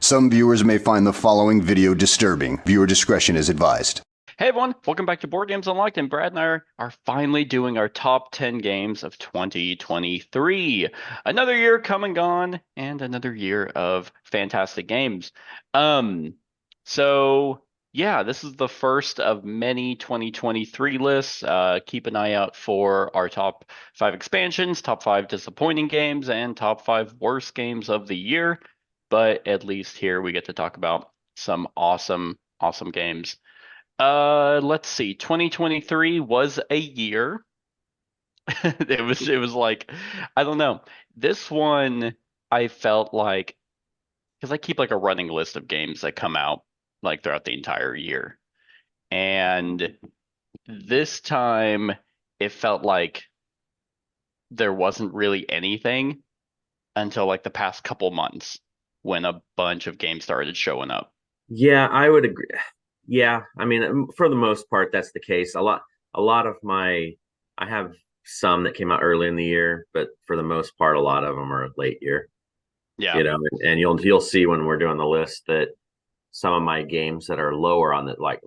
Some viewers may find the following video disturbing. Viewer discretion is advised. Hey everyone, welcome back to Board Games Unlocked, and Brad and I are finally doing our top 10 games of 2023. Another year come and gone, and another year of fantastic games. Um, so yeah, this is the first of many 2023 lists. Keep an eye out for our top 5 expansions, top 5 disappointing games, and top 5 worst games of the year. But at least here we get to talk about some awesome, awesome games. Let's see. 2023 was a year. It was like, I don't know. This one I felt like, because I keep like a running list of games that come out like throughout the entire year. And this time it felt like there wasn't really anything until like the past couple months when a bunch of games started showing up. Yeah, I would agree. Yeah, I mean, for the most part, that's the case. A lot of I have some that came out early in the year, but for the most part, a lot of them are late year. Yeah. You know, and you'll see when we're doing the list that some of my games that are lower on the like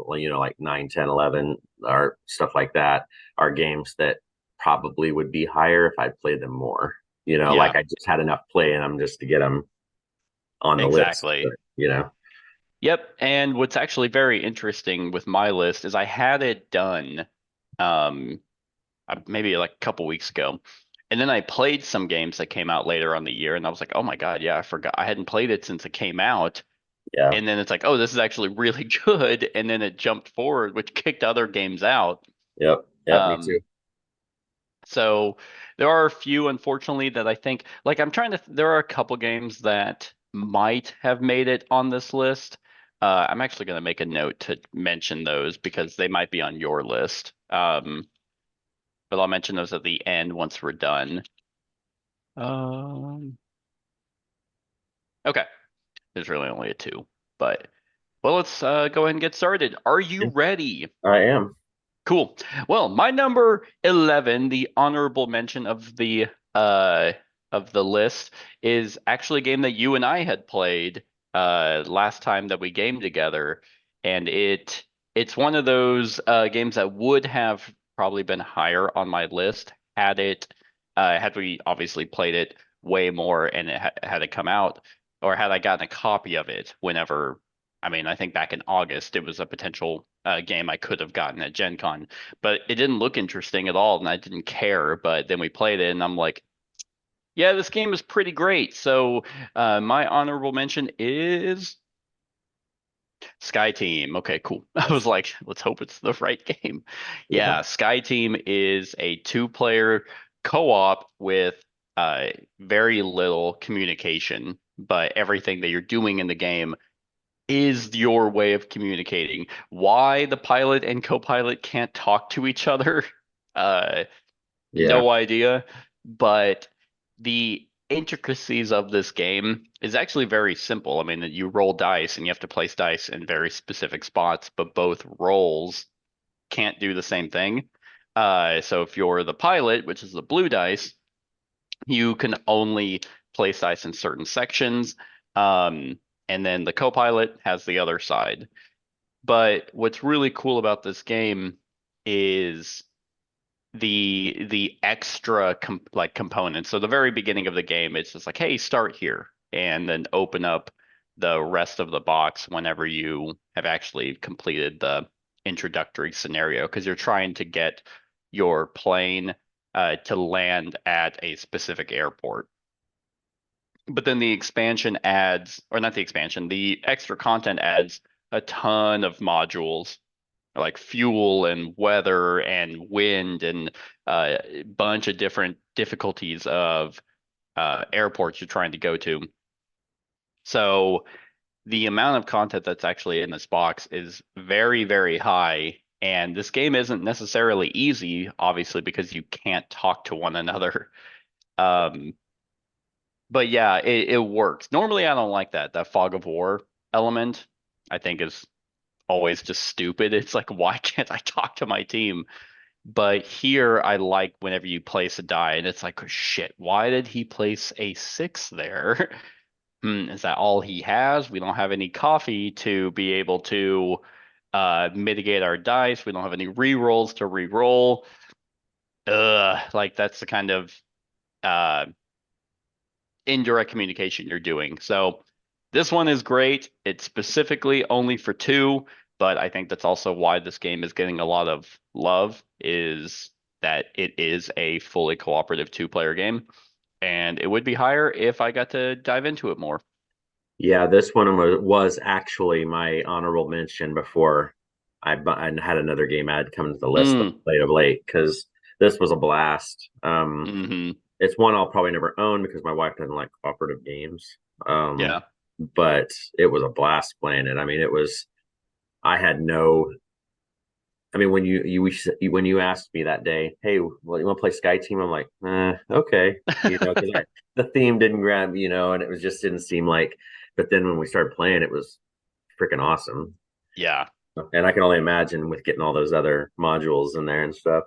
9, 10, 11 or stuff like that are games that probably would be higher if I played them more. Yeah, Like I just had enough play in them just to get them on the list. exactly. But. Yep, and what's actually very interesting with my list is I had it done um maybe like a couple weeks ago. And then I played some games that came out later on the year and I was like, "Oh my God, yeah, I forgot. I hadn't played it since it came out." Yeah. And then it's like, "Oh, this is actually really good." And then it jumped forward, which kicked other games out. Yep. Yep. Me too. Um so there are a few, unfortunately, that I think like there are a couple games that might have made it on this list. I'm actually going to make a note to mention those because they might be on your list. But I'll mention those at the end once we're done. Um, okay, there's really only a two, but well, let's go ahead and get started. Are you Yeah, ready? I am. Cool. Well, my number 11, the honorable mention uh of the list, is actually a game that you and I had played last time that we gamed together, and it's one of those games that would have probably been higher on my list had we obviously played it way more and had it come out, or had I gotten a copy of it whenever. I mean, I think back in August, it was a potential game I could have gotten at Gen Con, but it didn't look interesting at all, and I didn't care. But then we played it, and I'm like, yeah, this game is pretty great. So my honorable mention is Sky Team. Okay, cool. I was like, let's hope it's the right game. Yeah. Yeah, Sky Team is a two-player co-op with very little communication, but everything that you're doing in the game is your way of communicating. Why the pilot and co-pilot can't talk to each other, uh, Yeah. no idea. But the intricacies of this game is actually very simple. I mean, you roll dice and you have to place dice in very specific spots, but both rolls can't do the same thing. So if you're the pilot, which is the blue dice, you can only place dice in certain sections. And then the co-pilot has the other side. But what's really cool about this game is the extra components. So the very beginning of the game, it's just like, hey, start here, and then open up the rest of the box whenever you have actually completed the introductory scenario, because you're trying to get your plane to land at a specific airport. But then the expansion adds, or not the expansion, the extra content adds a ton of modules like fuel and weather and wind and a bunch of different difficulties of airports you're trying to go to. So the amount of content that's actually in this box is very, very high. And this game isn't necessarily easy, obviously, because you can't talk to one another. Um, but yeah, it works. Normally, I don't like that fog of war element. I think is always just stupid. It's like, why can't I talk to my team? But here, I like whenever you place a die, and it's like, oh, shit, why did he place a 6 there? Is that all he has? We don't have any coffee to be able to mitigate our dice. We don't have any re-rolls to re-roll. Like that's the kind of uh indirect communication you're doing. So this one is great. It's specifically only for two, but I think that's also why this game is getting a lot of love, is that it is a fully cooperative two-player game, and it would be higher if I got to dive into it more. Yeah, this one was actually my honorable mention before I had another game add come to the list that I Mm, played of late because this was a blast. hmm It's one I'll probably never own because my wife doesn't like cooperative games. Yeah. But it was a blast playing it. I mean, it was. I had no. I mean, when you asked me that day, hey, well, you want to play Sky Team? I'm like, okay, because the theme didn't grab, and it was just didn't seem like. But then when we started playing, it was freaking awesome. Yeah. And I can only imagine with getting all those other modules in there and stuff,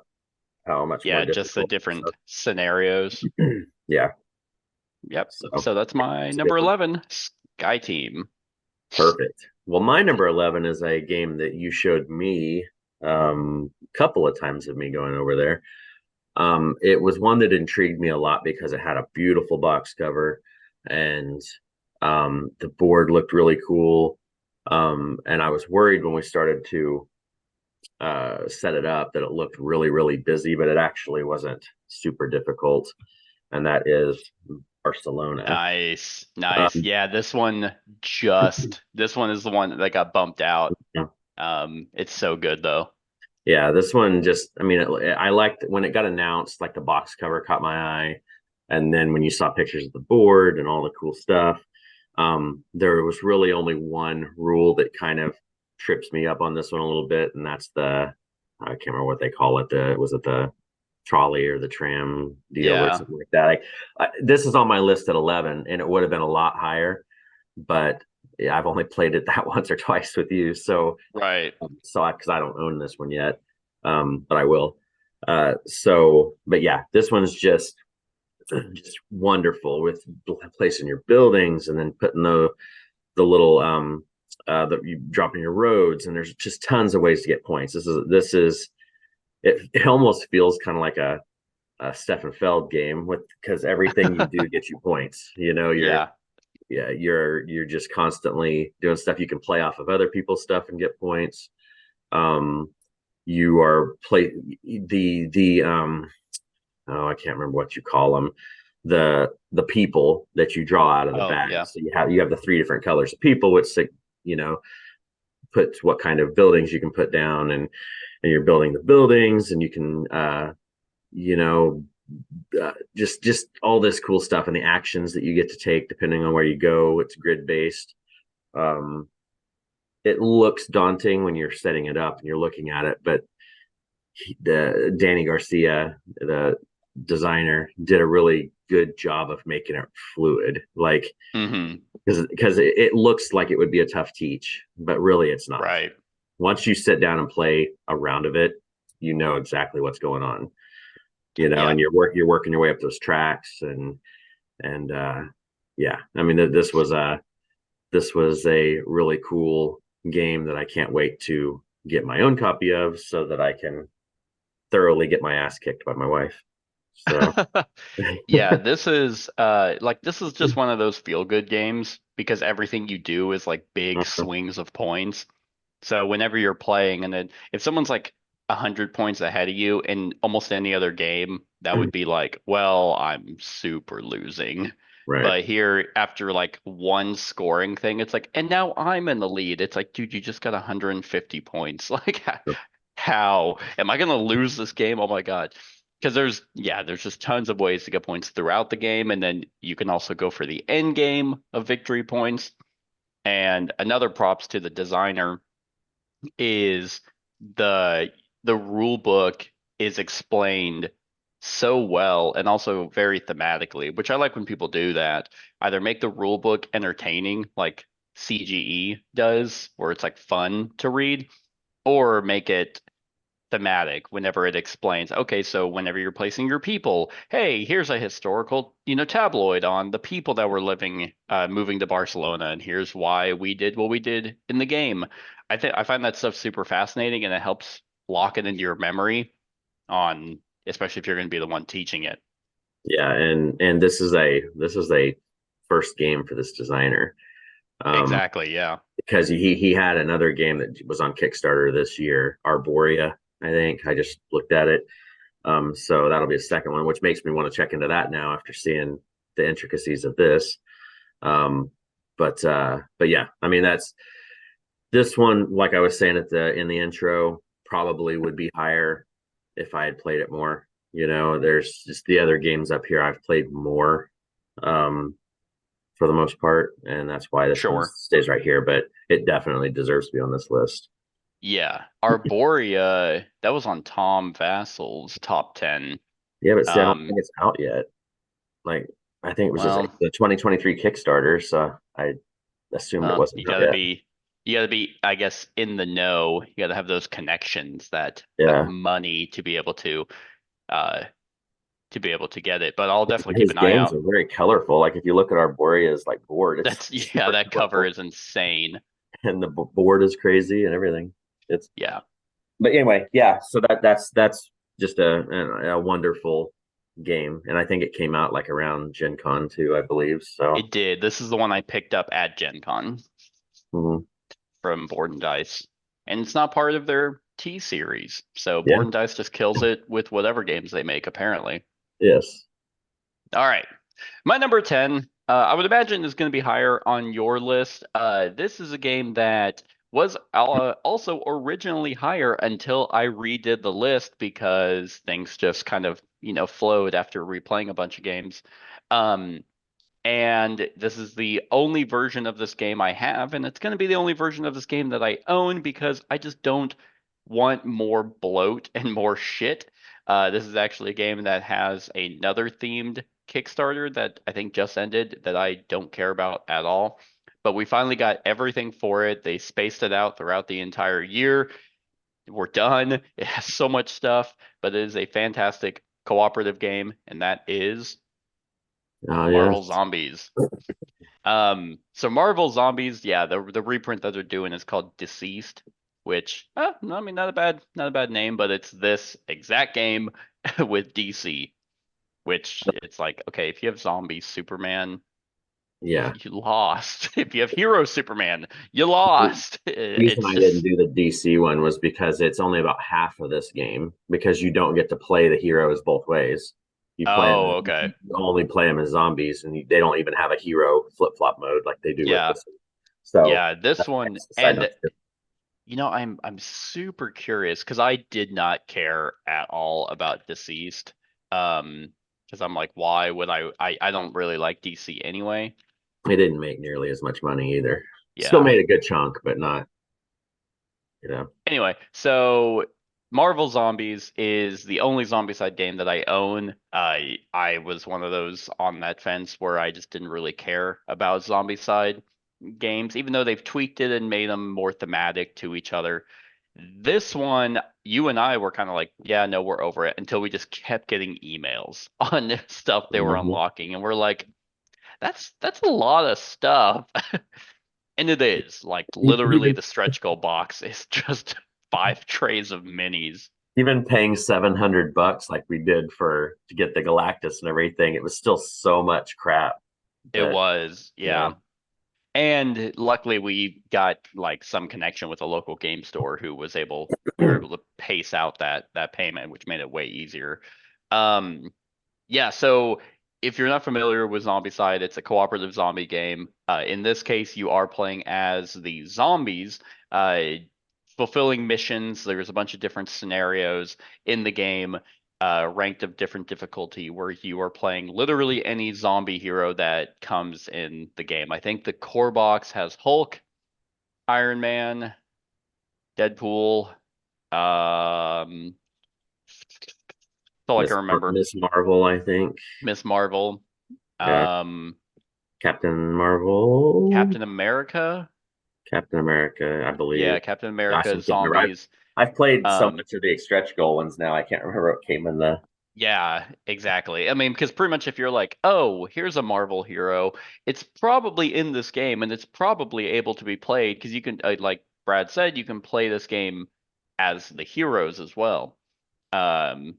how much more Yeah, just the difficult. different So, scenarios. yeah, Yep. so So that's my it's a good number one. 11, Sky Team. Perfect. Well, my number 11 is a game that you showed me a couple of times of me going over there. It was one that intrigued me a lot because it had a beautiful box cover and the board looked really cool. And I was worried when we started to set it up that it looked really, really busy, but it actually wasn't super difficult. And that is Barcelona. Nice. Nice. Um, Yeah, this one is the one that got bumped out. It's so good though. yeah, this one just, I mean, I liked when it got announced, like the box cover caught my eye. And then when you saw pictures of the board and all the cool stuff, there was really only one rule that kind of trips me up on this one a little bit. And that's I can't remember what they call it. Was it the trolley or the tram deal or Yeah. something like that? This is on my list at 11 and it would have been a lot higher, but yeah, I've only played it that once or twice with you. Right. Because I don't own this one yet, but I will. But yeah, this one's just wonderful with placing your buildings and then putting the little that you drop in your roads, and there's just tons of ways to get points. This is it almost feels kind of like a Stefan Feld game with because everything you do gets you points. Yeah. You're just constantly doing stuff. You can play off of other people's stuff and get points. Um, you are play the oh, I can't remember what you call them. The people that you draw out of the Oh, bag. yeah. So you have the three different colors of people, which you know puts what kind of buildings you can put down, and you're building the buildings, and you can you know just all this cool stuff and the actions that you get to take depending on where you go. It's grid based. Um, it looks daunting when you're setting it up and you're looking at it, but the Danny Garcia, the designer, did a really good job of making it fluid. Like hmm because it looks like it would be a tough teach, but really it's not. Right. Once you sit down and play a round of it, you know exactly what's going on. Yeah. And you're working your way up those tracks and yeah, I mean this was a really cool game that I can't wait to get my own copy of so that I can thoroughly get my ass kicked by my wife. So Yeah, this is just one of those feel good games because everything you do is like big swings of points. So whenever you're playing and then if someone's like 100 points ahead of you in almost any other game, that would be like, well, I'm super losing. right. But here after like one scoring thing, it's like, and now I'm in the lead. It's like, dude, you just got 150 points. Like how am I gonna lose this game? Oh my God. Because there's just tons of ways to get points throughout the game, and then you can also go for the end game of victory points. And another props to the designer is the rule book is explained so well and also very thematically, which I like when people do that. Either make the rule book entertaining, like CGE does, where it's like fun to read, or make it thematic whenever it explains, okay, so whenever you're placing your people, hey, here's a historical, tabloid on the people that were living, moving to Barcelona, and here's why we did what we did in the game. I find that stuff super fascinating, and it helps lock it into your memory on, especially if you're going to be the one teaching it. Yeah, and this is a first game for this designer. Exactly, yeah. Because he had another game that was on Kickstarter this year, Arborea, I think. I just looked at it. So that'll be a second one, which makes me want to check into that now after seeing the intricacies of this. But yeah, I mean that's this one, like I was saying in the intro, probably would be higher if I had played it more. There's just the other games up here I've played more. For the most part, and that's why this one Sure. stays right here, but it definitely deserves to be on this list. Yeah. Arborea, that was on Tom Vassal's top 10. Yeah, but see, I don't think it's out yet. Like, I think it was just Well, the 2023 Kickstarter, so I assumed it wasn't you out gotta yet. be, I guess, in the know. You gotta have those connections, that Yeah, money uh to be able to get it. But I'll definitely keep his an eye games out. are very colorful. Like, if you look at Arborea's like board, it's Yeah, super that cover colorful, is insane. and the board is crazy and everything. It's Yeah. But anyway, yeah. So that's just a wonderful game, and I think it came out like around Gen Con too, I believe. So It did. This is the one I picked up at Gen Con mhm. from Board and Dice. And it's not part of their T series. So Yeah, Board and Dice just kills it with whatever games they make, apparently. yes, All right. My number 10, I would imagine, is going to be higher on your list. This is a game that was also originally higher until I redid the list because things just kind of, flowed after replaying a bunch of games. Um, and this is the only version of this game I have, and it's going to be the only version of this game that I own because I just don't want more bloat and more shit. This is actually a game that has another themed Kickstarter that I think just ended that I don't care about at all. But we finally got everything for it. They spaced it out throughout the entire year. We're done. It has so much stuff, but it is a fantastic cooperative game, and that is oh Marvel yes, Zombies. So Marvel Zombies, yeah, the reprint that they're doing is called Deceased, which, no, I mean, not a bad name, but it's this exact game with DC, which it's like, okay, if you have Zombie Superman, yeah. you lost. If you have Hero Superman, you lost. The reason It's I didn't just, do the DC one was because it's only about half of this game because you don't get to play the heroes both ways. oh, okay. You only play them as zombies, and they don't even have a hero flip flop mode like they do with Yeah. this one. So Yeah, this that's one, the side and note too. I'm super curious because I did not care at all about Deceased. Because I'm like, why would I don't really like DC anyway. It didn't make nearly as much money either. Still Yeah. made a good chunk, but not, you know. Anyway, so Marvel Zombies is the only Zombicide game that I own. I was one of those on that fence where I just didn't really care about Zombicide games, even though they've tweaked it and made them more thematic to each other. This one, you and I were kind of like, yeah, no, we're over it, until we just kept getting emails on stuff they were Mhm. unlocking, and we're like, that's a lot of stuff. And it is like literally Even the stretch goal box is just 5 trays of minis. even paying $700 like we did to get the Galactus and everything, it was still so much crap. It But was, you know, yeah. And luckily we got like some connection with a local game store who was able we were able to pace out that payment, which made it way easier. Um yeah, so if you're not familiar with Zombicide, it's a cooperative zombie game. In this case, you are playing as the zombies, uh, fulfilling missions. There's a bunch of different scenarios in the game, ranked of different difficulty, where you are playing literally any zombie hero that comes in the game. I think the core box has Hulk, Iron Man, Deadpool. That's all I can remember. Miss Marvel, I think. Miss Marvel. Yeah, Um, Captain Marvel, Captain America. Captain America, I believe. Yeah, Captain Gosh, America, I'm getting it right. zombies. I've played so Um, much of the stretch goal ones now. I can't remember what came in the. yeah, exactly. I mean, because pretty much if you're like, oh, here's a Marvel hero, it's probably in this game and it's probably able to be played because you can, like Brad said, you can play this game as the heroes as well. Um,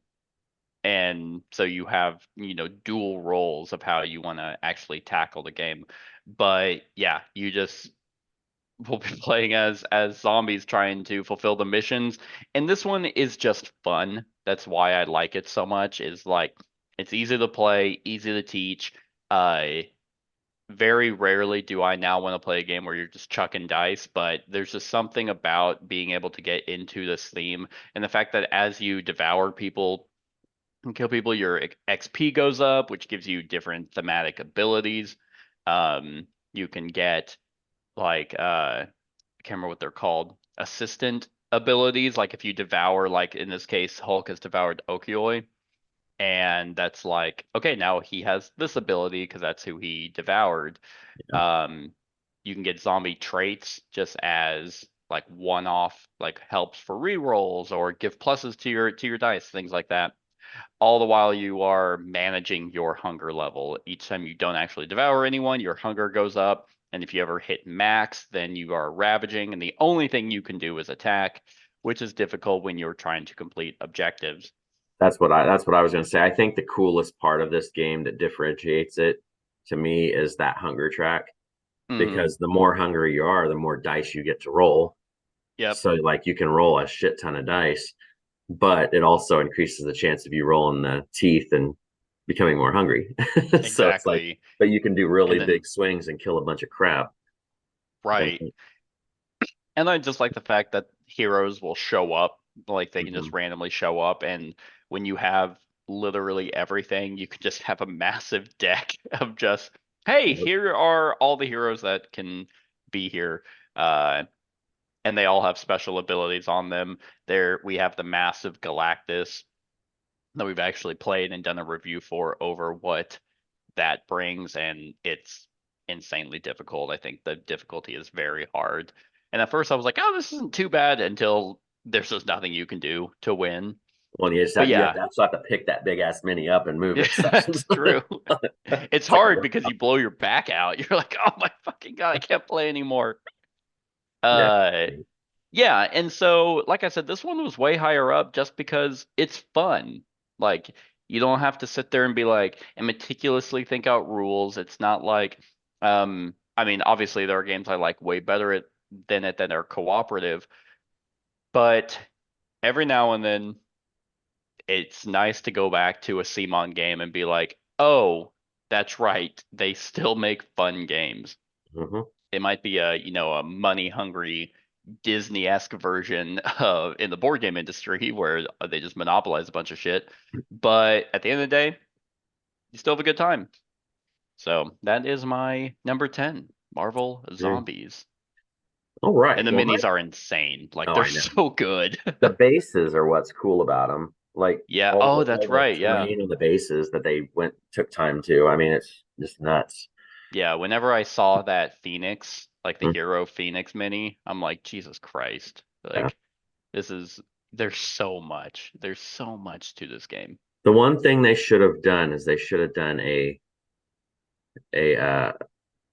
and so you have, dual roles of how you want to actually tackle the game. But yeah, you just will be playing as zombies trying to fulfill the missions. And this one is just fun. That's why I like it so much. Is like it's easy to play, easy to teach. Very rarely do I now want to play a game where you're just chucking dice, but there's just something about being able to get into this theme and the fact that as you devour people and kill people, your XP goes up, which gives you different thematic abilities. You can get like I can't remember what they're called, assistant abilities. Like if you devour, like in this case, Hulk has devoured Okioi, and that's like, okay, now he has this ability because that's who he devoured. Yeah. Um, you can get zombie traits just as like one-off, like helps for rerolls or give pluses to your dice, things like that. All the while you are managing your hunger level. Each time you don't actually devour anyone, your hunger goes up. And if you ever hit max, then you are ravaging. And the only thing you can do is attack, which is difficult when you're trying to complete objectives. That's what I was going to say. I think the coolest part of this game that differentiates it to me is that hunger track, Mm, because the more hungry you are, the more dice you get to roll. yep, So like you can roll a shit ton of dice, but it also increases the chance of you rolling the teeth and becoming more hungry. So it's like, exactly. but you can do And really then, big swings and kill a bunch of crap. And right. And I just like the fact that heroes will show up, like they can just mhm. randomly show up. And when you have literally everything, you can just have a massive deck of just, hey, here are all the heroes that can be here. Uh, and they all have special abilities on them. There we have the massive Galactus that we've actually played and done a review for over what that brings, and it's insanely difficult. I think the difficulty is very hard. And at first I was like, oh, this isn't too bad until there's just nothing you can do to win. Well, But you yeah, have to pick that big ass mini up and move yeah, it. So that's true. It's it's like a hard because workout. you blow your back out. You're like, oh my fucking God, I can't play anymore. Yeah. Uh yeah, and so like I said, this one was way higher up just because it's fun. Like you don't have to sit there and be like and meticulously think out rules. It's not like I mean, obviously there are games I like way better than it that are cooperative, but every now and then it's nice to go back to a CMON game and be like, "Oh, that's right. They still make fun games." Hmm. It might be a money hungry Disney-esque version of in the board game industry where they just monopolize a bunch of shit. But at the end of the day, you still have a good time. So that is my number 10, Marvel Zombies. All And right. the Well, minis are insane. Like oh, they're I know. so good. The bases are what's cool about them. Like Yeah. Oh, that's all the right. Yeah. terrain on the bases that they took time to. I mean, it's just nuts. Yeah. Whenever I saw that Phoenix, like the Mhm. Hero Phoenix mini, I'm like, Jesus Christ. Yeah. Like this is there's so much. There's so much to this game. The one thing they should have done is they should have done a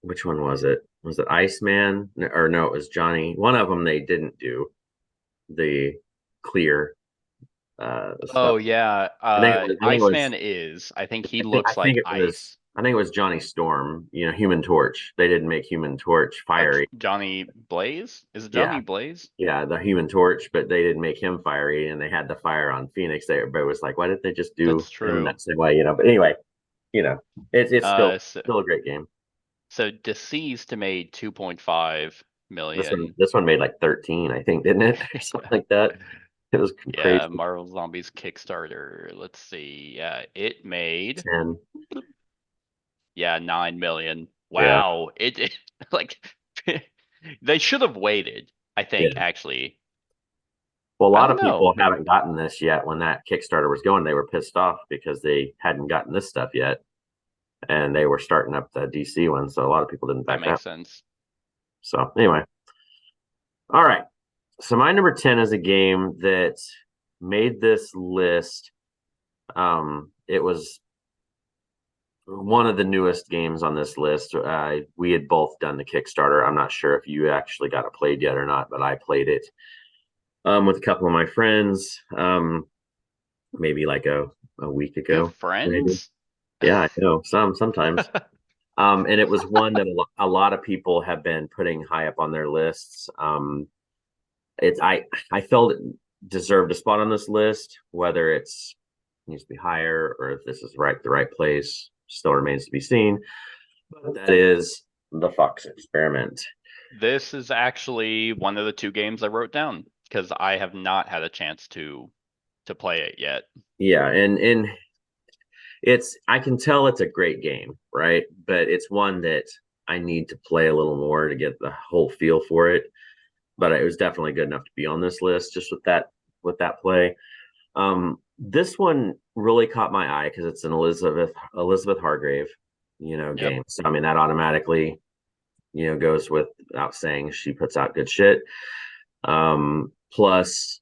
which one was it? Was it Iceman? Or no, it was Johnny. One of them they didn't do the clear stuff. Oh yeah. I think it was Iceman is. I think he looks think like it was ice. I think it was Johnny Storm, Human Torch. They didn't make Human Torch fiery. Johnny Blaze? Is it Yeah, Johnny Blaze? yeah, the Human Torch, but they didn't make him fiery, and they had the fire on Phoenix. They Everybody was like, why didn't they just do That's him true. that same way? But anyway, it's Uh, still so, a great game. so Deceased made 2.5 million. This one made like 13, I think, didn't it? Or something Yeah. like that. It was Yeah, crazy. Marvel Zombies Kickstarter. Let's see. Yeah, it made 10. 9 million. Yeah, Wow. It like they should have waited, I think, yeah. actually. Well, a I lot don't of people know. haven't gotten this yet. When that Kickstarter was going, they were pissed off because they hadn't gotten this stuff yet, and they were starting up the DC one. So a lot of people didn't That back makes up. sense. So anyway, all right. So my number 10 is a game that made this list. It was one of the newest games on this list. We had both done the Kickstarter. I'm not sure if you actually got it played yet or not, but I played it with a couple of my friends, maybe like a week You have ago. friends? Yeah, I know. Sometimes. And it was one that a lot of people have been putting high up on their lists. I felt it deserved a spot on this list, whether it's needs to be higher or if this is the right place still remains to be seen. But that is the Fox Experiment. This is actually one of the 2 games I wrote down because I have not had a chance to play it yet. Yeah, and I can tell it's a great game, right? But it's one that I need to play a little more to get the whole feel for it. But it was definitely good enough to be on this list just with that play. This one really caught my eye because it's an Elizabeth Hargrave, game. So I mean that automatically, goes without saying. She puts out good shit. Plus,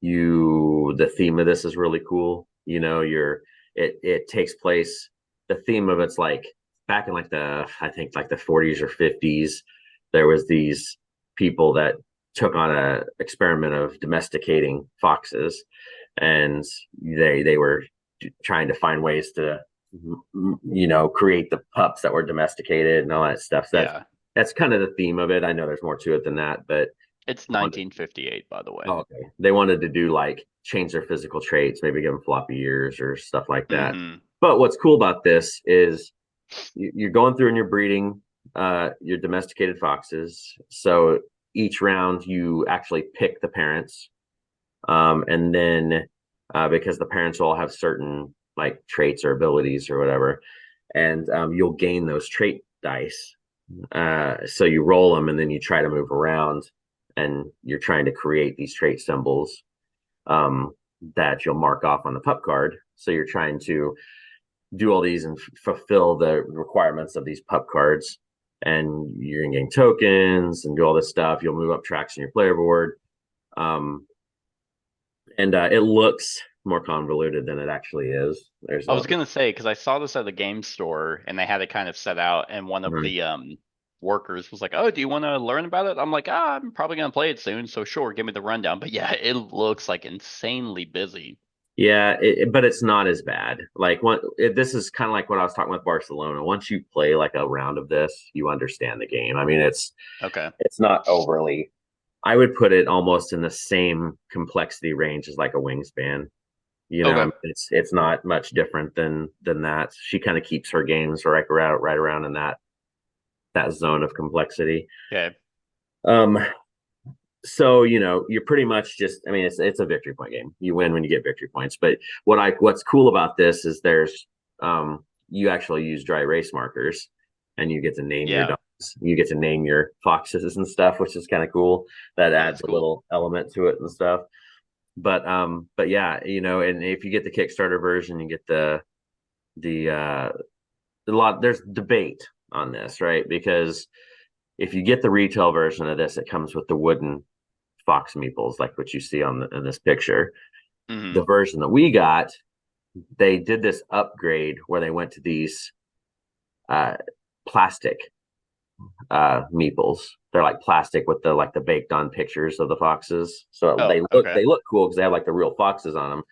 the theme of this is really cool. It takes place. The theme of it's like back in I think like the 40s or 50s. There was these people that took on a experiment of domesticating foxes, and they were trying to find ways to create the pups that were domesticated and all that stuff. So that's kind of the theme of it. I know there's more to it than that, but it's 1958, by the way. Oh, okay. They wanted to do like change their physical traits, maybe give them floppy ears or stuff like that. But what's cool about this is you're going through and you're breeding your domesticated foxes. So each round you actually pick the parents, and then because the parents all have certain like traits or abilities or whatever, and you'll gain those trait dice. So you roll them and then you try to move around, and you're trying to create these trait symbols that you'll mark off on the pup card. So you're trying to do all these and fulfill the requirements of these pup cards, and you're gonna gain tokens and do all this stuff. You'll move up tracks in your player board, and it looks more convoluted than it actually is. I was gonna say, because I saw this at the game store and they had it kind of set out, and one of the workers was like, "Oh, do you want to learn about it?" I'm like, I'm probably gonna play it soon, so sure, give me the rundown. But yeah, it looks like insanely busy. Yeah, but it's not as bad. Like this is kind of like what I was talking with Barcelona. Once you play like a round of this, you understand the game. I mean, it's not overly. I would put it almost in the same complexity range as like a Wingspan. It's not much different than that. She kind of keeps her games right around in that zone of complexity. Okay. So you're pretty much just, I mean, it's a victory point game. You win when you get victory points. But what's cool about this is there's you actually use dry erase markers, and you get to name your dogs. You get to name your foxes and stuff, which is kind of cool. That adds a little element to it and stuff. But yeah, and if you get the Kickstarter version, you get the there's debate on this, right? Because if you get the retail version of this, it comes with the wooden fox meeples, like what you see in this picture. The version that we got, they did this upgrade where they went to these plastic meeples. They're like plastic with the baked on pictures of the foxes. So they look cool because they have like the real foxes on them.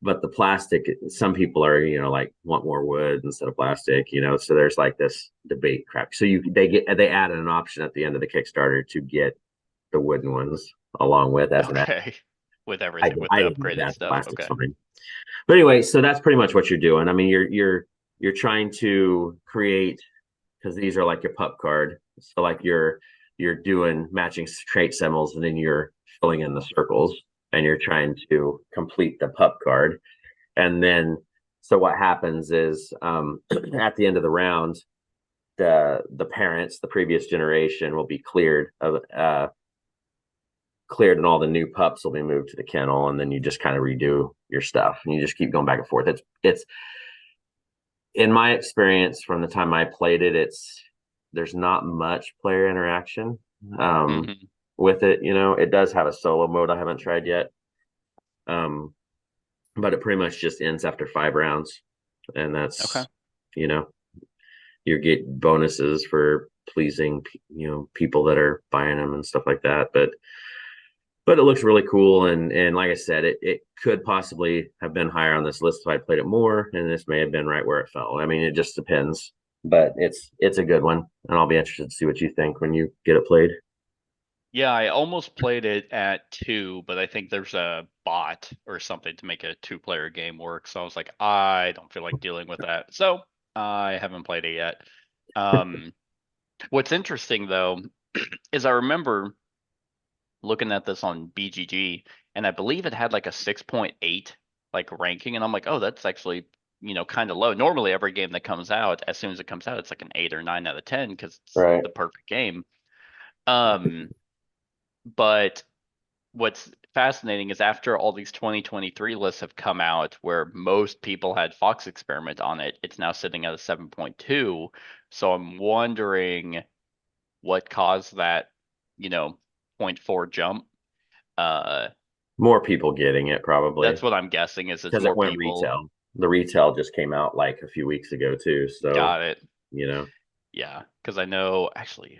But the plastic, some people are, like want more wood instead of plastic, so there's like this debate crap. So they added an option at the end of the Kickstarter to get the wooden ones along with with everything with the upgraded stuff. Okay. Fine. But anyway, so that's pretty much what you're doing. I mean, you're trying to create, because these are like your pup card. So like you're doing matching trait symbols, and then you're filling in the circles, and you're trying to complete the pup card. And then, so what happens is at the end of the round, the parents, the previous generation, will be cleared, and all the new pups will be moved to the kennel, and then you just kind of redo your stuff, and you just keep going back and forth. It's in my experience from the time I played it, there's not much player interaction. with it. It does have a solo mode I haven't tried yet. But it pretty much just ends after 5 rounds, and Okay. that's you know you get bonuses for pleasing people that are buying them and stuff like that. But it looks really cool, and like I said, it could possibly have been higher on this list if I played it more, and this may have been right where it fell. I mean, it just depends. But it's a good one, and I'll be interested to see what you think when you get it played. Yeah, I almost played it at 2, but I think there's a bot or something to make a 2-player game work. So I was like, I don't feel like dealing with that. So I haven't played it yet. Um, what's interesting though is I remember looking at this on BGG, and I believe it had like a 6.8 like ranking, and I'm like, oh, that's actually kind of low. Normally, every game that comes out, as soon as it comes out, it's like an 8 or 9 out of 10 because it's Right. the perfect game. But what's fascinating is after all these 2023 lists have come out where most people had Fox Experiment on it, it's now sitting at a 7.2. So I'm wondering what caused that, you know, zero point 0.4 jump. More people getting it probably That's what I'm guessing is it's because it more went people. retail. The retail just came out like a few weeks ago too. So, Got it. you know, Yeah, because I know actually,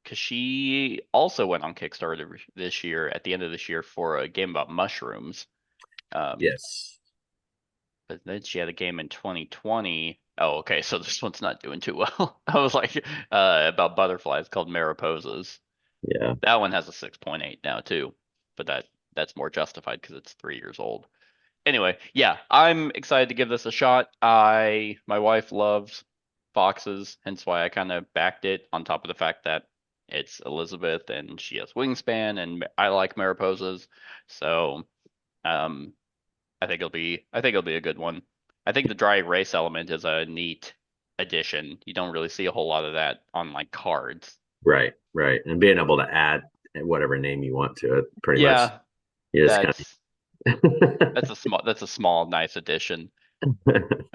because she also went on Kickstarter this year at the end of this year for a game about mushrooms. Um, yes. But then she had a game in 2020. Oh, okay. So this one's not doing too well. I was like, about butterflies called Mariposas. Yeah. That one has a 6.8 now too, but that's more justified because it's 3 years old. Anyway, yeah, I'm excited to give this a shot. My wife loves foxes, hence why I kind of backed it. On top of the fact that it's Elizabeth and she has wingspan, and I like Mariposas, so um, I think it'll be a good one. I think the dry erase element is a neat addition. You don't really see a whole lot of that on like cards. Right. Right. And being able to add whatever name you want to it, pretty much. Yeah, You just kind that's of. that's a small nice addition.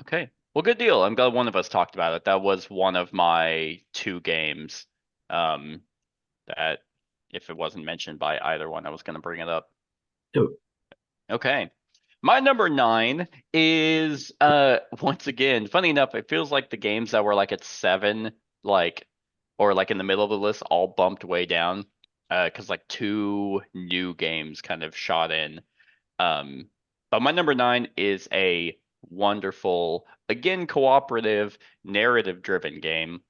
Okay. Well, good deal. I'm glad one of us talked about it. That was one of my 2 games that if it wasn't mentioned by either one, I was going to bring it up. Oh, Okay. My number 9 is once again, funny enough, it feels like the games that were like at 7, like or like in the middle of the list all bumped way down. Because like 2 new games kind of shot in. Um but my number 9 is a wonderful, again, cooperative, narrative driven game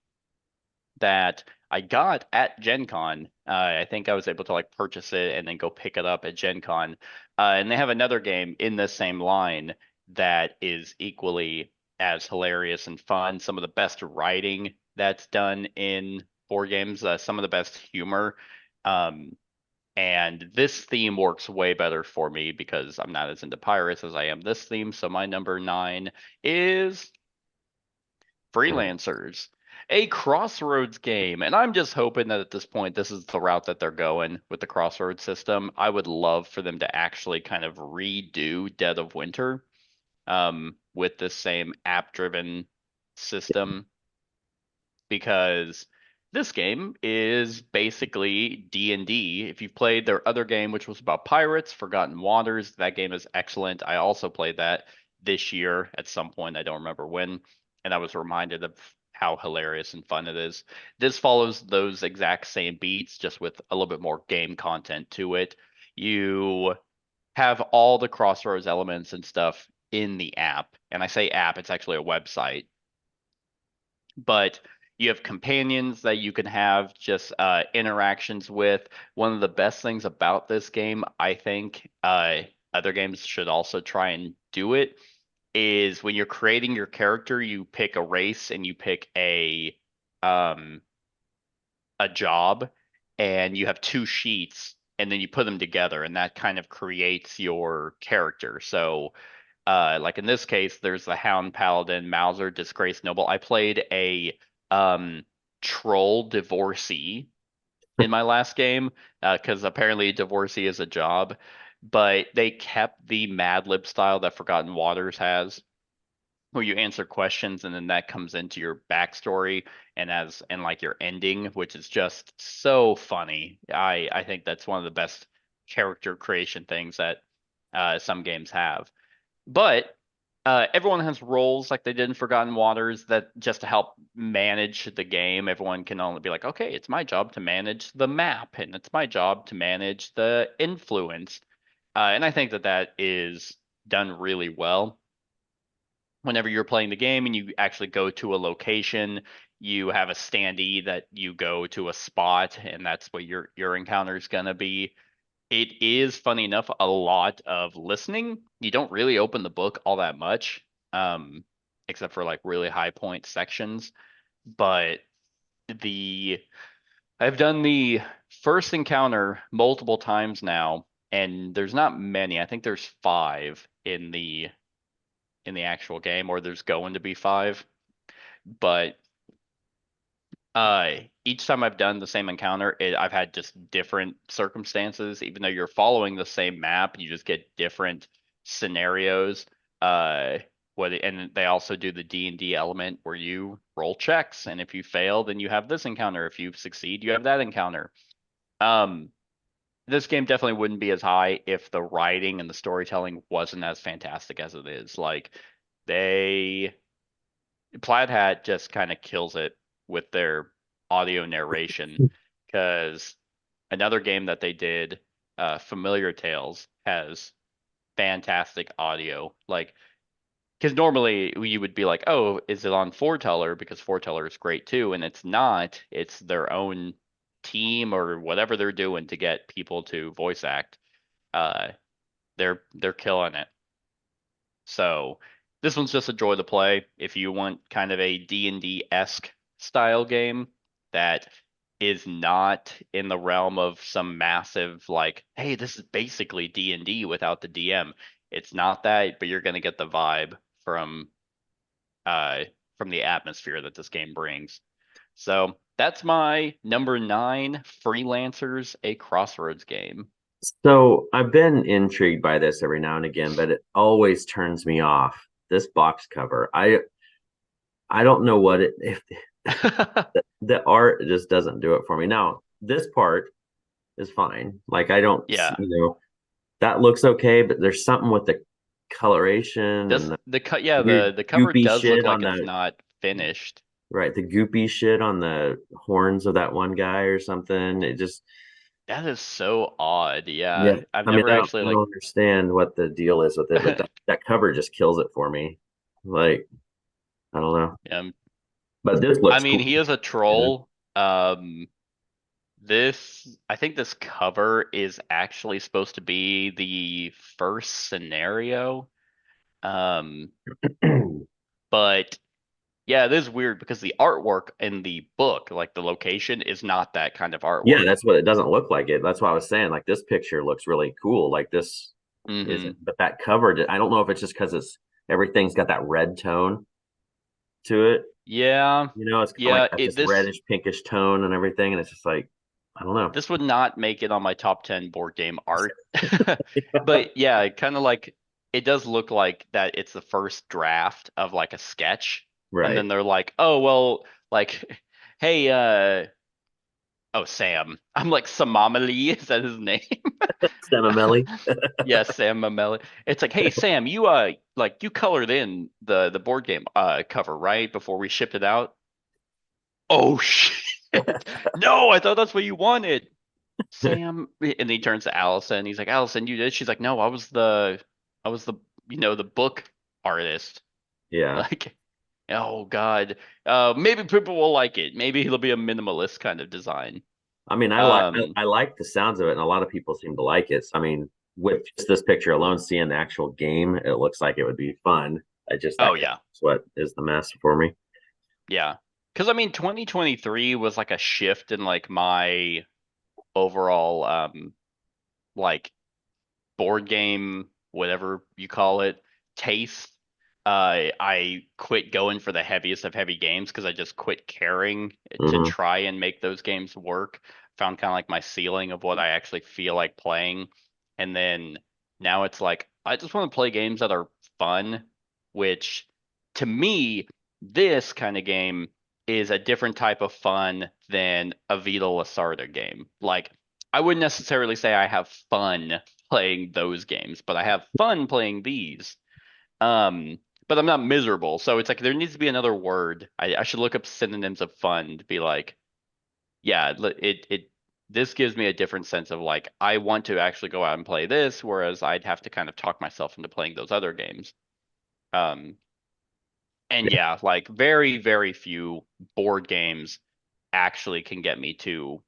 that I got at Gen Con. I think I was able to like purchase it and then go pick it up at Gen Con. And they have another game in the same line that is equally as hilarious and fun. Some of the best writing that's done in board games, some of the best humor. Um, and this theme works way better for me because I'm not as into pirates as I am this theme. So my number 9 is Freelancers, a Crossroads game. And I'm just hoping that at this point, this is the route that they're going with the Crossroads system. I would love for them to actually kind of redo Dead of Winter with this same app driven system because this game is basically D&D. If you've played their other game, which was about pirates, Forgotten Waters, that game is excellent. I also played that this year at some point. I don't remember when, and I was reminded of how hilarious and fun it is. This follows those exact same beats, just with a little bit more game content to it. You have all the Crossroads elements and stuff in the app, and I say app, it's actually a website, but you have companions that you can have just interactions with. One of the best things about this game, I think, other games should also try and do it, is when you're creating your character, you pick a race and you pick um a job, and you have 2 sheets, and then you put them together, and that kind of creates your character. So like in this case, there's the Hound Paladin, Mauser, Disgraced Noble. I played a troll divorcee in my last game because apparently divorcee is a job, but they kept the Mad Lib style that Forgotten Waters has. where you answer questions and then that comes into your backstory and like your ending, which is just so funny. I think that's one of the best character creation things that some games have. But everyone has roles like they did in Forgotten Waters that just to help manage the game. Everyone can only be like, okay, it's my job to manage the map, and it's my job to manage the influence. And I think that that is done really well. Whenever you're playing the game and you actually go to a location, you have a standee that you go to a spot, and that's what your encounter is gonna be. It is funny enough a lot of listening. You don't really open the book all that much, um, except for like really high point sections. But the I've done the first encounter multiple times now, and there's not many. I think there's five in the actual game, or there's going to be five. But each time I've done the same encounter, I've had just different circumstances. Even though you're following the same map, you just get different scenarios. Uh, and they also do the D&D element where you roll checks, and if you fail, then you have this encounter. If you succeed, you have that encounter. Um, this game definitely wouldn't be as high if the writing and the storytelling wasn't as fantastic as it is. Like they Plaid Hat just kind of kills it with their audio narration because another game that they did, Familiar Tales, has fantastic audio. Like, because normally you would be like, oh, is it on Foreteller? Because Foreteller is great too, and it's not. It's their own team or whatever they're doing to get people to voice act. Uh, they're killing it. So this one's just a joy to play. If you want kind of a D&D-esque style game that is not in the realm of some massive like, hey, this is basically D&D without the DM. It's not that, but you're going to get the vibe uh from the atmosphere that this game brings. So that's my number 9, Freelancers, a Crossroads game. So I've been intrigued by this every now and again, but it always turns me off. This box cover. I don't know what it if the art just doesn't do it for me. Now, this part is fine. Like I don't Yeah. that looks okay, but there's something with the coloration Does and the cut? Yeah, weird the cover goopy does look shit on like it's the not finished. right, the goopy shit on the horns of that one guy or something. It just That is so odd. yeah. Yeah, I've I mean, never actually I like. don't understand what the deal is with it, but that cover just kills it for me. Like, I don't know. Um, But this I looks mean, cool. he is a Yeah. troll. I think this cover is actually supposed to be the first scenario. Um, but yeah, it is weird because the artwork in the book, like the location, is not that kind of Yeah, artwork. that's what it doesn't look like it. That's why I was saying. Like this picture looks really cool. Like this Hmm. isn't, but that cover, I don't know if it's just because it's everything's got that red tone to it. Yeah, It's kind of like yeah. got this reddish pinkish tone and everything, and it's just like I don't know. This would not make it on my top 10 board game art. But yeah, kind of like it does look like that it's the first draft of like a sketch. And Right. then they're like, "Oh, well, like hey, oh, Sam." I'm like Samamali, is that his name? Stemmamelli. Yes, Sam Mameli. It's like, "Hey, Sam, you like you colored in the board game cover, right? Before we shipped it out." Oh shit. No, I thought that's what you wanted. Sam, and he turns to Allison. He's like, Allison, you did? She's like, no, I was the, the book artist. Yeah. Like, oh God. Maybe people will like it. Maybe it'll be a minimalist kind of design. I mean, Um, I like the sounds of it, and a lot of people seem to like it. So, I mean, with just this picture alone, seeing the actual game, it looks like it would be fun. I just oh that yeah, is what is the mess for me. yeah. Because I mean, 2023 was like a shift in like my overall like board game, whatever you call it, taste. I quit going for the heaviest of heavy games because I just quit caring to Hmm. try and make those games work. Found kind of like my ceiling of what I actually feel like playing. And then now it's like, I just want to play games that are fun, which to me, this kind of game is a different type of fun than a Vita Lasarda game. Like, I wouldn't necessarily say I have fun playing those games, but I have fun playing these. But I'm not miserable. So it's like there needs to be another word. I should look up synonyms of fun to be like, yeah, this gives me a different sense of like I want to actually go out and play this, whereas I'd have to kind of talk myself into playing those other games. And yeah, like very, very few board games actually can get me to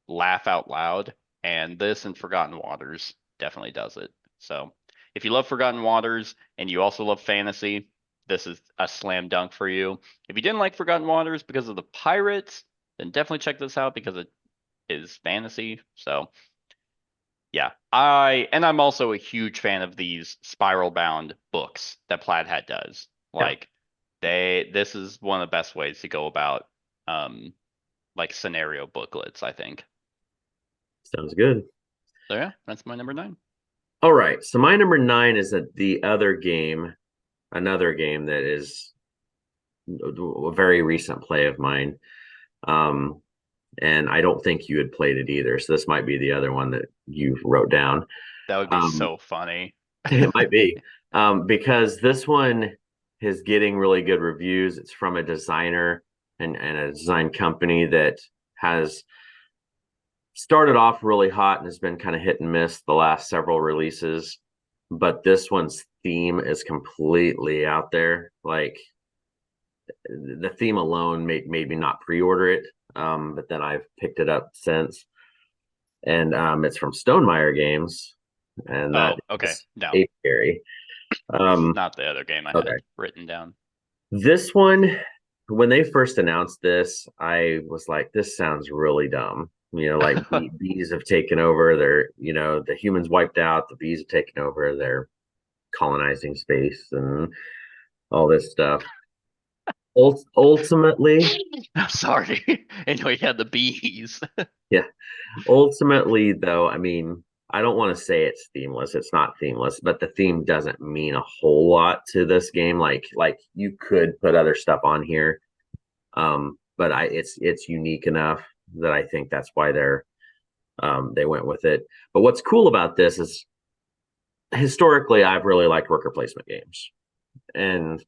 laugh out loud, and this and Forgotten Waters definitely does it. So if you love Forgotten Waters and you also love fantasy, this is a slam dunk for you. If you didn't like Forgotten Waters because of the pirates, then definitely check this out because it is fantasy. So yeah, I'm also a huge fan of these spiral bound books that Plaid Hat does. Like this is one of the best ways to go about like scenario booklets, I think. Sounds good. So yeah, that's my number 9. All right. So my number 9 is another game that is a very recent play of mine. And I don't think you had played it either. So this might be the other one that you wrote down. That would be so funny. It might be. Because this one is getting really good reviews. It's from a designer and a design company that has started off really hot and has been kind of hit and miss the last several releases. But this one's theme is completely out there. Like the theme alone made me not pre-order it. But then I've picked it up since. And it's from Stonemaier Games. And that is No. Apiary. Not the other game I had written down. This one, when they first announced this, I was like, this sounds really dumb. You know, like bees have taken over. They're, the humans wiped out. The bees have taken over. They're colonizing space and all this stuff. Ultimately, I'm sorry. Anyway, you had the bees. yeah. Ultimately, though, I mean, I don't want to say it's themeless. It's not themeless, but the theme doesn't mean a whole lot to this game. Like you could put other stuff on here, but it's unique enough that I think that's why they went with it. But what's cool about this is historically I've really liked worker placement games, and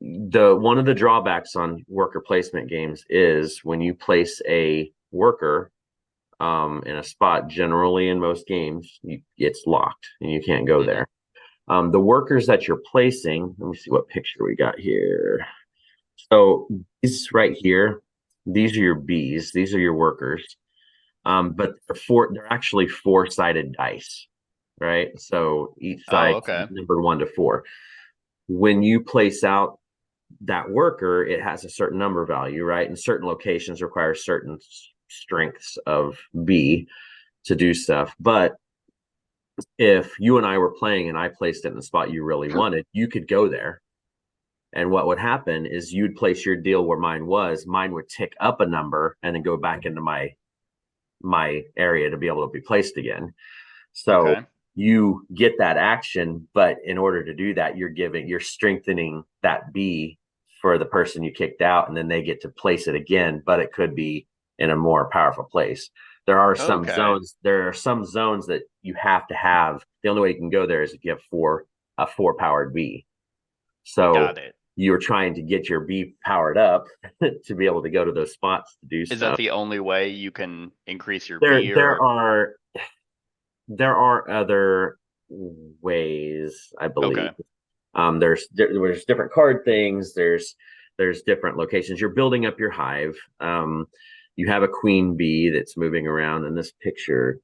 one of the drawbacks on worker placement games is when you place a worker in a spot, generally in most games, it's locked and you can't go there. The workers that you're placing, let me see what picture we got here. So these right here, these are your bees. These are your workers. But they're actually 4-sided dice, right? So each side is numbered 1 to 4. When you place out that worker, it has a certain number value, right? And certain locations require certain strengths of bee to do stuff. But if you and I were playing and I placed it in the spot you really wanted, you could go there. And what would happen is you'd place your deal where mine would tick up a number and then go back into my area to be able to be placed again. So you get that action, but in order to do that, you're strengthening that bee for the person you kicked out, and then they get to place it again, but it could be in a more powerful place. There are some zones that you have to have. The only way you can go there is if you have a 4-powered bee. So you're trying to get your bee powered up to be able to go to those spots to do stuff. Is that the only way you can increase your bee? There are other ways, I believe. There's different card things. There's different locations. You're building up your hive. You have a queen bee that's moving around, and this picture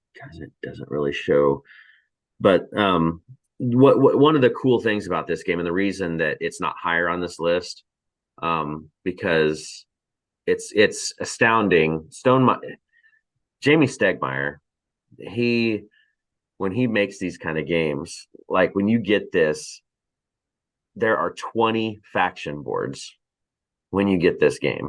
doesn't really show. But one of the cool things about this game, and the reason that it's not higher on this list, because it's astounding. Jamie Stegmaier, when he makes these kind of games, like when you get this, there are 20 faction boards when you get this game.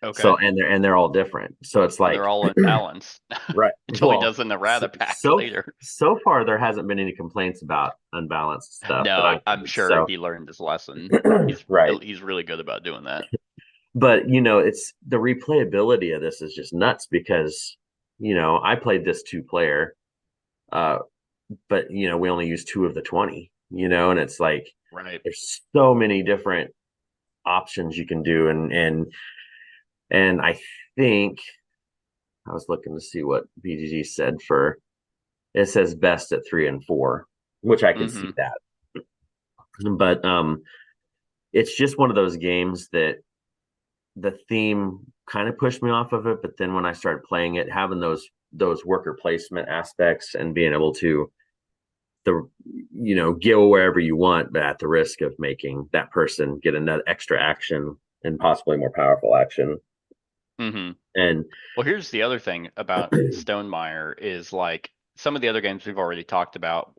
Okay. And they're all different. So it's like They're all in balance right. until he Well, does in the Rata pack so later. so far there hasn't been any complaints about unbalanced stuff that No, I've I'm heard. sure So he learned his lesson. He's right. he's really good about doing that. But it's the replayability of this is just nuts because I played this 2-player, but we only use 2 of the 20, and it's like Right. there's so many different options you can do, and I think I was looking to see what BGG said for it says best at 3 and 4, which I can see Mm-hmm. that. But it's just one of those games that the theme kind of pushed me off of it, but then when I started playing it, having those worker placement aspects and being able to go wherever you want, but at the risk of making that person get another extra action and possibly more powerful action. Mm-hmm. And Well, here's the other thing about Stonemaier is like some of the other games we've already talked about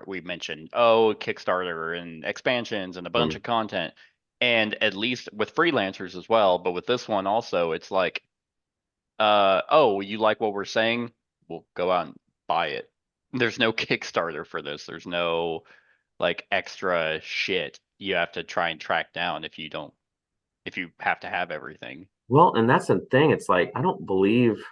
we mentioned, Kickstarter and expansions and a bunch of content. And at least with freelancers as well, but with this one also, it's like, you like what we're saying? We'll go out and buy it. There's no Kickstarter for this. There's no like extra shit you have to try and track down if you have to have everything. well, and that's the thing. It's like I don't believe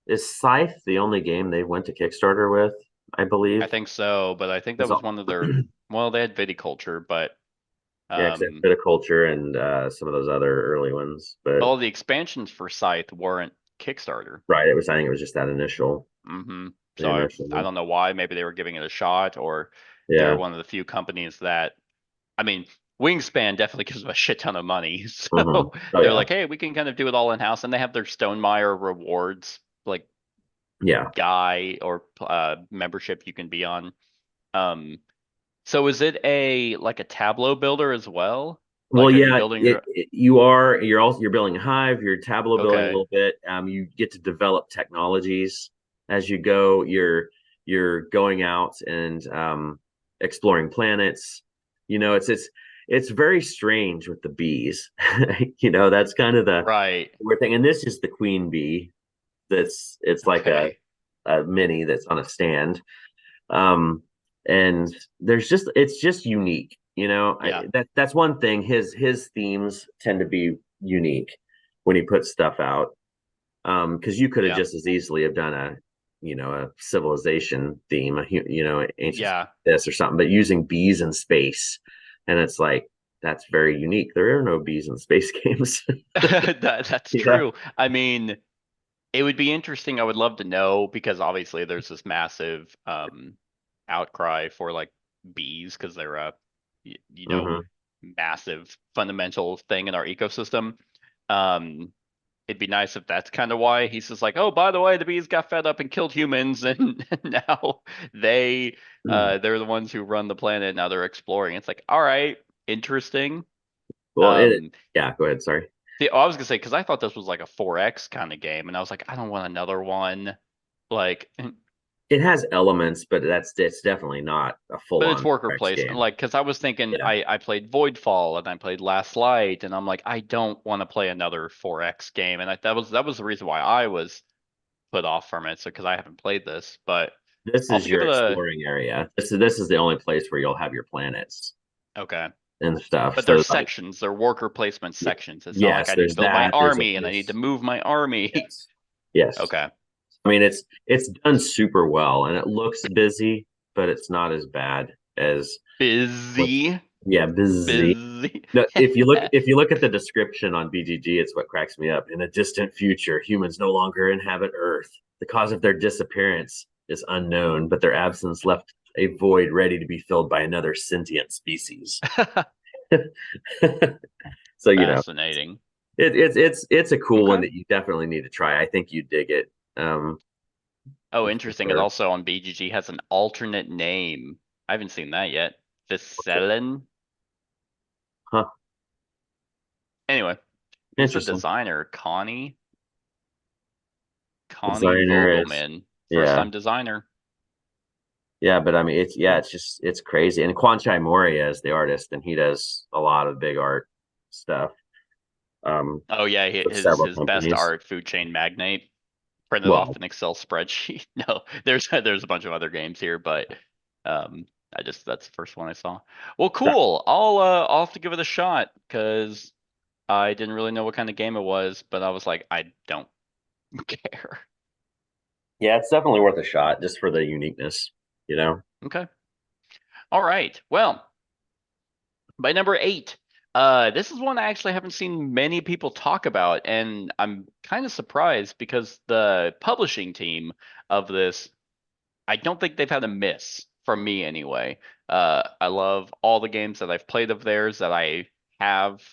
is Scythe the only game they went to Kickstarter with? I believe I think so, but I think that it's was all, one of their well, they had viticulture, but yeah, 'cause they have Viticulture and some of those other early ones. But all the expansions for Scythe weren't Kickstarter. right, I think it was just that initial, the So initial I one. don't know why. Maybe they were giving it a shot, or they're Yeah. one of the few companies that, I mean, Wingspan definitely gives them a shit ton of money. Hmm. So Oh they're yeah. like, hey, we can kind of do it all in house, and they have their Stonemaier rewards like Yeah. guy or membership you can be on. Um, so is it a Tableau builder as well? Well, Like, are you yeah, building your you're building Hive, you're Tableau building a okay? little bit. You get to develop technologies as you go. You're going out and exploring planets. It's very strange with the bees. That's kind of the Right. weird thing. And this is the queen bee. It's like a Okay. mini that's on a stand. Um, and it's just unique. Yeah. That's one thing. His themes tend to be unique when he puts stuff out. Because you could have Yeah. just as easily have done a civilization theme, ancient Yeah. this or something, but using bees in space, and it's like that's very unique. There are no bees in space games. That's Yeah. true. I mean, it would be interesting. I would love to know because obviously there's this massive outcry for like bees because they're a you know Hmm. massive fundamental thing in our ecosystem. Um, it'd be nice if that's kind of why he's just like, oh, by the way, the bees got fed up and killed humans, and now they they're the ones who run the planet. Now they're exploring. It's like, all right, interesting. Well, Um, yeah. Go ahead. Sorry. I was gonna say because I thought this was like a 4X kind of game, and I was like, I don't want another one. Like, It has elements, but it's definitely not a full but it's on worker X placement. game. Like, because I was thinking, Yeah. I played Voidfall and I played Last Light, and I'm like, I don't want to play another 4X game, and that was the reason why I was put off from it. So because I haven't played this, but This I'll is have to give your it a exploring area. This is the only place where you'll have your planets okay. and stuff. But there's So like, sections, they're worker placement sections. It's not like yes, I need to there's build my that. There's army and I need to move my army. yes, yes. Okay. I mean, it's done super well, and it looks busy, but it's not as bad as what's Busy. yeah busy. Busy. No, if you look at the description on BGG, it's what cracks me up. In a distant future, humans no longer inhabit Earth. The cause of their disappearance is unknown, but their absence left a void ready to be filled by another sentient species. So Fascinating. it's a cool one Okay. that you definitely need to try. I think you dig it. Oh, For interesting. It sure. also on BGG has an alternate name. I haven't seen that yet. Vicelin. Huh. Anyway, who's the Interesting. designer? Connie Designer is Vogelman. First yeah. time designer. Yeah, but I mean it's crazy. And Kwanchai Moria is the artist, and he does a lot of big art stuff. Oh yeah, with his several his best companies. art, Food Chain Magnate, printed off Well, an Excel spreadsheet. No, there's a bunch of other games here, but um, that's the first one I saw. Well, yeah, cool. I'll have to give it a shot because I didn't really know what kind of game it was, but I was like, I don't care. yeah, it's definitely worth a shot just for the uniqueness, you know. Okay. All right. Well, by number 8, this is one I actually haven't seen many people talk about, and I'm kind of surprised because the publishing team of this, I don't think they've had a miss from me anyway. I love all the games that I've played of theirs that I have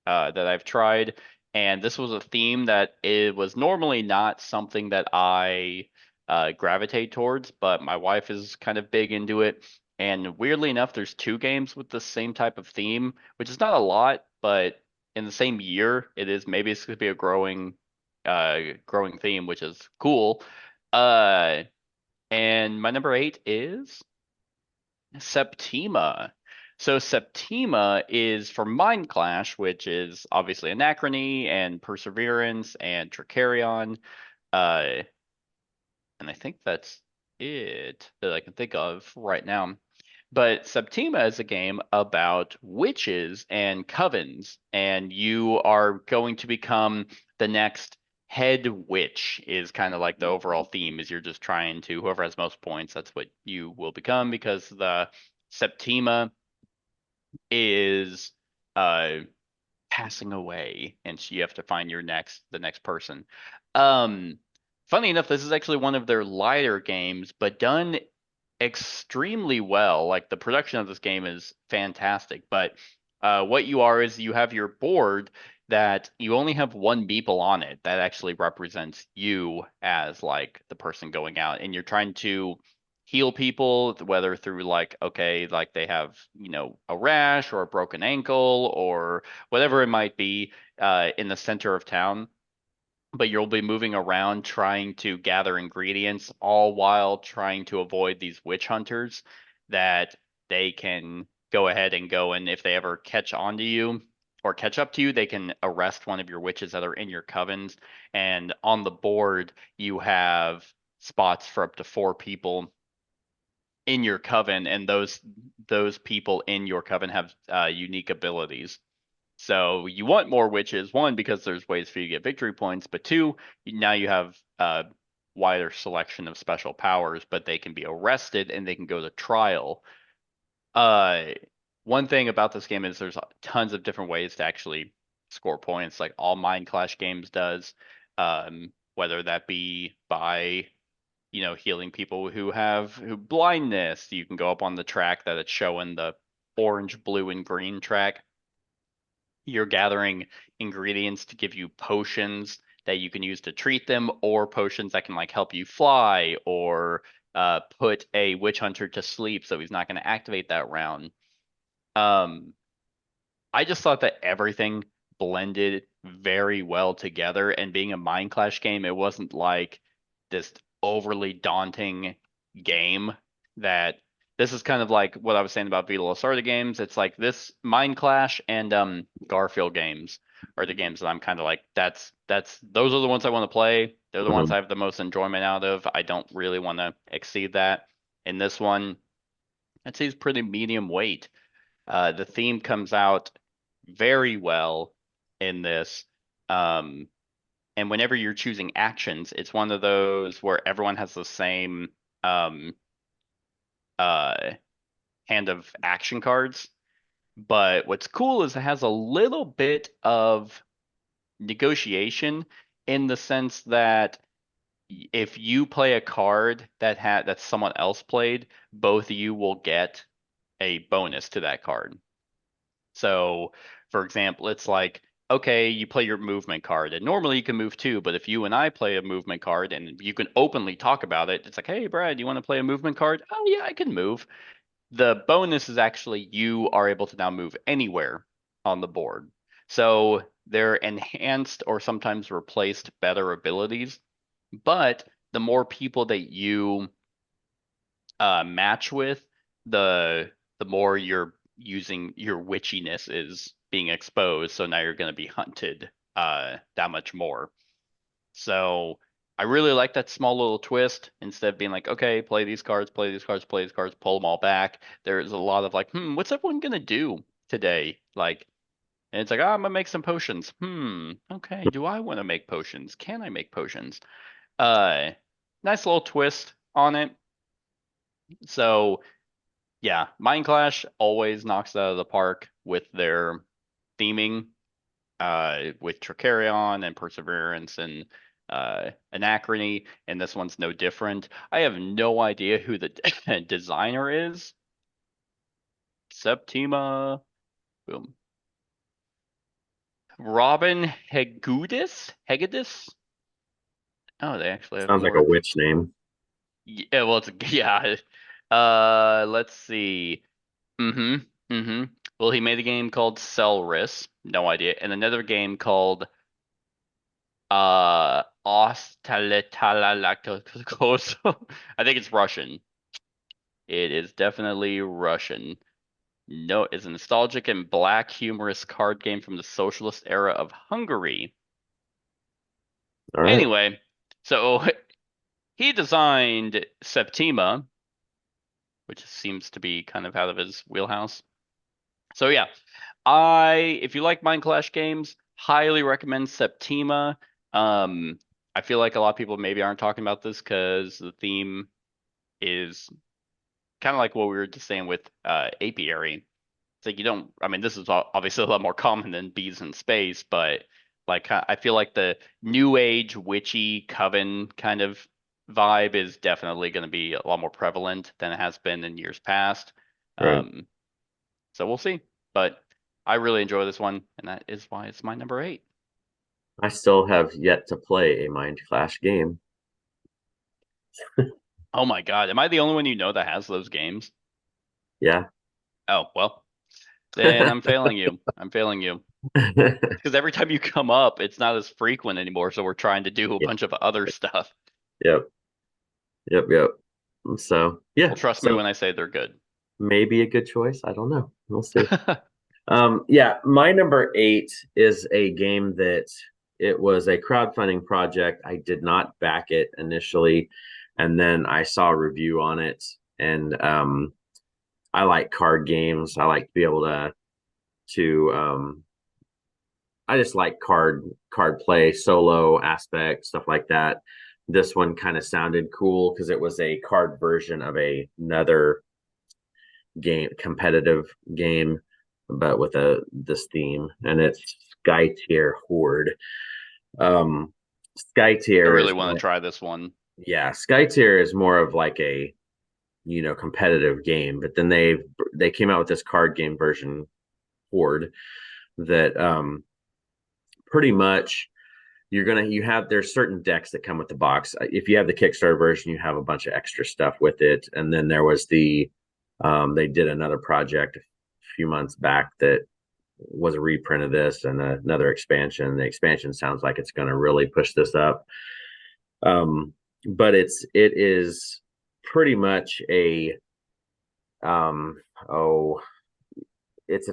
that I've tried, and this was a theme that it was normally not something that I gravitate towards, but my wife is kind of big into it. And weirdly enough, there's 2 games with the same type of theme, which is not a lot, but in the same year, it is maybe it's going to be a growing theme, which is cool. Uh, and my number 8 is Septima. So Septima is for Mind Clash, which is obviously Anachrony and Perseverance and Tricarion. Uh, and I think that's it that I can think of right now. But Septima is a game about witches and covens, and you are going to become the next head witch is kind of like the overall theme is you're just trying to whoever has most points, that's what you will become because the Septima is uh passing away and so you have to find the next person. Um Funny enough, this is actually one of their lighter games, but done extremely well. Like the production of this game is fantastic. But what you are is you have your board that you only have one meeple on it that actually represents you as like the person going out, and you're trying to heal people, whether through like okay, like they have a rash or a broken ankle or whatever it might be in the center of town, but you'll be moving around trying to gather ingredients, all while trying to avoid these witch hunters that they can go ahead and go, and if they ever catch onto you or catch up to you, they can arrest one of your witches that are in your covens. And on the board, you have spots for up to 4 people in your coven, and those people in your coven have unique abilities. So you want more witches, one, because there's ways for you to get victory points, but two, now you have a wider selection of special powers, but they can be arrested and they can go to trial. Uh, One thing about this game is there's tons of different ways to actually score points, like all Mind Clash games does, whether that be by healing people who blindness. You can go up on the track that it's showing the orange, blue, and green track. You're gathering ingredients to give you potions that you can use to treat them, or potions that can like help you fly, or put a witch hunter to sleep so he's not going to activate that round. Um, I just thought that everything blended very well together, and being a Mind Clash game, it wasn't like this overly daunting game that this is kind of like what I was saying about Vita Lasarda games. It's like this Mind Clash and Garfield games are the games that I'm kind of like that's those are the ones I want to play. They're the ones Mhm. I have the most enjoyment out of. I don't really want to exceed that. In this one, I'd say it's pretty medium weight. The theme comes out very well in this. Um, and whenever you're choosing actions, it's one of those where everyone has the same um, uh, hand of action cards. But what's cool is it has a little bit of negotiation in the sense that if you play a card that someone else played, both of you will get a bonus to that card. So, for example, it's like, okay, you play your movement card, and normally you can move 2, but if you and I play a movement card and you can openly talk about it, it's like, hey, Brad, you want to play a movement card? Oh, yeah, I can move. The bonus is actually you are able to now move anywhere on the board. So they're enhanced or sometimes replaced better abilities, but the more people that you match with, the more you're using your witchiness is being exposed, so now you're going to be hunted that much more. So I really like that small little twist. Instead of being like, okay, play these cards, play these cards, play these cards, pull them all back. There's a lot of like, what's everyone gonna do today? Like, and it's like, I'm gonna make some potions. Okay, do I want to make potions? Can I make potions? Nice little twist on it. So yeah, Mind Clash always knocks it out of the park with their theming, with Tricarion and Perseverance and Anachrony, and this one's no different. I have no idea who the designer is. Septima, boom. Robin Hegedus? Oh, they actually have Sounds like more. a witch name. Yeah, well, it's yeah. Let's see. Well, he made a game called Cellris, no idea, and another game called Ostalatalactocoso. I think it's Russian. It is definitely Russian. No, it's a nostalgic and black humorous card game from the socialist era of Hungary. All right. Anyway, so he designed Septima, which seems to be kind of out of his wheelhouse. So yeah, if you like Mind Clash games, highly recommend Septima. I feel like a lot of people maybe aren't talking about this because the theme is kind of like what we were just saying with Apiary. It's like this is obviously a lot more common than bees in space, but like I feel like the new age witchy coven kind of vibe is definitely going to be a lot more prevalent than it has been in years past. Right. So we'll see, but I really enjoy this one, and that is why it's my number 8. I still have yet to play a Mind Clash game. Oh my God, am I the only one you know that has those games? Yeah. Oh, well, then I'm failing you. I'm failing you. Because every time you come up, it's not as frequent anymore, so we're trying to do a bunch of other stuff. Yep. So, yeah. Well, trust me when I say they're good. Maybe a good choice. I don't know. We'll see. Yeah, my number 8 is a game that it was a crowdfunding project. I did not back it initially, and then I saw a review on it, and I like card games. I like to be able to I just like card play, solo aspect, stuff like that. This one kind of sounded cool because it was a card version of another game, competitive game, but with this theme, and it's Skytear Horde. Skytear. I really want to try this one. Yeah, Skytear is more of like a competitive game, but then they came out with this card game version, Horde, that pretty much there's certain decks that come with the box. If you have the Kickstarter version, you have a bunch of extra stuff with it, and then there was they did another project a few months back that was a reprint of this and another expansion. The expansion sounds like it's going to really push this up. But it is pretty much it's a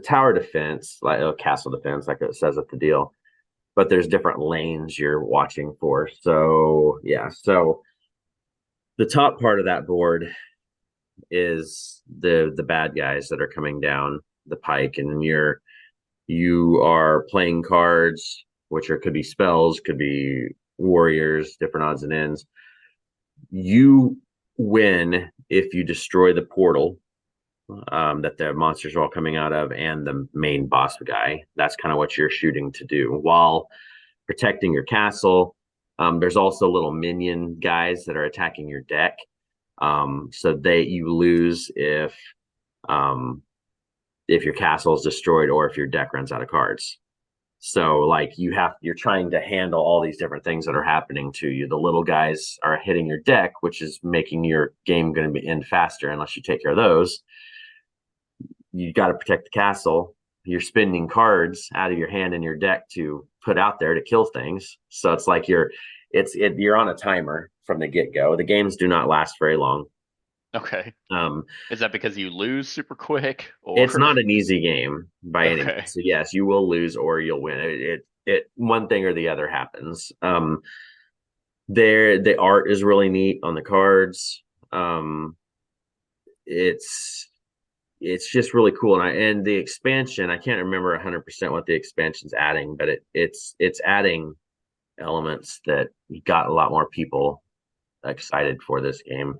tower defense, like a castle defense, like it says at the deal. But there's different lanes you're watching for. So yeah, so the top part of that board is the bad guys that are coming down the pike, and you are playing cards, which could be spells, could be warriors, different odds and ends. You win if you destroy the portal that the monsters are all coming out of, and the main boss guy. That's kind of what you're shooting to do while protecting your castle. There's also little minion guys that are attacking your deck. So you lose if your castle is destroyed or if your deck runs out of cards. So like you're trying to handle all these different things that are happening to you. The little guys are hitting your deck, which is making your game going to end faster unless you take care of those. You got to protect the castle. You're spending cards out of your hand and your deck to put out there to kill things. So it's like you're on a timer from the get-go. The games do not last very long. Okay. Um, Is that because you lose super quick it's or? not an easy game by any means. Okay. So yes, you will lose or you'll win. It one thing or the other happens. The art is really neat on the cards. Um, it's it's just really cool, and the expansion, I can't remember 100% what the expansion's adding, but it's adding elements that got a lot more people excited for this game.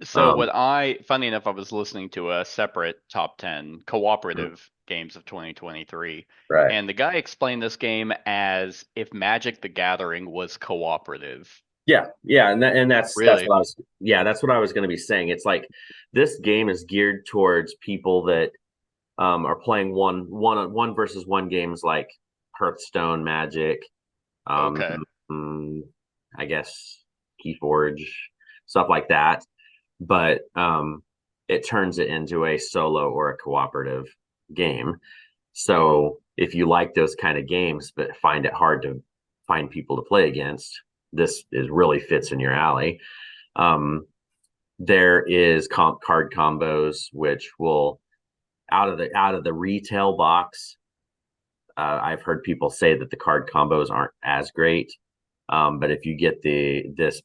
So Um, what funny enough, I was listening to a separate top 10 cooperative games of 2023, right. and the guy explained this game as if Magic the Gathering was cooperative. Yeah, and that's Really? what I was yeah, that's what I was going to be saying. It's like this game is geared towards people that are playing one versus one games like Hearthstone, Magic, um, Okay. mm, I guess Keyforge, stuff like that. But it turns it into a solo or a cooperative game. So if you like those kind of games but find it hard to find people to play against, this is really fits in your alley. Um, there is card combos which will out of the retail box. I've heard people say that the card combos aren't as great, but if you get this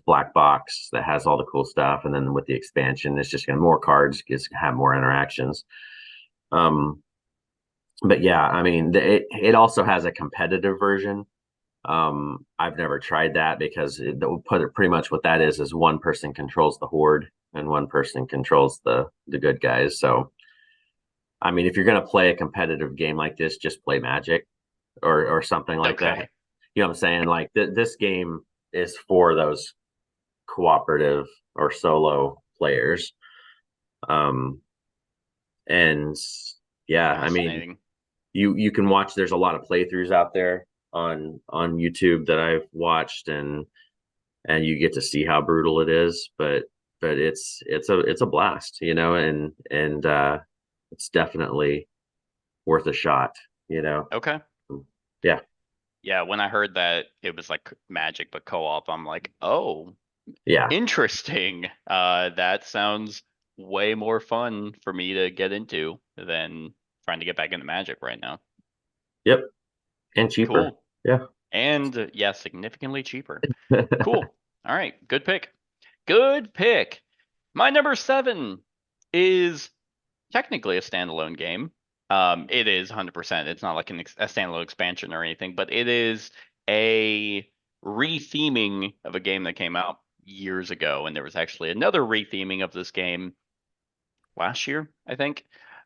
black box that has all the cool stuff, and then with the expansion, it's just going to more cards, gets have more interactions. Um, but yeah, I mean, it also has a competitive version. I've never tried that because that will put it pretty much what that is one person controls the horde and one person controls the good guys. So I mean, if you're going to play a competitive game like this, just play Magic or something like that. Okay. You know what I'm saying? Like this game is for those cooperative or solo players. Um, and yeah, I mean, Fascinating. you can watch. There's a lot of playthroughs out there on YouTube that I've watched, and you get to see how brutal it is. But it's a blast, and it's definitely worth a shot. You know, Okay. yeah, Yeah, when I heard that it was like Magic but co-op, I'm like, "Oh, yeah, interesting. That sounds way more fun for me to get into than trying to get back into Magic right now." yep, and cheaper. Cool. Yeah. And yeah, significantly cheaper. Cool. All right, good pick. Good pick. My number 7 is technically a standalone game. It is 100%. It's not like a standalone expansion or anything, but it is a retheming of a game that came out years ago, and there was actually another retheming of this game last year, I think.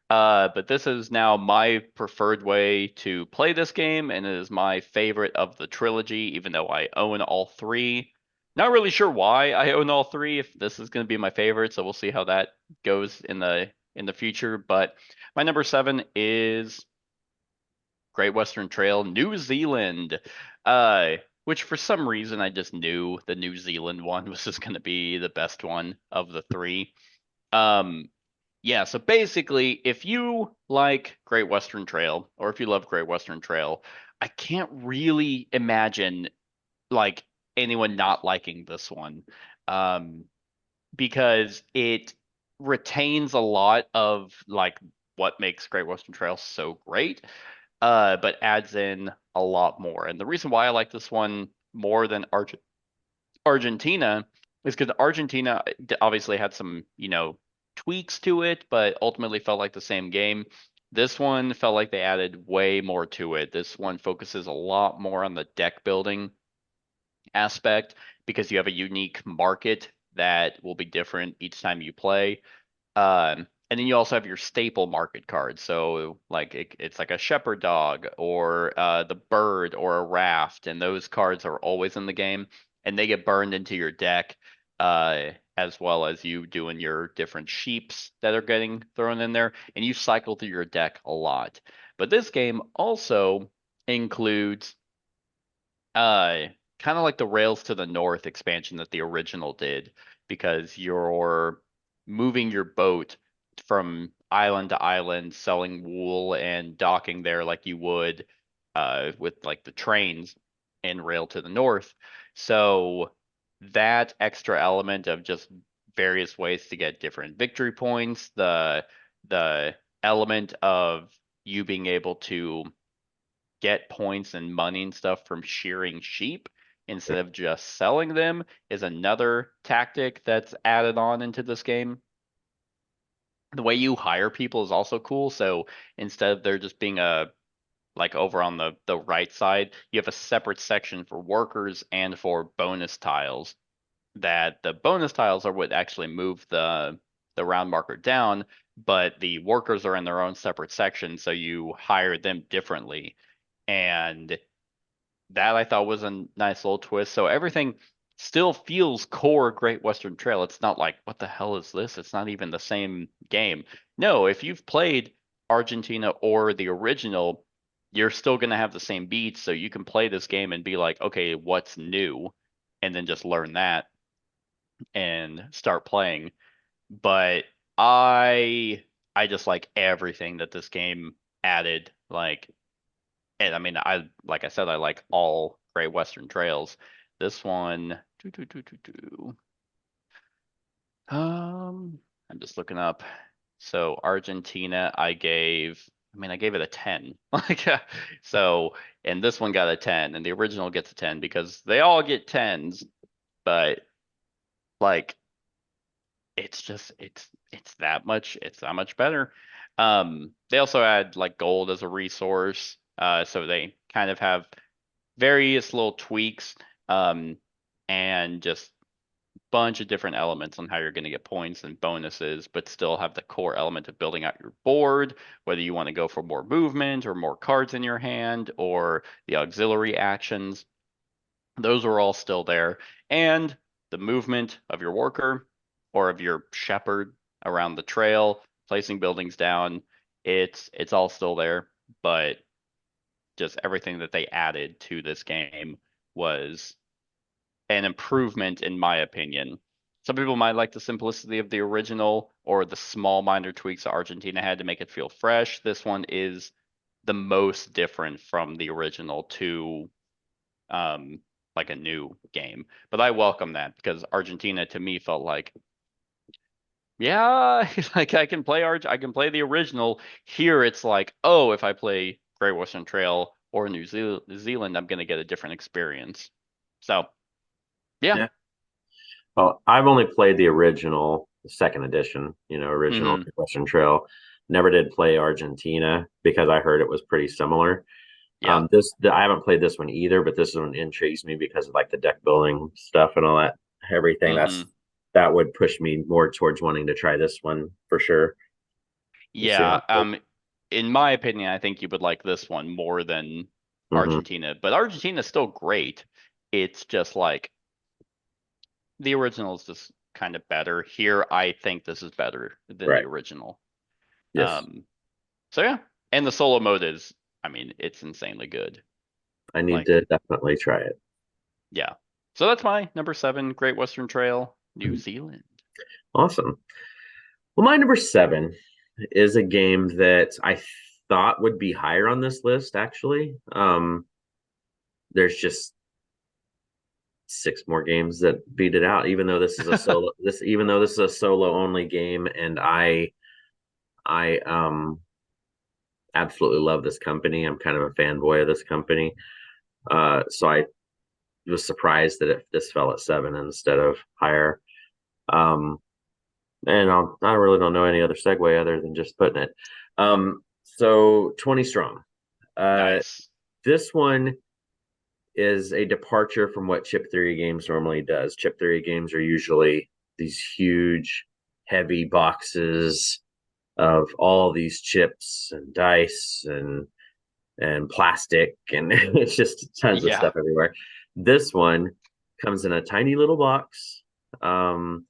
But this is now my preferred way to play this game, and it is my favorite of the trilogy, even though I own all three. Not really sure why I own all three, if this is going to be my favorite, so we'll see how that goes in the future. But my number 7 is Great Western Trail, New Zealand. Which for some reason I just knew the New Zealand one was just going to be the best one of the three. Um, yeah, so basically, if you like Great Western Trail, or if you love Great Western Trail, I can't really imagine like anyone not liking this one. Um, because it retains a lot of like what makes Great Western Trail so great, but adds in a lot more. And the reason why I like this one more than Argentina is because Argentina obviously had some, tweaks to it, but ultimately felt like the same game. This one felt like they added way more to it. This one focuses a lot more on the deck building aspect because you have a unique market that will be different each time you play. And then you also have your staple market cards. So like it's like a shepherd dog or the bird or a raft, and those cards are always in the game, and they get burned into your deck, as well as you doing your different sheeps that are getting thrown in there, and you cycle through your deck a lot. But this game also includes uh kind of like the Rails to the North expansion that the original did, because you're moving your boat from island to island, selling wool and docking there like you would with like the trains in Rail to the North. So that extra element of just various ways to get different victory points, the element of you being able to get points and money and stuff from shearing sheep instead of just selling them is another tactic that's added on into this game. The way you hire people is also cool. So instead of there just being like over on the right side, you have a separate section for workers and for bonus tiles. That the bonus tiles are what actually move the round marker down, but the workers are in their own separate section, so you hire them differently. And that I thought was a nice little twist. So everything still feels core Great Western Trail. It's not like, what the hell is this? It's not even the same game. No, if you've played Argentina or the original, you're still going to have the same beats. So you can play this game and be like, okay, what's new? And then just learn that and start playing. But I just like everything that this game added. Like, and I mean, like I said, I like all Great Western Trails. This one, I'm just looking up. So Argentina, I gave it a 10. Like, so, and this one got a 10, and the original gets a 10 because they all get 10s, but like, it's that much better. They also add like gold as a resource, so they kind of have various little tweaks, and just bunch of different elements on how you're going to get points and bonuses, but still have the core element of building out your board, whether you want to go for more movement or more cards in your hand or the auxiliary actions. Those are all still there. And the movement of your worker or of your shepherd around the trail, placing buildings down, it's all still there, but just everything that they added to this game was an improvement in my opinion. Some people might like the simplicity of the original or the small minor tweaks Argentina had to make it feel fresh. This one is the most different from the original to like a new game. But I welcome that because Argentina to me felt like, yeah, like I can play the original. Here it's like, oh, if I play Great Western Trail or New Zealand, I'm gonna get a different experience. So yeah. Well, I've only played the original, the second edition, original Western Trail. Never did play Argentina because I heard it was pretty similar. Yeah. I haven't played this one either, but this one intrigues me because of like the deck building stuff and all that, everything. That would push me more towards wanting to try this one for sure. Yeah. In my opinion, I think you would like this one more than Argentina, but Argentina is still great. It's just like the original is just kind of better. Here, I think this is better than the original. Yes. So yeah, and the solo mode is, I mean, it's insanely good. I need to definitely try it. Yeah. So that's my number 7, Great Western Trail, New Zealand. Awesome. Well, my number 7 is a game that I thought would be higher on this list, actually. There's just 6 more games that beat it out, even though this is a solo only game, and I absolutely love this company. I'm kind of a fanboy of this company. So I was surprised that this fell at 7 instead of higher. And I really don't know any other segue other than just putting it. So 20 Strong. Nice. This one is a departure from what chip theory games normally does. Chip theory games are usually these huge, heavy boxes of all these chips and dice and plastic, and it's just tons of stuff everywhere. This one comes in a tiny little box, and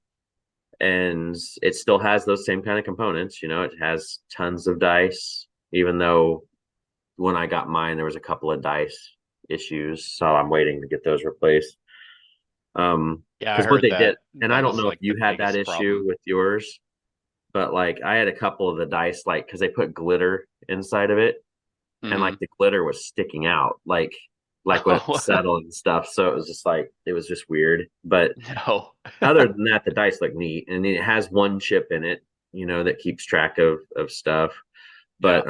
it still has those same kind of components. It has tons of dice, even though when I got mine, there was a couple of dice issues, so I'm waiting to get those replaced. Because what they did, and I don't know if you had that issue with yours, but like I had a couple of the dice, like because they put glitter inside of it, and like the glitter was sticking out, like like when it was settled and stuff. So it was just like it was just weird. But No. other than that, the dice look neat, and it has one chip in it, that keeps track of stuff. But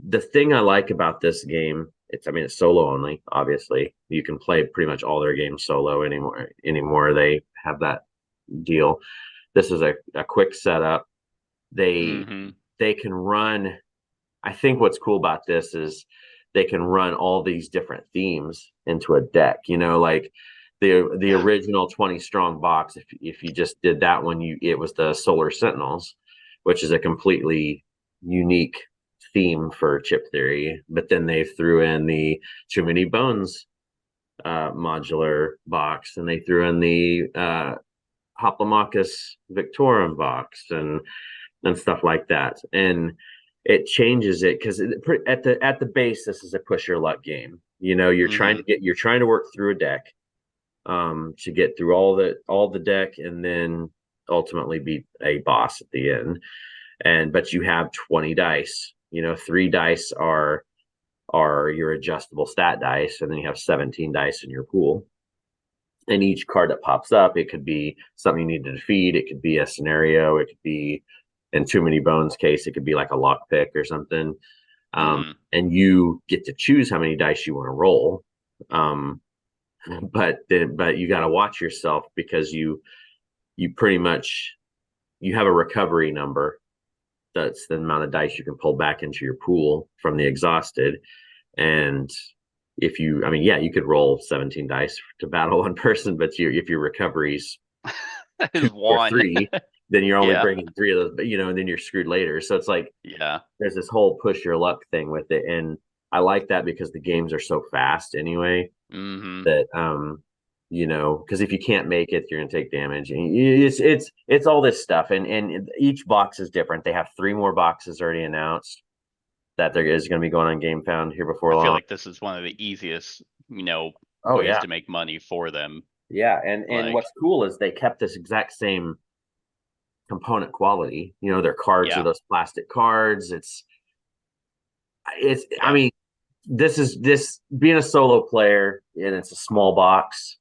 the thing I like about this game, it's solo only. Obviously, you can play pretty much all their games solo anymore. They have that deal. This is a quick setup. They can run. I think what's cool about this is they can run all these different themes into a deck. Like the original 20 strong box. If you just did that one, it was the Solar Sentinels, which is a completely unique theme for chip theory. But then they threw in the Too Many Bones modular box, and they threw in the Hoplomachus Victorum box and stuff like that. And it changes it because at the base, this is a push your luck game. You're trying to work through a deck to get through all the deck, and then ultimately beat a boss at the end. But you have 20 dice. 3 dice are your adjustable stat dice, and then you have 17 dice in your pool. And each card that pops up, it could be something you need to defeat. It could be a scenario. It could be, in Too Many Bones case, it could be like a lockpick or something. And you get to choose how many dice you want to roll. But you got to watch yourself, because you pretty much, you have a recovery number. That's the amount of dice you can pull back into your pool from the exhausted. And if you could roll 17 dice to battle one person, but if your recovery's 2 or 3, then you're only bringing 3 of those, and then you're screwed later. So it's like, there's this whole push your luck thing with it. And I like that because the games are so fast anyway, that, because if you can't make it, you're going to take damage. And it's all this stuff. And each box is different. They have 3 more boxes already announced that there is going to be going on Game Found here before long. I feel like this is one of the easiest, ways to make money for them. Yeah, and what's cool is they kept this exact same component quality. Their cards are those plastic cards. I mean, this being a solo player, and it's a small box.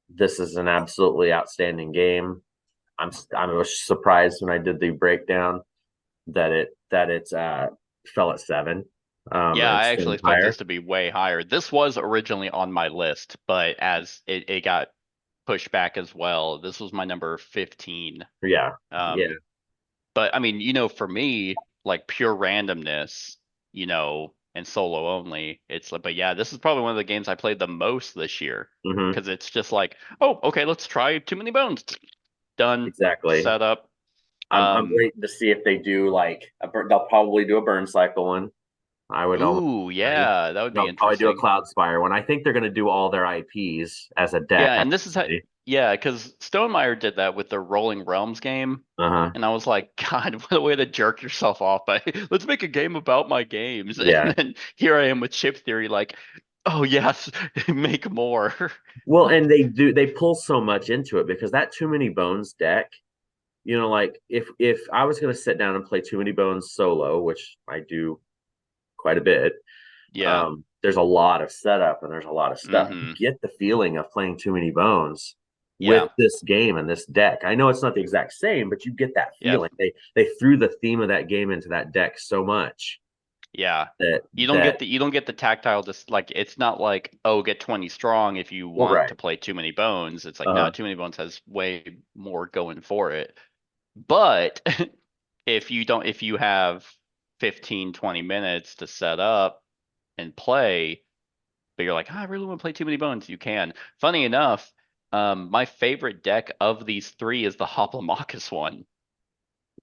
This is an absolutely outstanding game. I was surprised when I did the breakdown that it fell at 7. I actually expect this to be way higher. This was originally on my list, but as it got pushed back as well, this was my number 15. But I mean, for me, like pure randomness, and solo only, it's like, but this is probably one of the games I played the most this year, because it's just like, oh, okay, let's try Too Many Bones. Done. Exactly. Set up. I'm waiting to see if they do they'll probably do a burn cycle one. I would. That would be interesting. Probably do a Cloud Spire one. I think they're going to do all their IPs as a deck. Yeah, and this is how. Yeah, because Stonemeyer did that with the Rolling Realms game, and I was like, God, what a way to jerk yourself off by let's make a game about my games. Yeah. And then here I am with Chip Theory, like, oh yes, make more. Well, and they pull so much into it, because that Too Many Bones deck, like if I was going to sit down and play Too Many Bones solo, which I do quite a bit, there's a lot of setup and there's a lot of stuff. You get the feeling of playing Too Many Bones with this game and this deck. I know it's not the exact same, but you get that feeling. They threw the theme of that game into that deck so much. Yeah, you don't get the tactile. Just like, it's not like, oh, get 20 strong if you want to play Too Many Bones. It's like, no, Too Many Bones has way more going for it. But if you have 15, 20 minutes to set up and play, but you're like, I really want to play Too Many Bones, you can. Funny enough, my favorite deck of these 3 is the Hoplomachus one.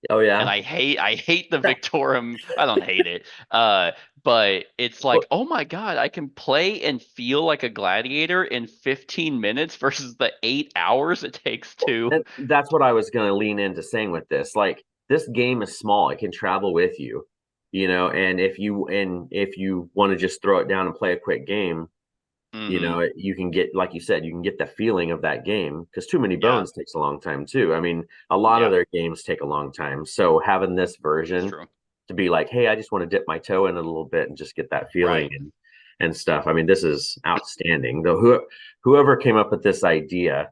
Oh yeah. And I hate the Victorum. I don't hate it. But it's like, oh my God, I can play and feel like a gladiator in 15 minutes versus the 8 hours it takes to. And that's what I was going to lean into saying with this. Like, this game is small. It can travel with you, and if you want to just throw it down and play a quick game, you can get, like you said, you can get the feeling of that game, because Too Many Bones takes a long time too. I mean, a lot of their games take a long time. So having this version to be like, hey, I just want to dip my toe in it a little bit and just get that feeling. and stuff. I mean, this is outstanding. Though whoever came up with this idea,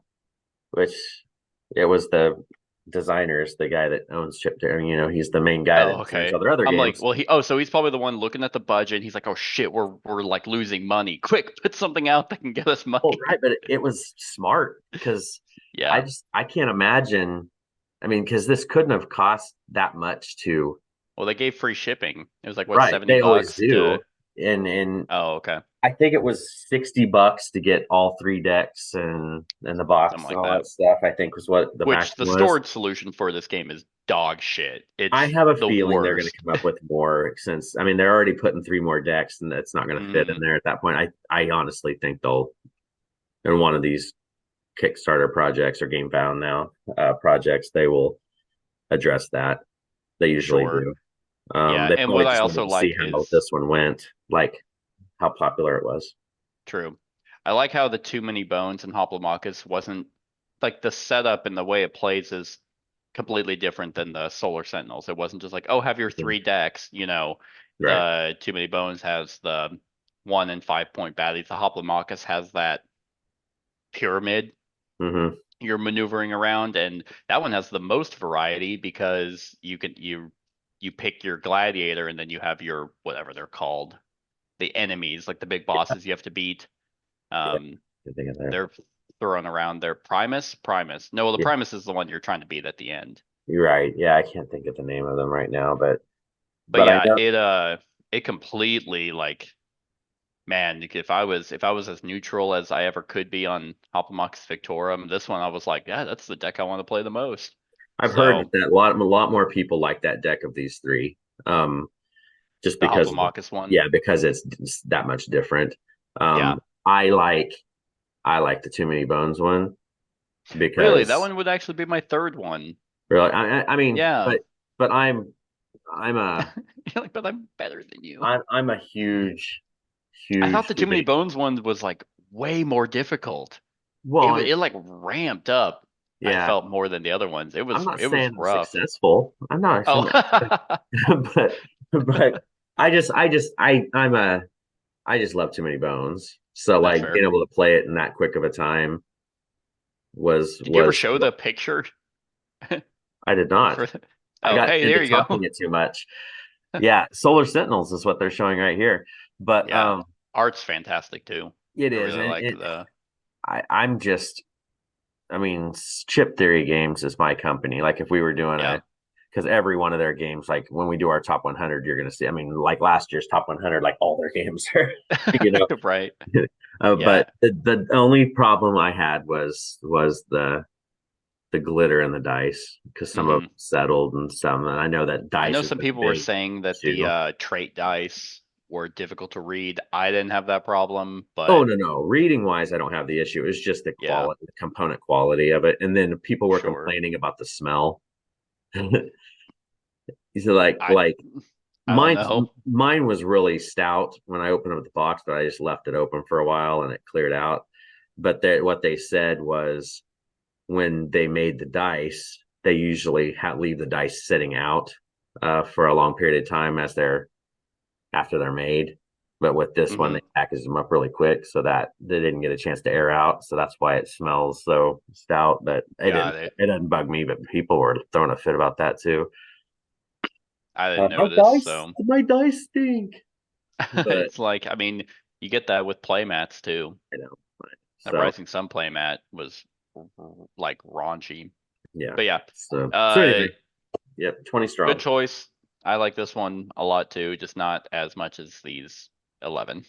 which it was the designers, the guy that owns Chipter, he's the main guy that Oh, designs okay. all their other I'm like, games. well, so he's probably the one looking at the budget. He's like, oh shit, we're like losing money. Quick, put something out that can get us Oh, money. right, but it was smart because Yeah. I can't imagine. I mean, because this couldn't have cost that much to. Well, they gave free shipping. It was like what, Right, 70 they always bucks do. to. And Oh, okay. I think it was $60 to get all 3 decks and the box Something and like all that. that stuff. I think was what the Which max the was. storage solution for this game is dog shit. I It's have a the feeling they're going to worst. come up with more since I mean they're already putting 3 more decks and that's not going to fit in Mm, there at that point. I honestly think they'll in one of these Kickstarter projects or GameFound now projects they will address that. They usually sure. do. Yeah, They and probably what I just wanted also to see like how is this one went, like how popular it was. true. I like how the too many bones in Hoplomachus wasn't like the setup and the way it plays is completely different than the Solar Sentinels. It wasn't just like, oh, have your 3 decks. Right. The Too Many Bones has the 1 and 5 point baddies. The Hoplomachus has that pyramid Mm-hmm. you're maneuvering around, and that one has the most variety because you pick your gladiator and then you have your whatever they're called, the enemies, like the big bosses you have to beat. Yeah. Um, Good thing of that. they're thrown around. They're Primus. No, the Yeah, Primus is the one you're trying to beat at the end. you're right. Yeah, I can't think of the name of them right now, but But I yeah, know. it completely like, man, if I was as neutral as I ever could be on Hoplomachus Victorum, this one I was like, yeah, that's the deck I want to play the most. I've heard So that a lot more people like that deck of these three. Um, just the because of Hoplomachus one, yeah, because it's that much different. yeah, Um, I like I like the Too Many Bones one really, that because one would actually be my third one. really, I mean, Yeah, but I'm a you're like, but I'm better than you. I'm a huge I thought huge the Too Many debate. Bones one was like way more difficult. It Well, it like ramped up. I yeah, felt more than the other ones. It I'm was not it was saying I'm rough. successful. I'm not. Oh, but I just love Too Many Bones. So that's like fair. being able to play it in that quick of a time was Did you ever was show the picture I did not. for the? I Oh, got hey, into there you talking go. it too much. Yeah, Solar Sentinels is what they're showing right here. But Yeah, art's fantastic too. it I is, really and like the. I'm just I mean, Chip Theory Games is my company. Like if we were doing Yeah, a because every one of their games, like when we do our top 100, you're going to see. I mean, like last year's top 100, like all their games are, you know. right. But Yeah, the only problem I had was the glitter in the dice because some of hmm them settled and some. And I know that I know dice is some a people were big saying that the issue. trait dice were difficult to read. I didn't have that problem, Oh but no, reading wise, I don't have the issue. It's just the yeah, quality, the component quality of it. And then people were sure. complaining about the smell. He's like I like I don't mine know. mine was really stout when I opened up the box, but I just left it open for a while and it cleared out. But what they said was when they made the dice, they usually leave the dice sitting out for a long period of time after they're made. But with this one, Hmm they packaged them up really quick so that they didn't get a chance to air out. So that's why it smells so stout. But Got it. it doesn't bug me. But people were throwing a fit about that too. I didn't notice, so My dice stink. But it's like, I mean, you get that with playmats too. I know. That So Rising Sun playmat was like raunchy. yeah. But yeah, So uh, anyway, yep, 20 good strong. choice. I like this one a lot too, just not as much as these 11.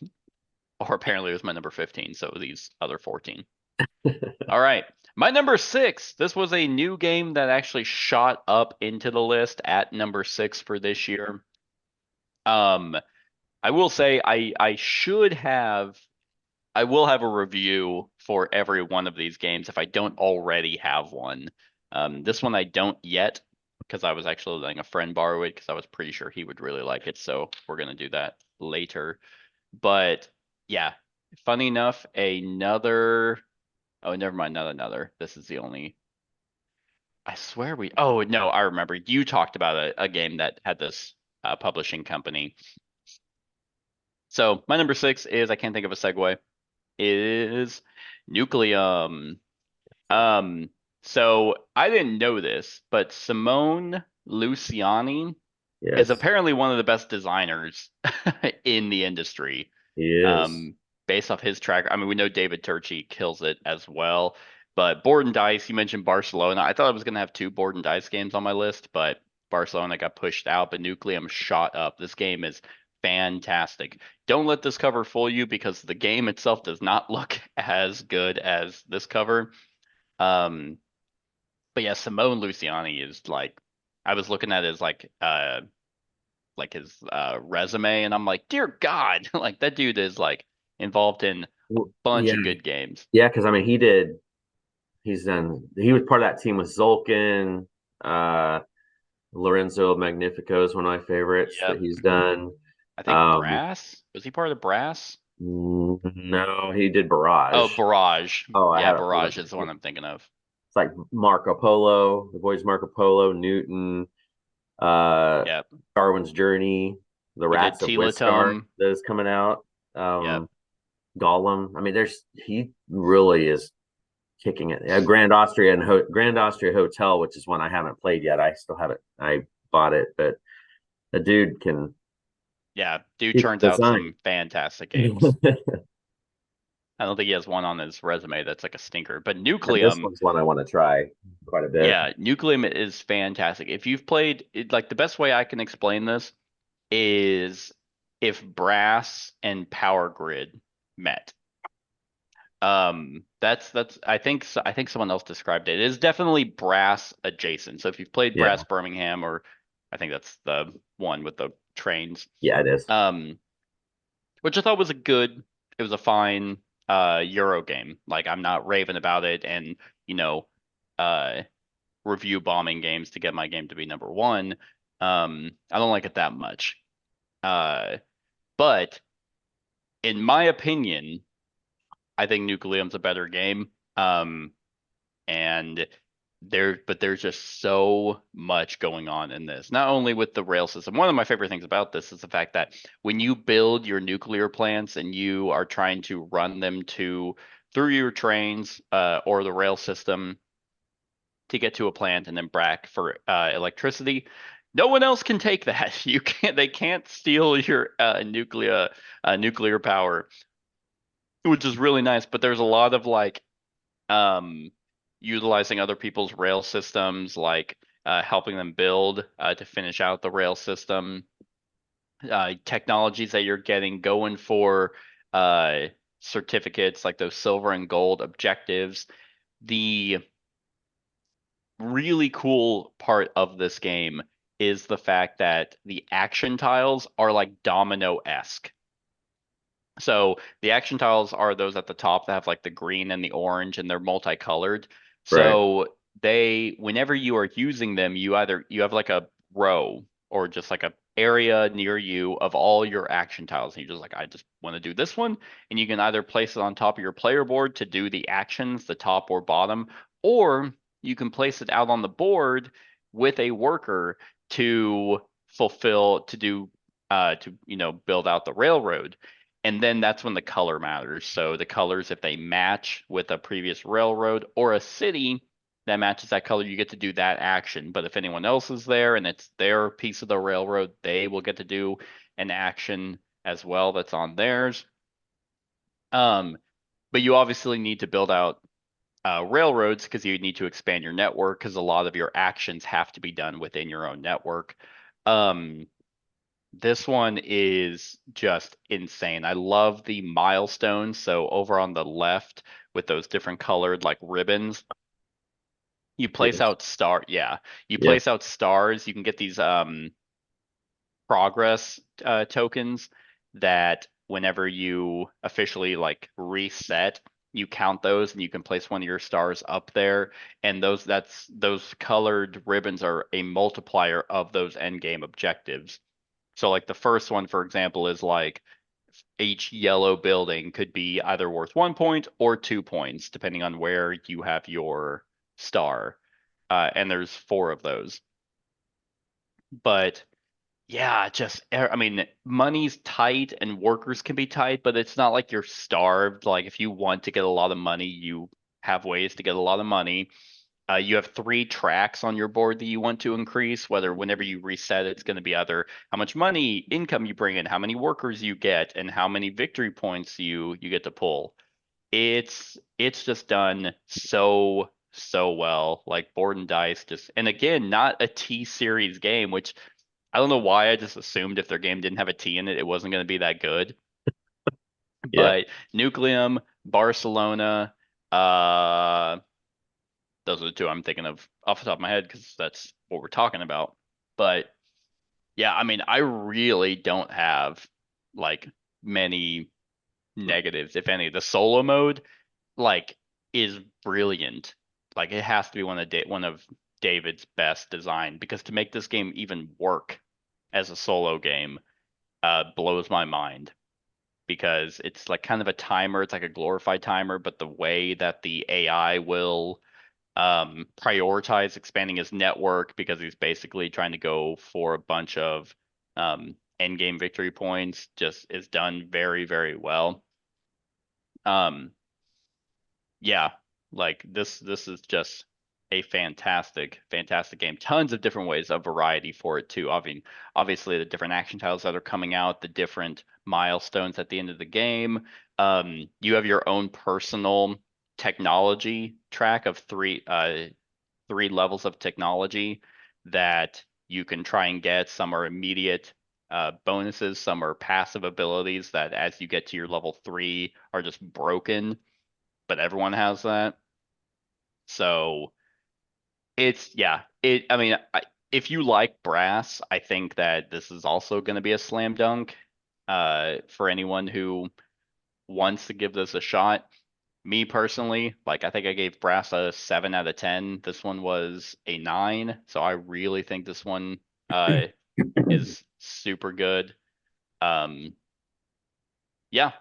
Or apparently it was my number 15, so these other 14. All right. My number 6. This was a new game that actually shot up into the list at number 6 for this year. I will say I will have a review for every one of these games if I don't already have one. This one I don't yet because I was actually letting a friend borrow it because I was pretty sure he would really like it. So we're gonna do that later. But yeah, funny enough, another. Oh, never mind, not another. This is the only. I swear we. Oh no, I remember you talked about a game that had this publishing company. So my number 6 is, I can't think of a segue, is Nucleum. Um, so I didn't know this, but Simone Luciani is Yes, apparently one of the best designers in the industry. he is. Based off his track, I mean, we know David Turchi kills it as well. But Board and Dice, you mentioned Barcelona. I thought I was going to have 2 Board and Dice games on my list, but Barcelona got pushed out, but Nucleum shot up. This game is fantastic. Don't let this cover fool you because the game itself does not look as good as this cover. Um, but yeah, Simone Luciani is like, I was looking at his like his resume, and I'm like, dear God, like that dude is like involved in a bunch Yeah, of good games. yeah, because I mean, he was part of that team with Zolkin. uh Lorenzo Magnifico is one of my favorites that Yep. he's done. I think um Brass, was he part of the Brass? no, he did Oh, Barrage. Barrage. Oh, I Yeah, have it pulled up. Barrage is the one I'm thinking of. It's like Marco Polo, the boys Marco Polo, Newton, uh, Yep. Darwin's Journey, The He did Rats of Wistar Telatum. that is coming out. Yep. Gollum. I mean, he really is kicking it. Grand Austria and Grand Austria Hotel, which is one I haven't played yet. I still haven't. I bought it, but the dude can Yeah, dude he churns out design. some fantastic games. I don't think he has one on his resume that's like a stinker. But And this Nucleum, one's one I want to try quite a bit. yeah, Nucleum is fantastic. If you've played it, like the best way I can explain this is if Brass and Power Grid met. That's I think someone else described it. It is definitely Brass adjacent. So if you've played Yeah, Brass Birmingham, or I think that's the one with the trains, yeah, it is. um, which I thought was it was a fine Euro game. Like I'm not raving about it, and you know, uh, review bombing games to get my game to be number one. I don't like it that much. Uh, but in my opinion, I think Nucleum's a better game. And there's just so much going on in this. Not only with the rail system. One of my favorite things about this is the fact that when you build your nuclear plants and you are trying to run them through your trains or the rail system to get to a plant and then back for electricity, no one else can take that. You can't. They can't steal your nuclear power, which is really nice. But there's a lot of like um, utilizing other people's rail systems, like helping them build to finish out the rail system, technologies that you're getting going for uh, certificates like those silver and gold objectives. The really cool part of this game is the fact that the action tiles are like domino-esque. So the action tiles are those at the top that have like the green and the orange, and they're multicolored. Right. So whenever you are using them, you have like a row or just like a area near you of all your action tiles. And you're just like, I just want to do this one. And you can either place it on top of your player board to do the actions, the top or bottom, or you can place it out on the board with a worker to build out the railroad. And then that's when the color matters. So the colors, if they match with a previous railroad or a city that matches that color, you get to do that action. But if anyone else is there and it's their piece of the railroad, they will get to do an action as well that's on theirs. Um, but you obviously need to build out railroads because you need to expand your network because a lot of your actions have to be done within your own network. Um, this one is just insane. I love the milestones. So over on the left with those different colored like ribbons, you place Yes. out you Yeah. place out stars. You can get these progress tokens that whenever you officially like reset, you count those and you can place one of your stars up there. And those colored ribbons are a multiplier of those end game objectives. So like the first one, for example, is like each yellow building could be either worth 1 point or 2 points, depending on where you have your star. And there's 4 of those. But Yeah, I mean, money's tight and workers can be tight, but it's not like you're starved. Like if you want to get a lot of money, you have ways to get a lot of money. You have three tracks on your board that you want to increase, whether whenever you reset, it's going to be either how much money income you bring in, how many workers you get, and how many victory points you get to pull. It's just done so well. Like board and dice just, and again, not a T series game, which I don't know why I just assumed if their game didn't have a T in it, it wasn't going to be that good. Yeah. But Nucleum, Barcelona, uh, those are the two I'm thinking of off the top of my head because that's what we're talking about. But yeah, I mean, I really don't have like many negatives, if any. The solo mode, like, is brilliant. Like, it has to be one of David's best design because to make this game even work as a solo game blows my mind because it's like kind of a timer. It's like a glorified timer, but the way that the AI will prioritize expanding his network because he's basically trying to go for a bunch of end game victory points just is done very well. Um, yeah, like this is just a fantastic game. Tons of different ways of variety for it too. Obviously the different action tiles that are coming out, the different milestones at the end of the game. You have your own personal technology track of three levels of technology that you can try and get. Some are immediate bonuses, some are passive abilities that as you get to your level 3 are just broken, but everyone has that. So I mean, if you like brass, I think that this is also going to be a slam dunk for anyone who wants to give this a shot. Me personally, like I think I gave brass a 7 out of 10. This one was a 9, so I really think this one is super good. Um, Yeah.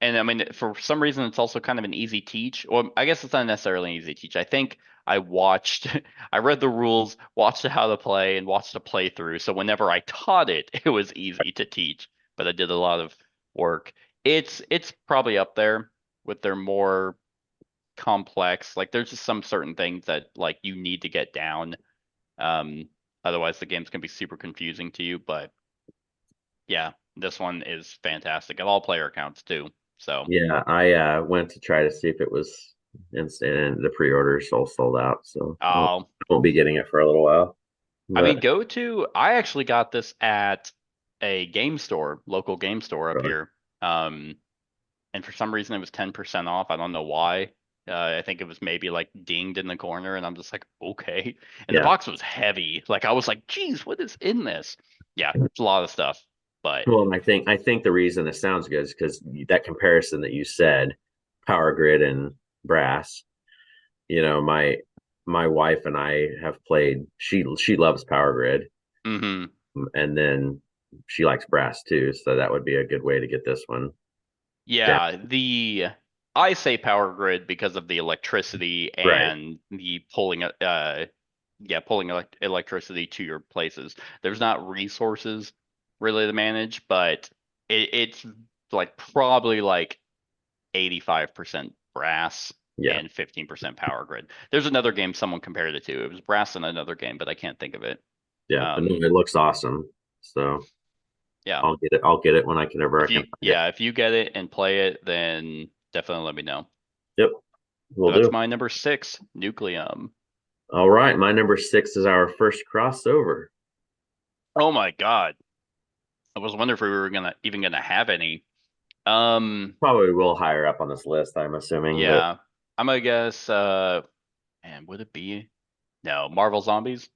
And I mean, for some reason, it's also kind of an easy teach. Or I guess it's not necessarily an easy teach. I think I watched, I read the rules, watched how to play, and watched a playthrough. So whenever I taught it, it was easy to teach. But I did a lot of work. It's probably up there with their more complex. Like there's just some certain things that like you need to get down. Um, Otherwise the game's gonna be super confusing to you. But yeah, this one is fantastic at all player accounts too. So Yeah, I went to try to see if it was and the pre-orders all sold out, so I'll I won't be getting it for a little while. I mean, But I actually got this at a game store, local game store up here. Um, and for some reason it was 10% off. I don't know why. I think it was maybe like dinged in the corner, and I'm just like, okay. And the yeah, box was heavy. Like I was like, geez, what is in this? Yeah, it's a lot of stuff. But well, and I think the reason it sounds good is because that comparison that you said, Power Grid and Brass. You know, my wife and I have played. She loves Power Grid, mhm. and then she likes Brass too. So that would be a good way to get this one down. Yeah, I say power grid because of the electricity Right. and the pulling electricity to your places. There's not resources really to manage, but it's like probably like 85% brass Yeah. and 15% power grid. There's another game someone compared it to. It was brass in another game, but I can't think of it. Yeah. But no, Um, it looks awesome. So yeah. I'll get it. I'll get it when I can ever I can find it. If you get it and play it, then definitely let me know. Yep. So We'll that's do. my number 6, Nucleum. All right. My number 6 is our first crossover. Oh my God. I was wondering if we were gonna have any. Um, Probably will higher up on this list, I'm assuming, but yeah. I'm gonna guess man, would it be? No, Marvel Zombies?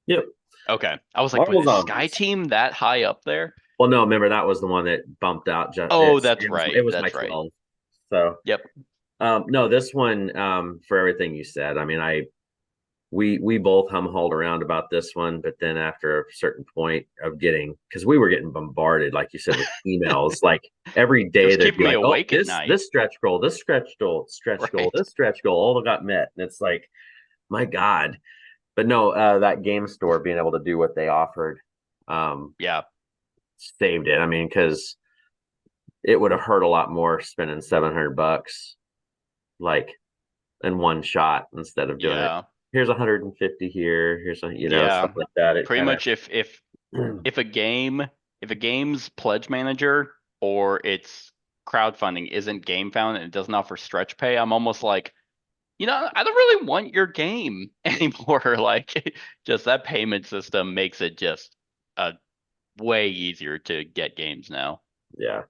yep. Okay. I was like, Marvel is Sky Zombies. Team that high up there? Well, no, remember that was the one that bumped out. Just Oh, that's it right. was my That's right. 12. So Yep. no, this one for everything you said. I mean, we both hauled around about this one, but then after a certain point of getting, because we were getting bombarded, like you said, with emails, like every It day was there'd keeping be me like, oh, awake at night. this stretch goal, this stretch goal, Right. this stretch goal, all got met, and it's like, my God. But no, that game store being able to do what they offered Yeah. saved it. I mean, because it would have hurt a lot more spending $700 like in one shot instead of doing it. Yeah. Here's 150 here. Here's stuff Yeah. like that. It Pretty kind of much if a game's pledge manager or its crowdfunding isn't game found and it doesn't offer stretch pay, I'm almost like, I don't really want your game anymore. Like, just that payment system makes it just way easier to get games now. yeah.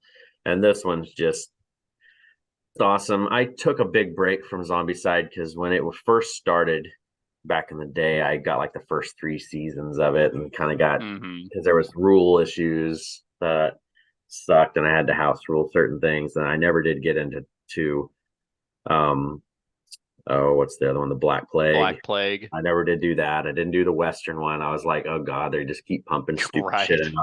And this one's just it's awesome. I took a big break from Zombicide because when it was first started back in the day, I got like the first 3 seasons of it and kind of got Hmm. because there was rule issues that sucked and I had to house rule certain things and I never did get into um what's the other one, the Black Plague. Black Plague. I never did do that. I didn't do the Western one. I was like, oh God, they just keep pumping stupid shit Right. in.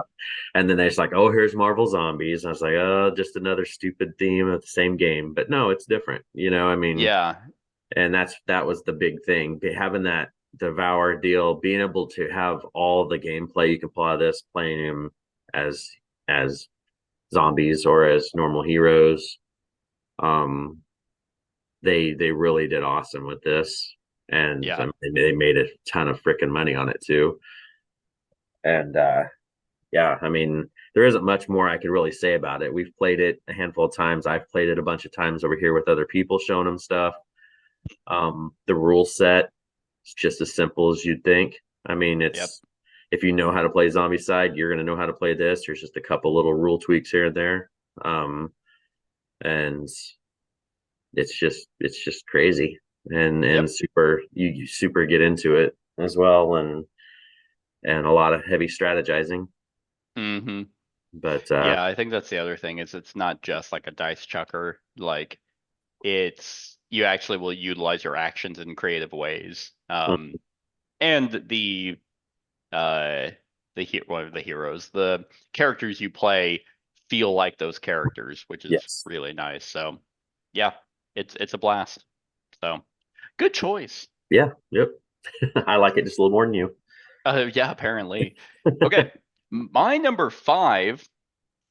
And then they're just like, oh, here's Marvel Zombies. And I was like, oh, just another stupid theme of the same game. But no, it's different. I mean, Yeah. and that was the big thing. Having that Devour deal, being able to have all the gameplay you can pull out of this, playing him as zombies or as normal heroes. Um, they really did awesome with this, and Yeah. they made a ton of freaking money on it too. And yeah, I mean, there isn't much more I could really say about it. We've played it a handful of times. I've played it a bunch of times over here with other people, showing them stuff. The rule set is just as simple as you'd think. I mean, Yep. it's if you know how to play Zombicide, you're going to know how to play this. There's just a couple little rule tweaks here and there, and it's just crazy and Yep. super you super get into it as well and a lot of heavy strategizing. Hmm. But Yeah, I think that's the other thing is it's not just like a dice chucker. Like it's you actually will utilize your actions in creative ways. And uh the heroes, the characters you play feel like those characters, which is yes, really nice. So yeah, it's a blast. So good choice. yeah, yep. I like it just a little more than you. Yeah, apparently. Okay, my number five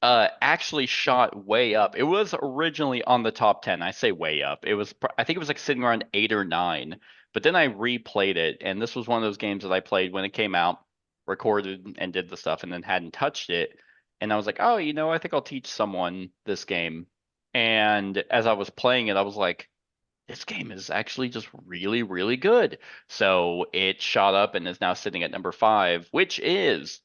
actually shot way up. It was originally on the top 10. I say way up. I think it was like sitting around 8 or 9. But then I replayed it, and this was one of those games that I played when it came out, recorded and did the stuff, and then hadn't touched it. And I was like, oh, I think I'll teach someone this game. And as I was playing it, I was like, this game is actually just really, really good. So it shot up and is now sitting at number 5, which is,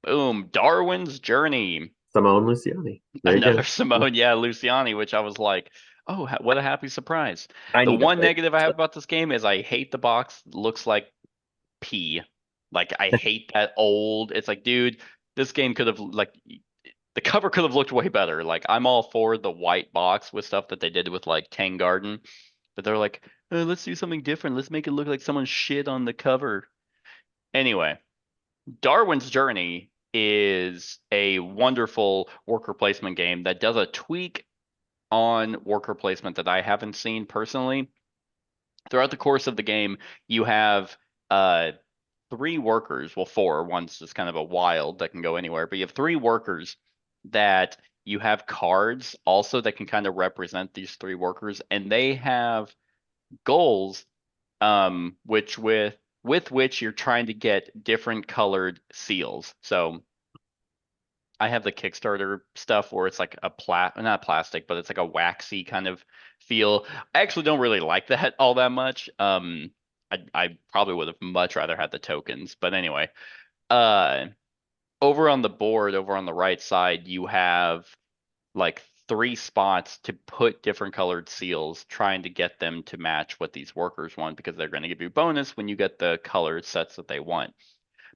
boom, Darwin's Journey. Simone Luciani, there you Another go. Simone, yeah, Luciani, which I was like, oh, what a happy surprise. I The need to one play negative I have about this game is I hate the box. Looks like pee. Like I hate that old. It's like, dude, this game could have like the cover could have looked way better. Like I'm all for the white box with stuff that they did with like Tang Garden, but they're like, let's do something different. Let's make it look like someone shit on the cover. Anyway, Darwin's Journey is a wonderful worker placement game that does a tweak on worker placement that I haven't seen personally. Throughout the course of the game, you have uh, 3 workers. Well, 4. One's just kind of a wild that can go anywhere, but you have 3 workers that you have cards also that can kind of represent these 3 workers, and they have goals, with which you're trying to get different colored seals. So I have the Kickstarter stuff where it's like not plastic, but it's like a waxy kind of feel. I actually don't really like that all that much. I probably would have much rather had the tokens, but anyway. Uh, over on the board, over on the right side, you have like 3 spots to put different colored seals, trying to get them to match what these workers want because they're going to give you bonus when you get the colored sets that they want.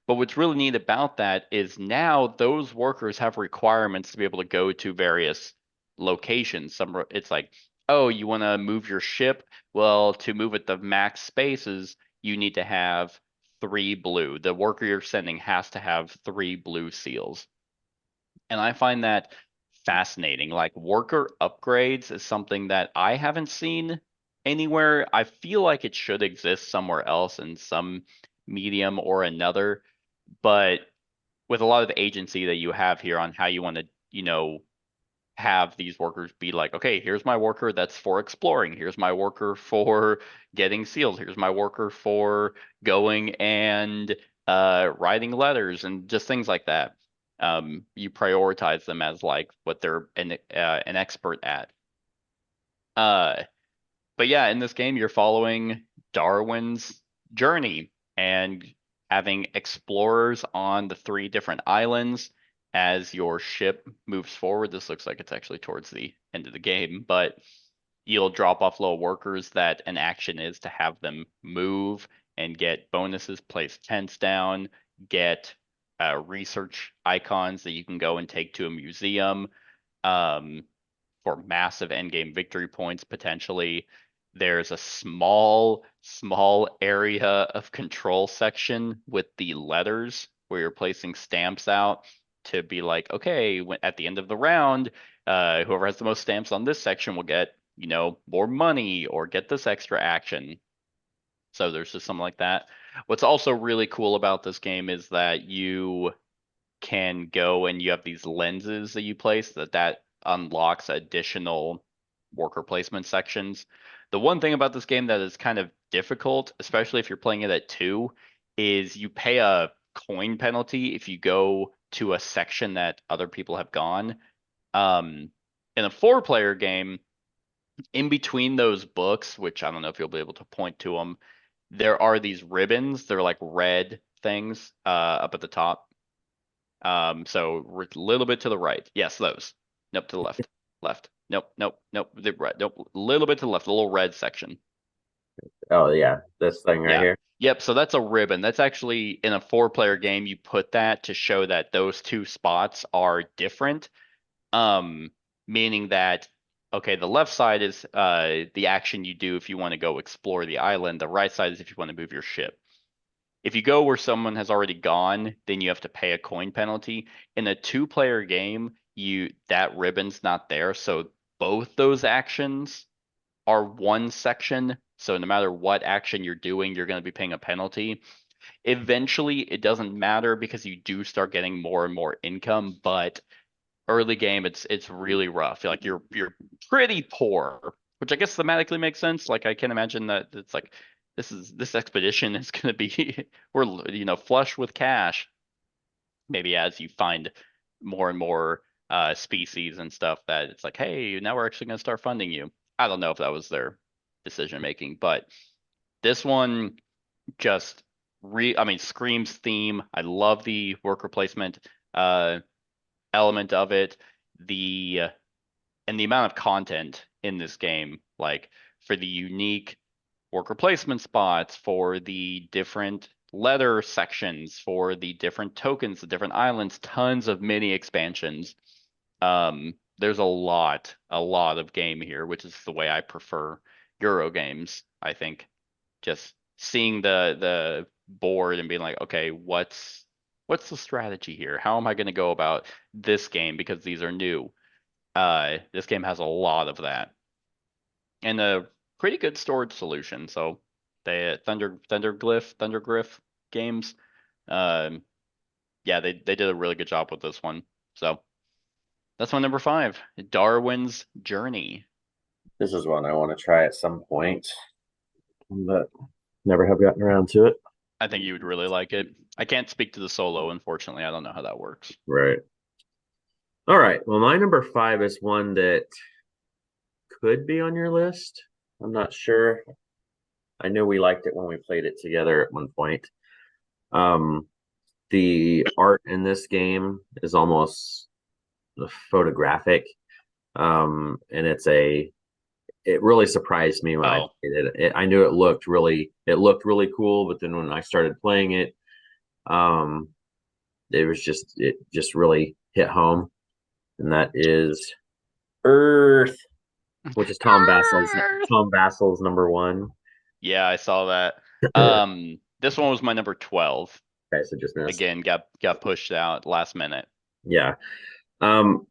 But what's really neat about that is now those workers have requirements to be able to go to various locations. It's like, oh, you want to move your ship? Well, to move it the max spaces, you need to have 3 blue. The worker you're sending has to have 3 blue seals. And I find that fascinating. Like worker upgrades is something that I haven't seen anywhere. I feel like it should exist somewhere else in some medium or another, but with a lot of agency that you have here on how you want to, you know, have these workers be like, okay, here's my worker that's for exploring. Here's my worker for getting seals. Here's my worker for going and writing letters and just things like that. You prioritize them as like what they're an expert at. But yeah, in this game, you're following Darwin's journey and having explorers on the 3 different islands as your ship moves forward. This looks like it's actually towards the end of the game, but you'll drop off little workers that an action is to have them move and get bonuses, place tents down, get research icons that you can go and take to a museum for massive endgame victory points potentially. There's a small area of control section with the letters where you're placing stamps out to be like, okay, at the end of the round, whoever has the most stamps on this section will get, you know, more money or get this extra action. So there's just something like that. What's also really cool about this game is that you can go and you have these lenses that you place that unlocks additional worker placement sections. The one thing about this game that is kind of difficult, especially if you're playing it at 2, is you pay a coin penalty if you go to a section that other people have gone. In a 4-player game, in between those books, which I don't know if you'll be able to point to them, there are these ribbons. They're like red things up at the top. So a little bit to the right. Yes, those. Nope, to the left. Left. Nope, nope, nope. The right. Nope. A little bit to the left, the little red section. Oh yeah, this thing right here. Yep, so that's a ribbon. That's actually in a 4-player game, you put that to show that those 2 spots are different. Meaning that, okay, the left side is the action you do if you want to go explore the island. The right side is if you want to move your ship. If you go where someone has already gone, then you have to pay a coin penalty. In a 2-player game, that ribbon's not there, so both those actions are one section. So no matter what action you're doing, you're going to be paying a penalty. Eventually, it doesn't matter because you do start getting more and more income, but early game, it's really rough. Like you're pretty poor, which I guess thematically makes sense. Like I can imagine that it's like this expedition is going to be we're, you know, flush with cash. Maybe as you find more and more species and stuff that it's like, hey, now we're actually going to start funding you. I don't know if that was their decision making, but this one just screams theme. I love the worker placement element of it. And the amount of content in this game, like for the unique worker placement spots, for the different letter sections, for the different tokens, the different islands, tons of mini expansions. There's a lot of game here, which is the way I prefer Euro games. I think just seeing the board and being like, okay, what's the strategy here? How am I going to go about this game because these are new? This game has a lot of that, and a pretty good storage solution. So the Thunderglyph games, yeah, they did a really good job with this one. So that's my number 5, Darwin's Journey. This is one I want to try at some point, but never have gotten around to it. I think you would really like it. I can't speak to the solo, unfortunately. I don't know how that works. Right. All right. Well, my number 5 is one that could be on your list. I'm not sure. I know we liked it when we played it together at one point. The art in this game is almost photographic. And it really surprised me when I played it. I knew it looked really cool, but then when I started playing it, it just really hit home. And that is Earth, which is Tom Vassal's number 1. Yeah, I saw that. This one was my number 12. Okay, so just missed. Again, got pushed out last minute. Yeah.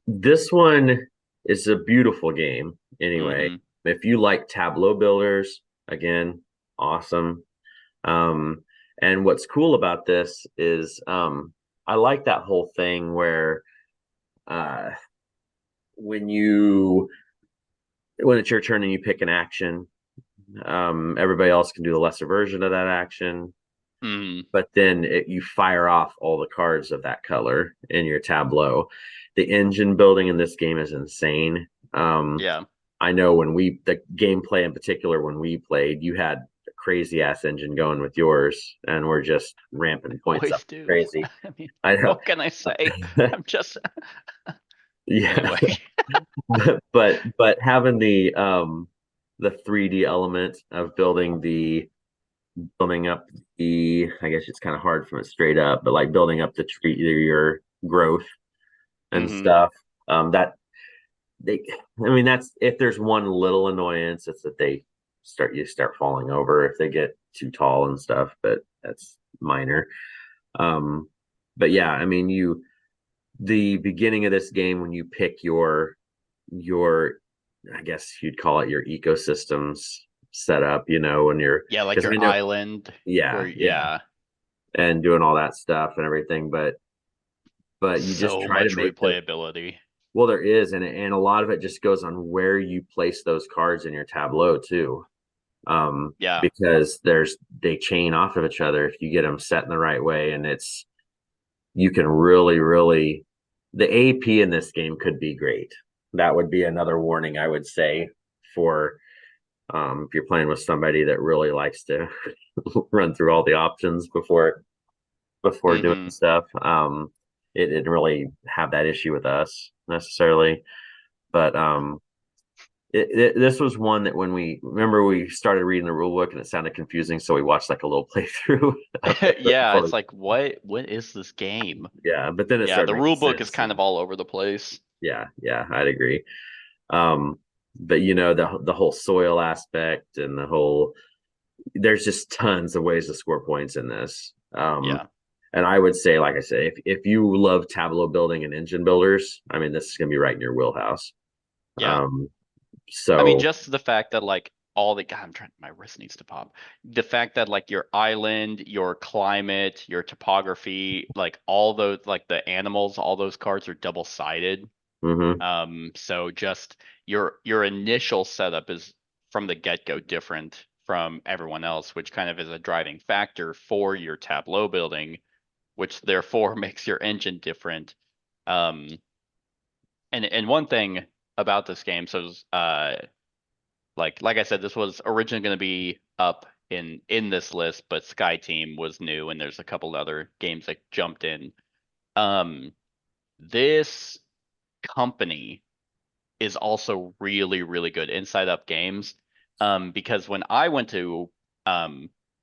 This one is a beautiful game anyway. Mm-hmm. If you like tableau builders, again, awesome. And what's cool about this is I I like that whole thing where uh when it's your turn and you pick an action, everybody else can do the lesser version of that action. Mm, But then you fire off all the cards of that color in your tableau. The engine building in this game is insane. yeah. I know the gameplay in particular, when we played, you had a crazy ass engine going with yours, and we're just ramping points up Always do. crazy. I mean, I know. what can I say? I'm just Yeah. anyway. but having the 3D element of building up I guess it's kind of hard from it straight up, but like building up the tree, your growth and Hmm. stuff. That they, I mean, that's if there's one little annoyance, it's that you start falling over if they get too tall and stuff, but that's minor. Um, but yeah, I mean, the beginning of this game when you pick your I guess you'd call it your ecosystems set up, when you're Yeah, like because your I know, island yeah, where yeah, yeah, and doing all that stuff and everything, but you just so try to much make the replayability. well, there is, and a lot of it just goes on where you place those cards in your tableau too, Yeah. because they chain off of each other if you get them set in the right way, and you can really the AP in this game could be great. That would be another warning I would say for if you're playing with somebody that really likes to run through all the options before doing Hmm. stuff. It didn't really have that issue with us necessarily, but this was one that when we started reading the rule book and it sounded confusing, so we watched like a little playthrough of it Yeah, before it's like what is this game? yeah, but then it Yeah, started the making rule book is sense. kind of And all over the place. yeah, I'd agree. But the whole soil aspect and there's just tons of ways to score points in this. Yeah. And I would say, like I say, if you love tableau building and engine builders, I mean, this is gonna be right in your wheelhouse. Yeah. Um, I mean, so just the fact that like all the God, I'm trying my wrist needs to pop. The fact that like your island, your climate, your topography, like all those like the animals, all those cards are double-sided. mhm. So just your initial setup is from the get-go different from everyone else, which kind of is a driving factor for your tableau building, which therefore makes your engine different. Um, and one thing about this game, so like I said, this was originally going to be up in this list, but Sky Team was new, and there's a couple other games that jumped in. Um, this company is also really, really good. Inside Up Games. Because when I went to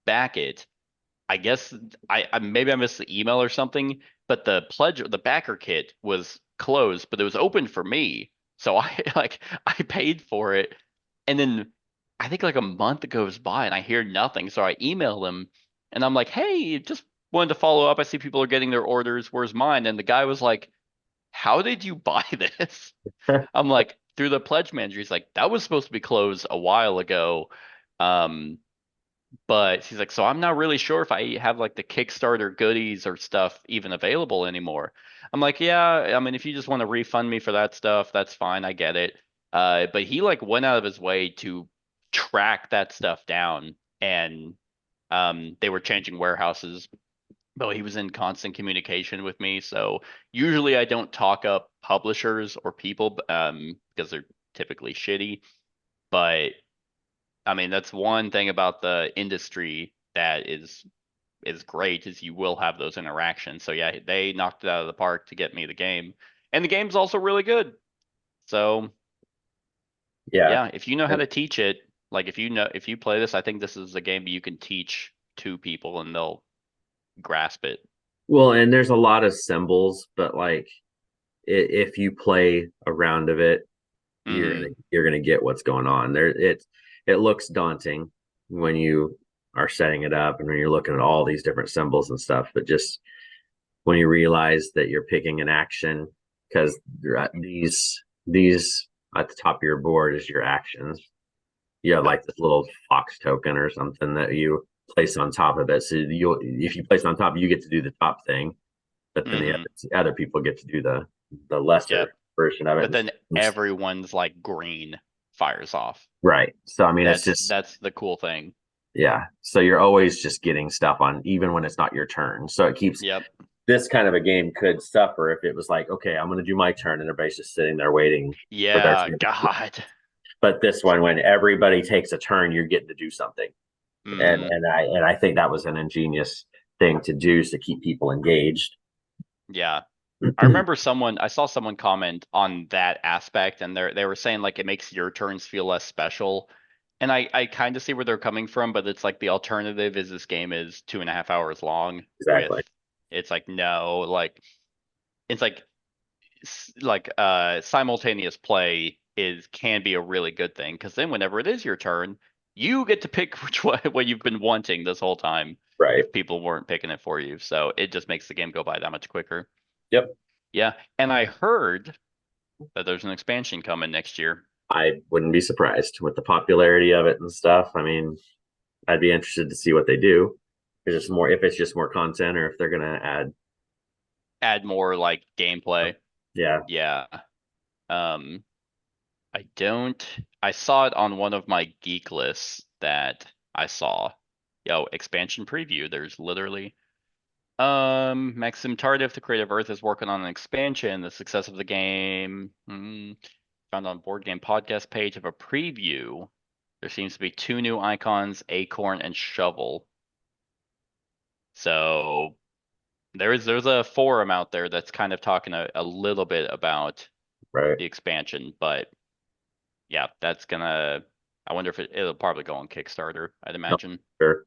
back it, I guess I maybe I missed the email or something, but the backer kit was closed, but it was open for me. So I like I paid for it, and then I think like a month goes by and I hear nothing. So I email them and I'm like, hey, just wanted to follow up. I see people are getting their orders. Where's mine? And the guy was like, how did you buy this? I'm like, through the pledge manager. He's like, that was supposed to be closed a while ago. Um, but he's like, so I'm not really sure if I have like the Kickstarter goodies or stuff even available anymore. I'm like, yeah, I mean, if you just want to refund me for that stuff, that's fine. I get it. But he like went out of his way to track that stuff down, and they were changing warehouses, but he was in constant communication with me. So usually I don't talk up publishers or people because they're typically shitty. But I mean, that's one thing about the industry that is great is you will have those interactions. So yeah, they knocked it out of the park to get me the game. And the game's also really good. So Yeah. yeah, if you know how to teach it, like if you play this, I think this is a game you can teach to people and they'll grasp it. Well, and there's a lot of symbols, but like if you play a round of it, Hmm. you're gonna get what's going on. It looks daunting when you are setting it up and when you're looking at all these different symbols and stuff, but just when you realize that you're picking an action because these at the top of your board is your actions. You have like this little fox token or something that you place on top of it. So you if you place it on top, you get to do the top thing. but then the Hmm. other people get to do the Yep. lesser version of it. But then everyone's like green fires off. Right. So I mean, it's That's just that's the cool thing. yeah. So you're always just getting stuff on, even when it's not your turn. So it keeps Yep. this kind of a game could suffer if it was like, okay, I'm going to do my turn, and everybody's just sitting there waiting for their Yeah, turn. God. But this one, when everybody takes a turn, you're getting to do something, and Hmm. I think that was an ingenious thing to do to keep people engaged. Yeah. I remember I saw someone comment on that aspect, and they were saying like it makes your turns feel less special. And I kind of see where they're coming from, but it's like the alternative is this game is 2.5 hours long with Exactly. it's like no, like it's like simultaneous play can be a really good thing because then whenever it is your turn, you get to pick which one what you've been wanting this whole time Right. if people weren't picking it for you. So it just makes the game go by that much quicker. Yep. Yeah, and I heard that there's an expansion coming next year. I wouldn't be surprised with the popularity of it and stuff. I mean, I'd be interested to see what they do. If it's just more content, or if they're gonna add. Add more like gameplay. Yeah. Yeah. Um, I saw it on one of my geek lists that I saw. Yo, expansion preview. There's literally Maxim Tardif, the creator of Earth, is working on an expansion. The success of the game found on Board Game Podcast page of a preview. There seems to be two new icons, Acorn and Shovel. So there's a forum out there that's kind of talking a little bit about Right. the expansion, but yeah, that's gonna. I wonder if it'll probably go on Kickstarter, I'd No, imagine. sure.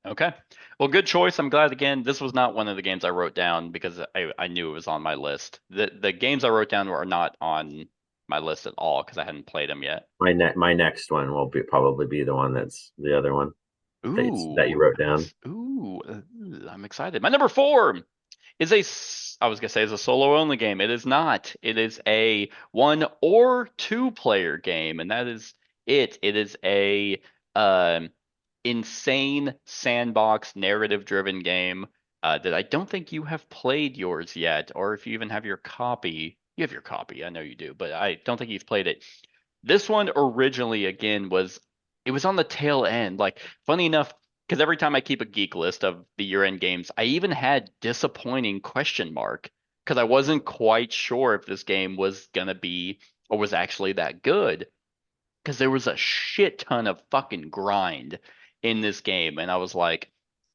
Okay. Well, good choice. I'm glad again. This was not one of the games I wrote down because I knew it was on my list. The games I wrote down were not on my list at all because I hadn't played them yet. My next one will probably be the one that's the other one that you Ooh, wrote down. I'm excited. My number four is I was gonna say it's a solo only game. It is not. It is a one or two player game, and that is it. It is a um insane sandbox narrative driven game that I don't think you have played yours yet, or if you even have your copy. You have your copy, I know you do, but I don't think you've played it. This one originally, again, it was on the tail end. Like, funny enough, because every time I keep a geek list of the year-end games, I even had disappointing question mark because I wasn't quite sure if this game was gonna be or was actually that good because there was a shit ton of fucking grind in this game, and I was like,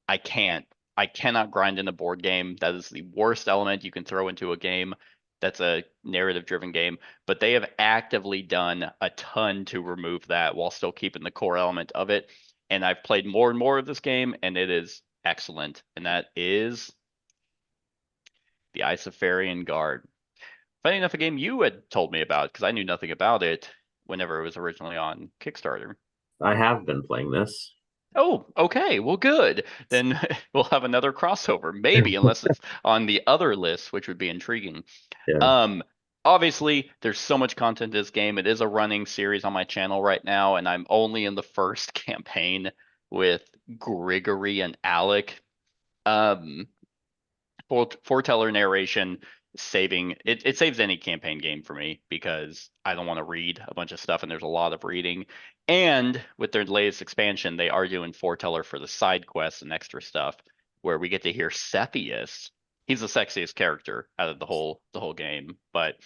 I can't, I cannot grind in a board game. That is the worst element you can throw into a game that's a narrative driven game. But they have actively done a ton to remove that while still keeping the core element of it. And I've played more and more of this game, and it is excellent. And that is the Isofarian Guard. Funny enough, a game you had told me about because I knew nothing about it whenever it was originally on Kickstarter. I have been playing this. Oh, okay. Well, good. Then we'll have another crossover, maybe, unless it's on the other list, which would be intriguing. Yeah. Um, Obviously, there's so much content in this game. It is a running series on my channel right now, and I'm only in the first campaign with Grigory and Alec. Um, foreteller narration saving it saves any campaign game for me because I don't want to read a bunch of stuff and there's a lot of reading. And with their latest expansion, they are doing foreteller for the side quests and extra stuff where we get to hear Cepheus. He's the sexiest character out of the whole game. But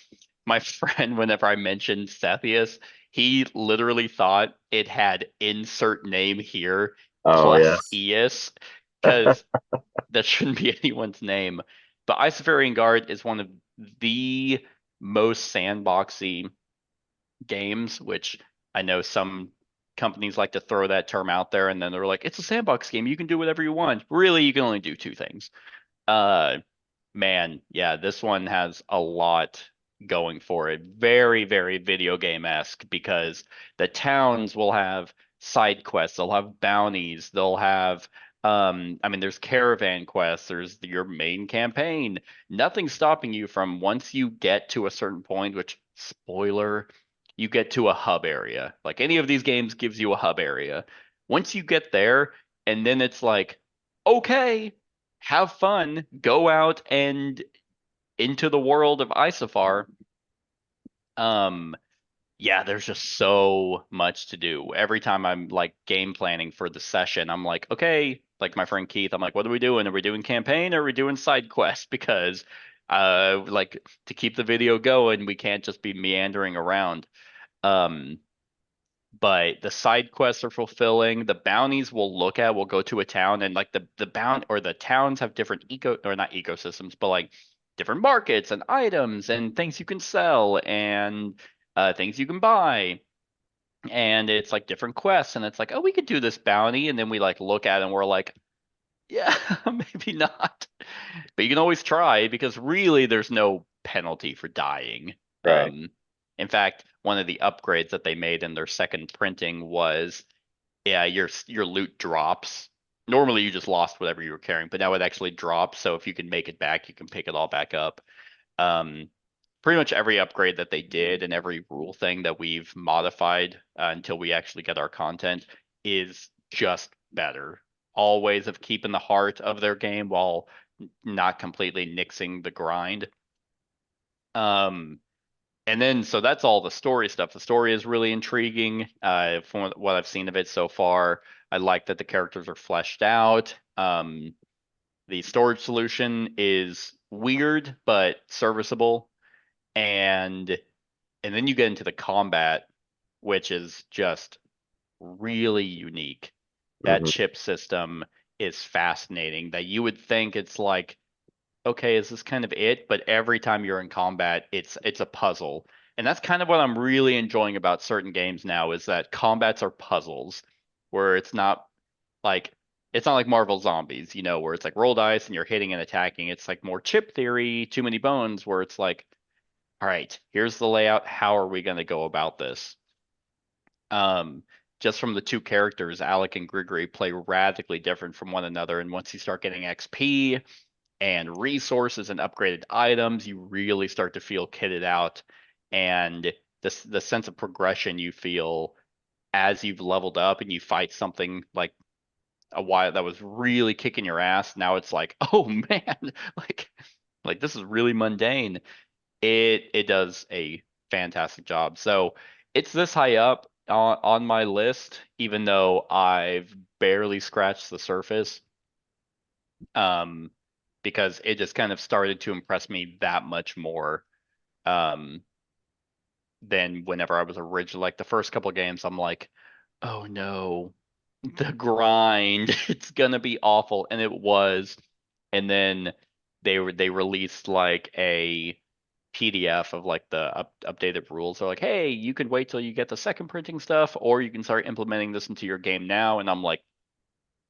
my friend, whenever I mentioned Cepheus, he literally thought it had insert name here Oh plus yes. ES because that shouldn't be anyone's name. But Isofarian Guard is one of the most sandboxy games, which I know some companies like to throw that term out there and then they're like, it's a sandbox game. You can do whatever you want. Really, you can only do two things. Uh, Man, yeah, this one has a lot going for it. Very, very video game-esque because the towns will have side quests, they'll have bounties, they'll have I mean there's caravan quests, there's your main campaign. Nothing's stopping you from once you get to a certain point, which spoiler, you get to a hub area. Like any of these games gives you a hub area. Once you get there, and then it's like, okay, have fun, go out and into the world of Isofar. Um, yeah, there's just so much to do. Every time I'm like game planning for the session, I'm like, okay, like my friend Keith, I'm like, what are we doing? Are we doing campaign or are we doing side quest? Because like to keep the video going, we can't just be meandering around. Um, but the side quests are fulfilling. The bounties we'll look at, we'll go to a town and like the bound or the towns have different or not ecosystems, but like different markets and items and things you can sell and things you can buy. And it's like different quests, and it's like, oh, we could do this bounty, and then we like look at it and we're like, yeah, maybe not. But you can always try because really there's no penalty for dying. Right. In fact, one of the upgrades that they made in their second printing was, yeah, your loot drops. Normally you just lost whatever you were carrying, but now it actually drops. So if you can make it back, you can pick it all back up. Um, Pretty much every upgrade that they did and every rule thing that we've modified until we actually get our content is just better. All ways of keeping the heart of their game while not completely nixing the grind. Um, and then so that's all the story stuff. The story is really intriguing. From what I've seen of it so far, I like that the characters are fleshed out. The storage solution is weird but serviceable, and then you get into the combat, which is just really unique. That Hmm. chip system is fascinating. That you would think it's like, okay, is this kind of it? But every time you're in combat, it's a puzzle. And that's kind of what I'm really enjoying about certain games now is that combats are puzzles where like it's not like Marvel Zombies, where it's like roll dice and you're hitting and attacking. It's like more chip theory, too many bones, where it's like, all right, here's the layout. How are we going to go about this? Um, just from the two characters, Alec and Grigory play radically different from one another. And once you start getting XP and resources and upgraded items, you really start to feel kitted out. And the sense of progression you feel as you've leveled up and you fight something like a while that was really kicking your ass. Now it's like, oh man, like this is really mundane. It does a fantastic job. So it's this high up on my list, even though I've barely scratched the surface. Um, because it just kind of started to impress me that much more. Um, than whenever I was originally like the first couple games, I'm like, oh no, the grind, it's gonna be awful, and it was. And then they released like a PDF of like the updated rules. They're like, hey, you can wait till you get the second printing stuff, or you can start implementing this into your game now. And I'm like,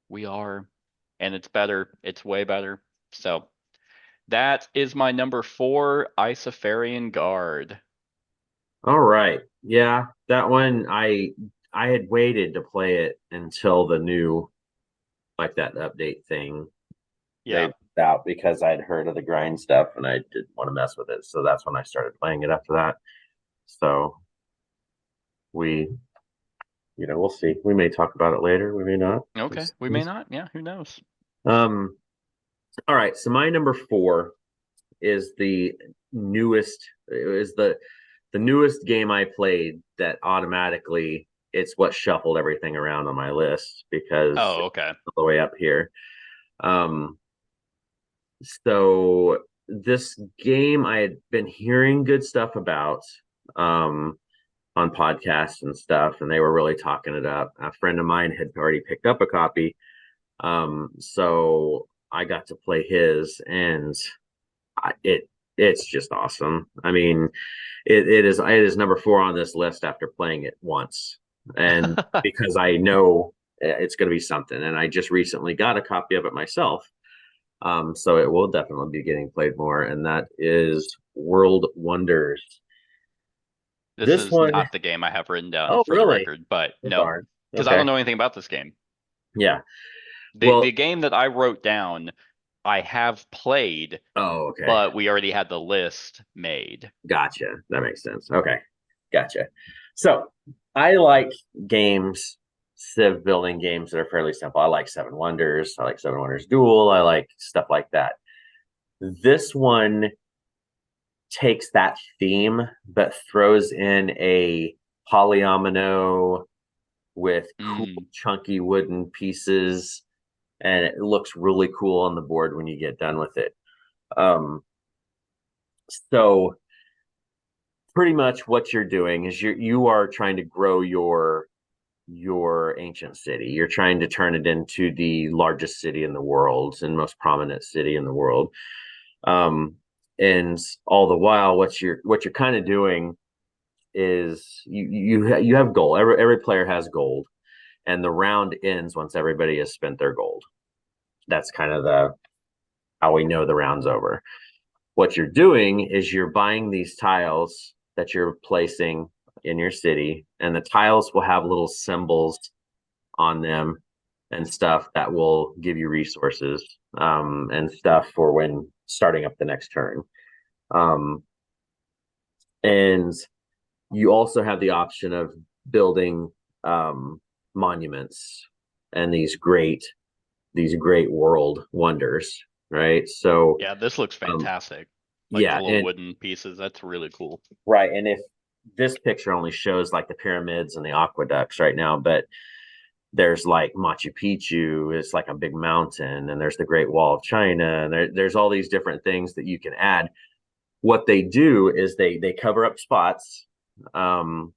we are, and it's better. It's way better. So that is my number 4, Isofarian Guard. All right. Yeah, that one I had waited to play it until the new like that update thing they Yeah. put out because I'd heard of the grind stuff and I didn't want to mess with it. So that's when I started playing it after that. So we, we'll see. We may talk about it later. We may not. Okay. We may not. Yeah. Who knows? Um. All right. So my number 4 is the newest. Is the newest game I played that automatically it's what shuffled everything around on my list because Oh, it's okay. all the way up here. Um, so this game I had been hearing good stuff about um, on podcasts and stuff, and they were really talking it up. A friend of mine had already picked up a copy, so I got to play his, and it's just awesome. I mean, it is number 4 on this list after playing it once, and because I know it's going to be something, and I just recently got a copy of it myself. So it will definitely be getting played more, and that is World Wonders. This This is one, not the game I have written down oh for the really? record, but Oh, no, darn. because I Okay, don't know anything about this game. yeah. The Well, game that I wrote down, I have played, oh, okay, but we already had the list made. gotcha. That makes sense. Okay, gotcha. So I like games civ building games that are fairly simple. I like Seven Wonders. I like Seven Wonders Duel. I like stuff like that. This one takes that theme, but throws in a polyomino with cool, chunky wooden pieces, and it looks really cool on the board when you get done with it. So pretty much what you're doing is you are trying to grow your ancient city. You're trying to turn it into the largest city in the world and most prominent city in the world. And all the while, what you're kind of doing is you have gold. Every player has gold, and the round ends once everybody has spent their gold. That's kind of how we know the round's over. What you're doing is you're buying these tiles that you're placing in your city, and the tiles will have little symbols on them and stuff that will give you resources and stuff for when starting up the next turn. And you also have the option of building monuments and these great world wonders, right? So yeah, this looks fantastic. Like the little wooden pieces, that's really cool. Right, and if this picture only shows like the pyramids and the aqueducts right now, but there's like Machu Picchu, it's like a big mountain, and there's the Great Wall of China, and there's all these different things that you can add. What they do is they cover up spots and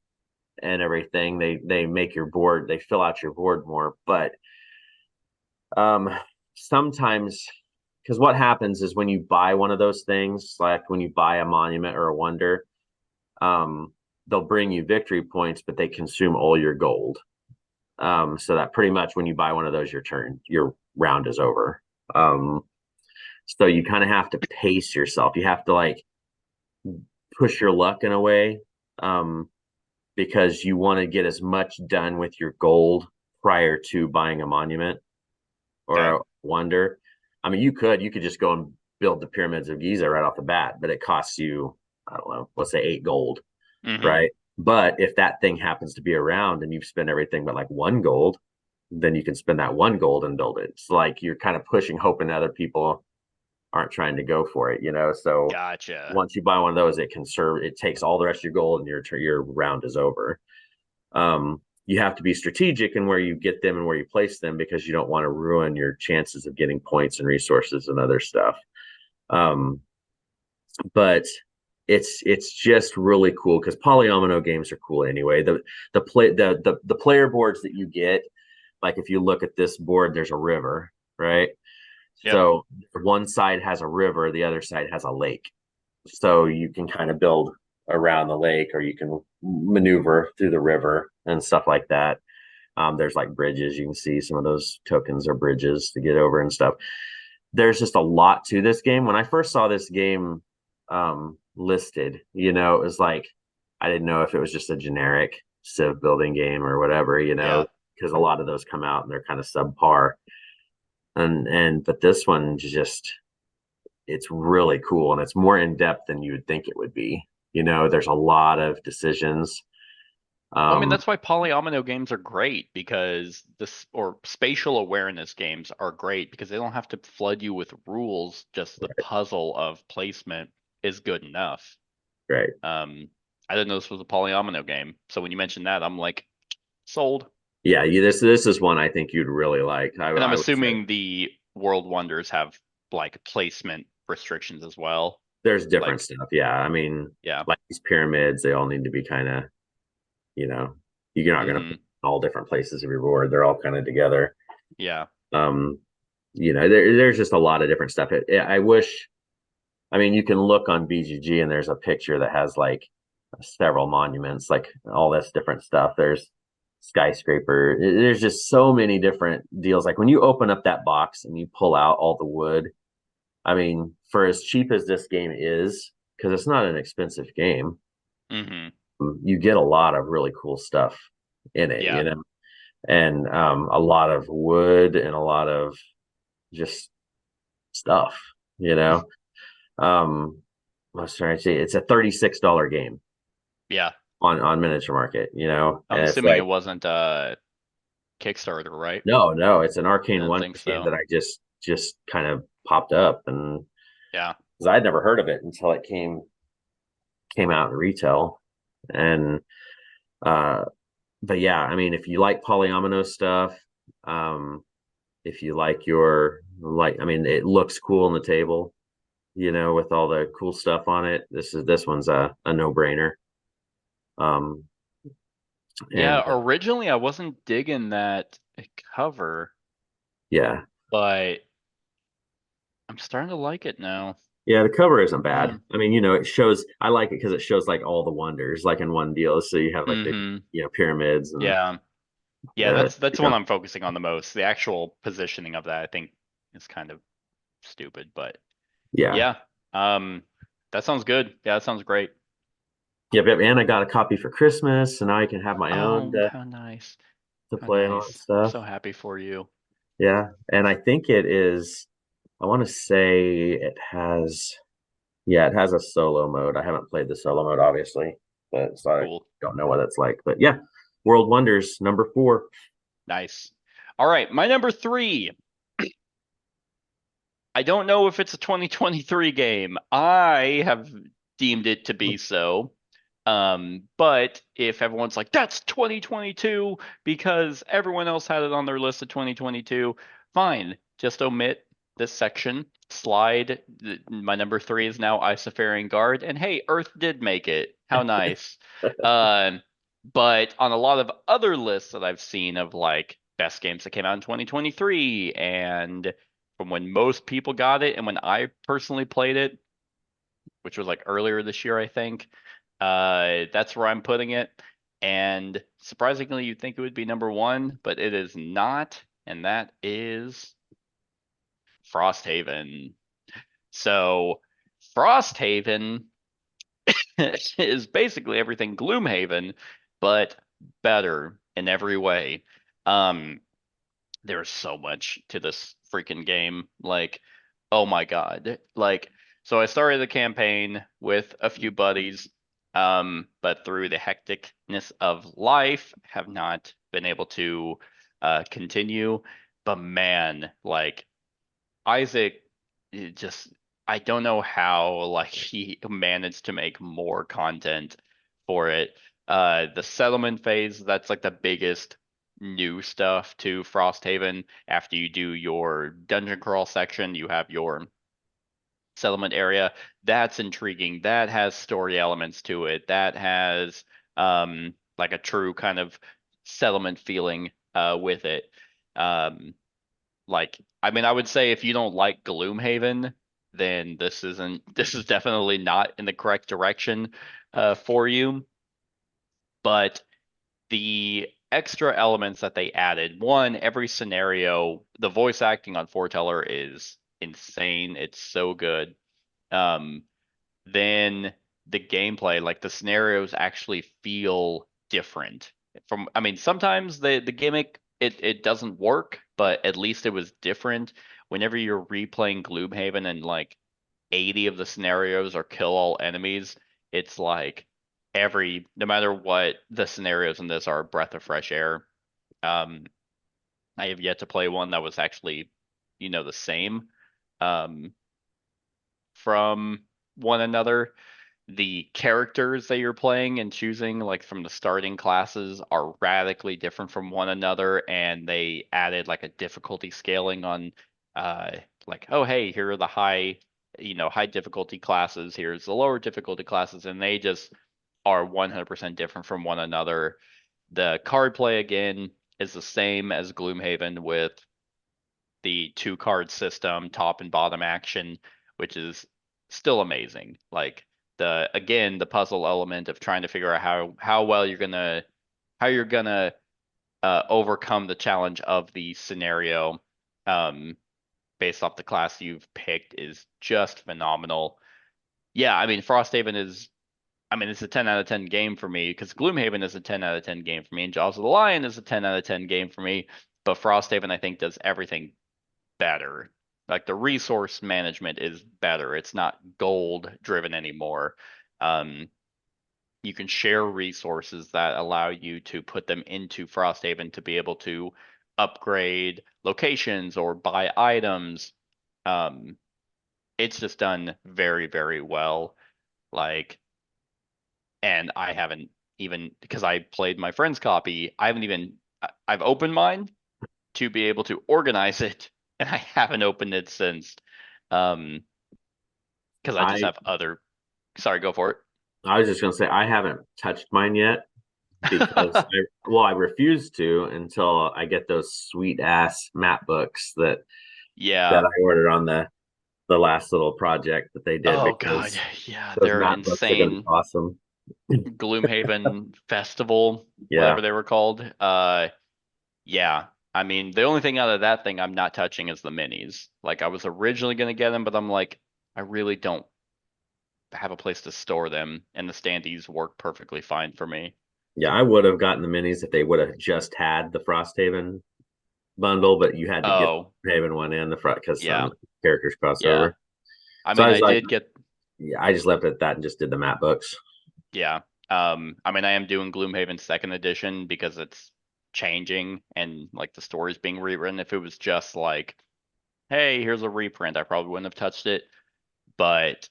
everything. They make your board, they fill out your board more, but sometimes, because what happens is when you buy one of those things, like when you buy a monument or a wonder, they'll bring you victory points, but they consume all your gold. So that pretty much when you buy one of those, your round is over. So you kind of have to pace yourself. You have to like push your luck in a way, because you want to get as much done with your gold prior to buying a monument or a wonder. I mean, you could just go and build the pyramids of Giza right off the bat, but it costs you, I don't know, let's say 8 gold, right? But if that thing happens to be around and you've spent everything but like 1 gold, then you can spend that 1 gold and build it. It's like you're kind of pushing, hoping other people aren't trying to go for it, So gotcha. Once you buy one of those, it takes all the rest of your gold and your round is over. You have to be strategic in where you get them and where you place them, because you don't want to ruin your chances of getting points and resources and other stuff. But it's just really cool because polyomino games are cool anyway. The player boards that you get, like if you look at this board, there's a river, right? Yep. So one side has a river, the other side has a lake. So you can kind of build around the lake, or you can maneuver through the river and stuff like that. There's like bridges. You can see some of those tokens are bridges to get over and stuff. There's just a lot to this game. When I first saw this game listed, it was like, I didn't know if it was just a generic civ building game or whatever, because a lot of those come out and they're kind of subpar. But this one it's really cool, and it's more in depth than you would think it would be. There's a lot of decisions. I mean, that's why polyomino games are great, because or spatial awareness games are great because they don't have to flood you with rules. Just the puzzle of placement is good enough. Right. I didn't know this was a polyomino game, so when you mentioned that, I'm like, sold. Yeah, this is one I think you'd really like. And I'm assuming the World Wonders have like placement restrictions as well. There's different stuff. Yeah, I mean, yeah, like these pyramids, they all need to be kind of, you're not going to put all different places of your board. They're all kind of together. Yeah. There's just a lot of different stuff. I wish, I mean, you can look on BGG and there's a picture that has like several monuments, like all this different stuff. There's skyscraper. There's just so many different deals. Like when you open up that box and you pull out all the wood, I mean, for as cheap as this game is, because it's not an expensive game, you get a lot of really cool stuff in it, and a lot of wood and a lot of just stuff, I'm sorry to say, it's a $36 game. Yeah. On Miniature Market, I'm assuming it wasn't Kickstarter, right? No, it's an I Arcane didn't One think game so. that I just kind of popped up, and Yeah. because I'd never heard of it until it came out in retail. And uh but yeah, I mean, if you like polyomino stuff, um if you like I mean, it looks cool on the table, with all the cool stuff on it. This one's a no-brainer. um Yeah, and originally I wasn't digging that cover, yeah, but I'm starting to like it now. yeah, the cover isn't bad. Um, I mean, it shows, I like it because it shows like all the wonders like in one deal. So you have like the mm-hmm. pyramids and Yeah. Yeah, the that's one I'm focusing on the most. The actual positioning of that I think is kind of stupid, but yeah. yeah. Um, that sounds good. Yeah, that sounds great. Yep. And I got a copy for Christmas, so now I can have my own Oh, to, how nice. to How play and all that nice. stuff. So happy for you. Yeah. And I think it is, I want to say it has, yeah, it has a solo mode. I haven't played the solo mode, obviously, but so I Cool. don't know what it's like. But yeah, World Wonders #4. Nice. All right, my number 3. I don't know if it's a 2023 game. I have deemed it to be so. But if everyone's like, that's 2022 because everyone else had it on their list of 2022, fine. Just omit this section. Slide. My number 3 is now Isofarian Guard. And hey, Earth did make it. How nice. Um, but on a lot of other lists that I've seen of like best games that came out in 2023 and from when most people got it and when I personally played it, which was like earlier this year, I think. That's where I'm putting it. And surprisingly, you'd think it would be number 1, but it is not, and that is Frosthaven. So Frosthaven is basically everything Gloomhaven, but better in every way. Um, there's so much to this freaking game. Like, oh my God. Like, so I started the campaign with a few buddies, but through the hecticness of life, have not been able to continue. But man, like Isaac, just I don't know how like he managed to make more content for it. The settlement phase, that's like the biggest new stuff to Frosthaven. After you do your dungeon crawl section, you have your settlement area. That's intriguing. That has story elements to it. That has like a true kind of settlement feeling with it. Um, like, I mean, I would say if you don't like Gloomhaven, then this is definitely not in the correct direction for you. But the extra elements that they added, one, every scenario, the voice acting on Foreteller is insane. It's so good. Um, then the gameplay, like the scenarios actually feel different. I mean, sometimes the gimmick it doesn't work, but at least it was different. Whenever you're replaying Gloomhaven and like 80 of the scenarios are kill all enemies, it's like no matter what the scenarios in this are, a breath of fresh air. Um, I have yet to play one that was actually, the same um, from one another. The characters that you're playing and choosing, like from the starting classes, are radically different from one another, and they added like a difficulty scaling on, uh, like, oh hey, here are the high difficulty classes. Here's the lower difficulty classes, and they just are 100% different from one another. The card play again is the same as Gloomhaven with the 2 card system, top and bottom action, which is still amazing. Like the puzzle element of trying to figure out how well you're gonna overcome the challenge of the scenario um, based off the class you've picked is just phenomenal. Yeah, I mean Frosthaven is. I mean, it's a 10 out of 10 game for me because Gloomhaven is a 10 out of 10 game for me, and Jaws of the Lion is a 10 out of 10 game for me. But Frosthaven, I think, does everything better. Like the resource management is better. It's not gold driven anymore. Um, you can share resources that allow you to put them into Frosthaven to be able to upgrade locations or buy items. It's just done very, very well. Like, and I haven't even, because I played my friend's copy, I've opened mine to be able to organize it, and I haven't opened it since. Because I just have other. Sorry, go for it. I was just gonna say I haven't touched mine yet because I refuse to until I get those sweet ass map books that Yeah. I ordered on the last little project that they did. Oh because god, yeah, those they're map books are gonna be insane. awesome. Gloomhaven Festival, Yeah, whatever they were called. Yeah. I mean, the only thing out of that thing I'm not touching is the minis. Like, I was originally gonna get them, but I'm like, I really don't have a place to store them, and the standees work perfectly fine for me. yeah, I would have gotten the minis if they would have just had the Frosthaven bundle, but you had to get Oh, the Haven one in the front because yeah, some characters cross yeah. over. I So mean, I was I like, did get, yeah, I just left it at that and just did the map books. yeah. I mean, I am doing Gloomhaven second edition because it's changing and like the story's being rewritten. If it was just like, hey, here's a reprint, I probably wouldn't have touched it. But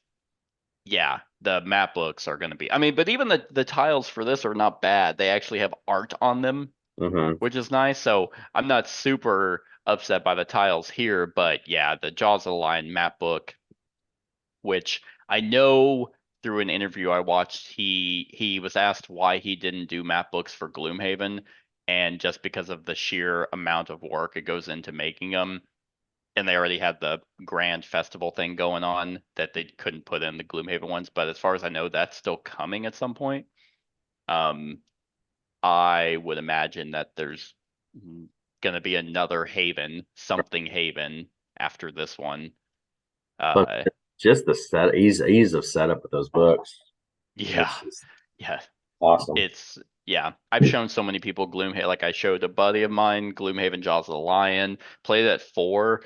yeah, the map books are going to be. I mean, but even the tiles for this are not bad. They actually have art on them, Mm-hmm. which is nice. So I'm not super upset by the tiles here. But yeah, the Jaws of the Lion map book, which I know through an interview I watched, he was asked why he didn't do map books for Gloomhaven, and just because of the sheer amount of work it goes into making them, and they already had the grand festival thing going on that they couldn't put in the Gloomhaven ones. But as far as I know, that's still coming at some point. Um, I would imagine that there's gonna be another Haven, something Haven after this one. But Uh, just the ease of setup with those books. yeah, It's just yeah. awesome. It's yeah. I've shown so many people Gloomhaven. Like I showed a buddy of mine Gloomhaven Jaws of the Lion. Played at 4.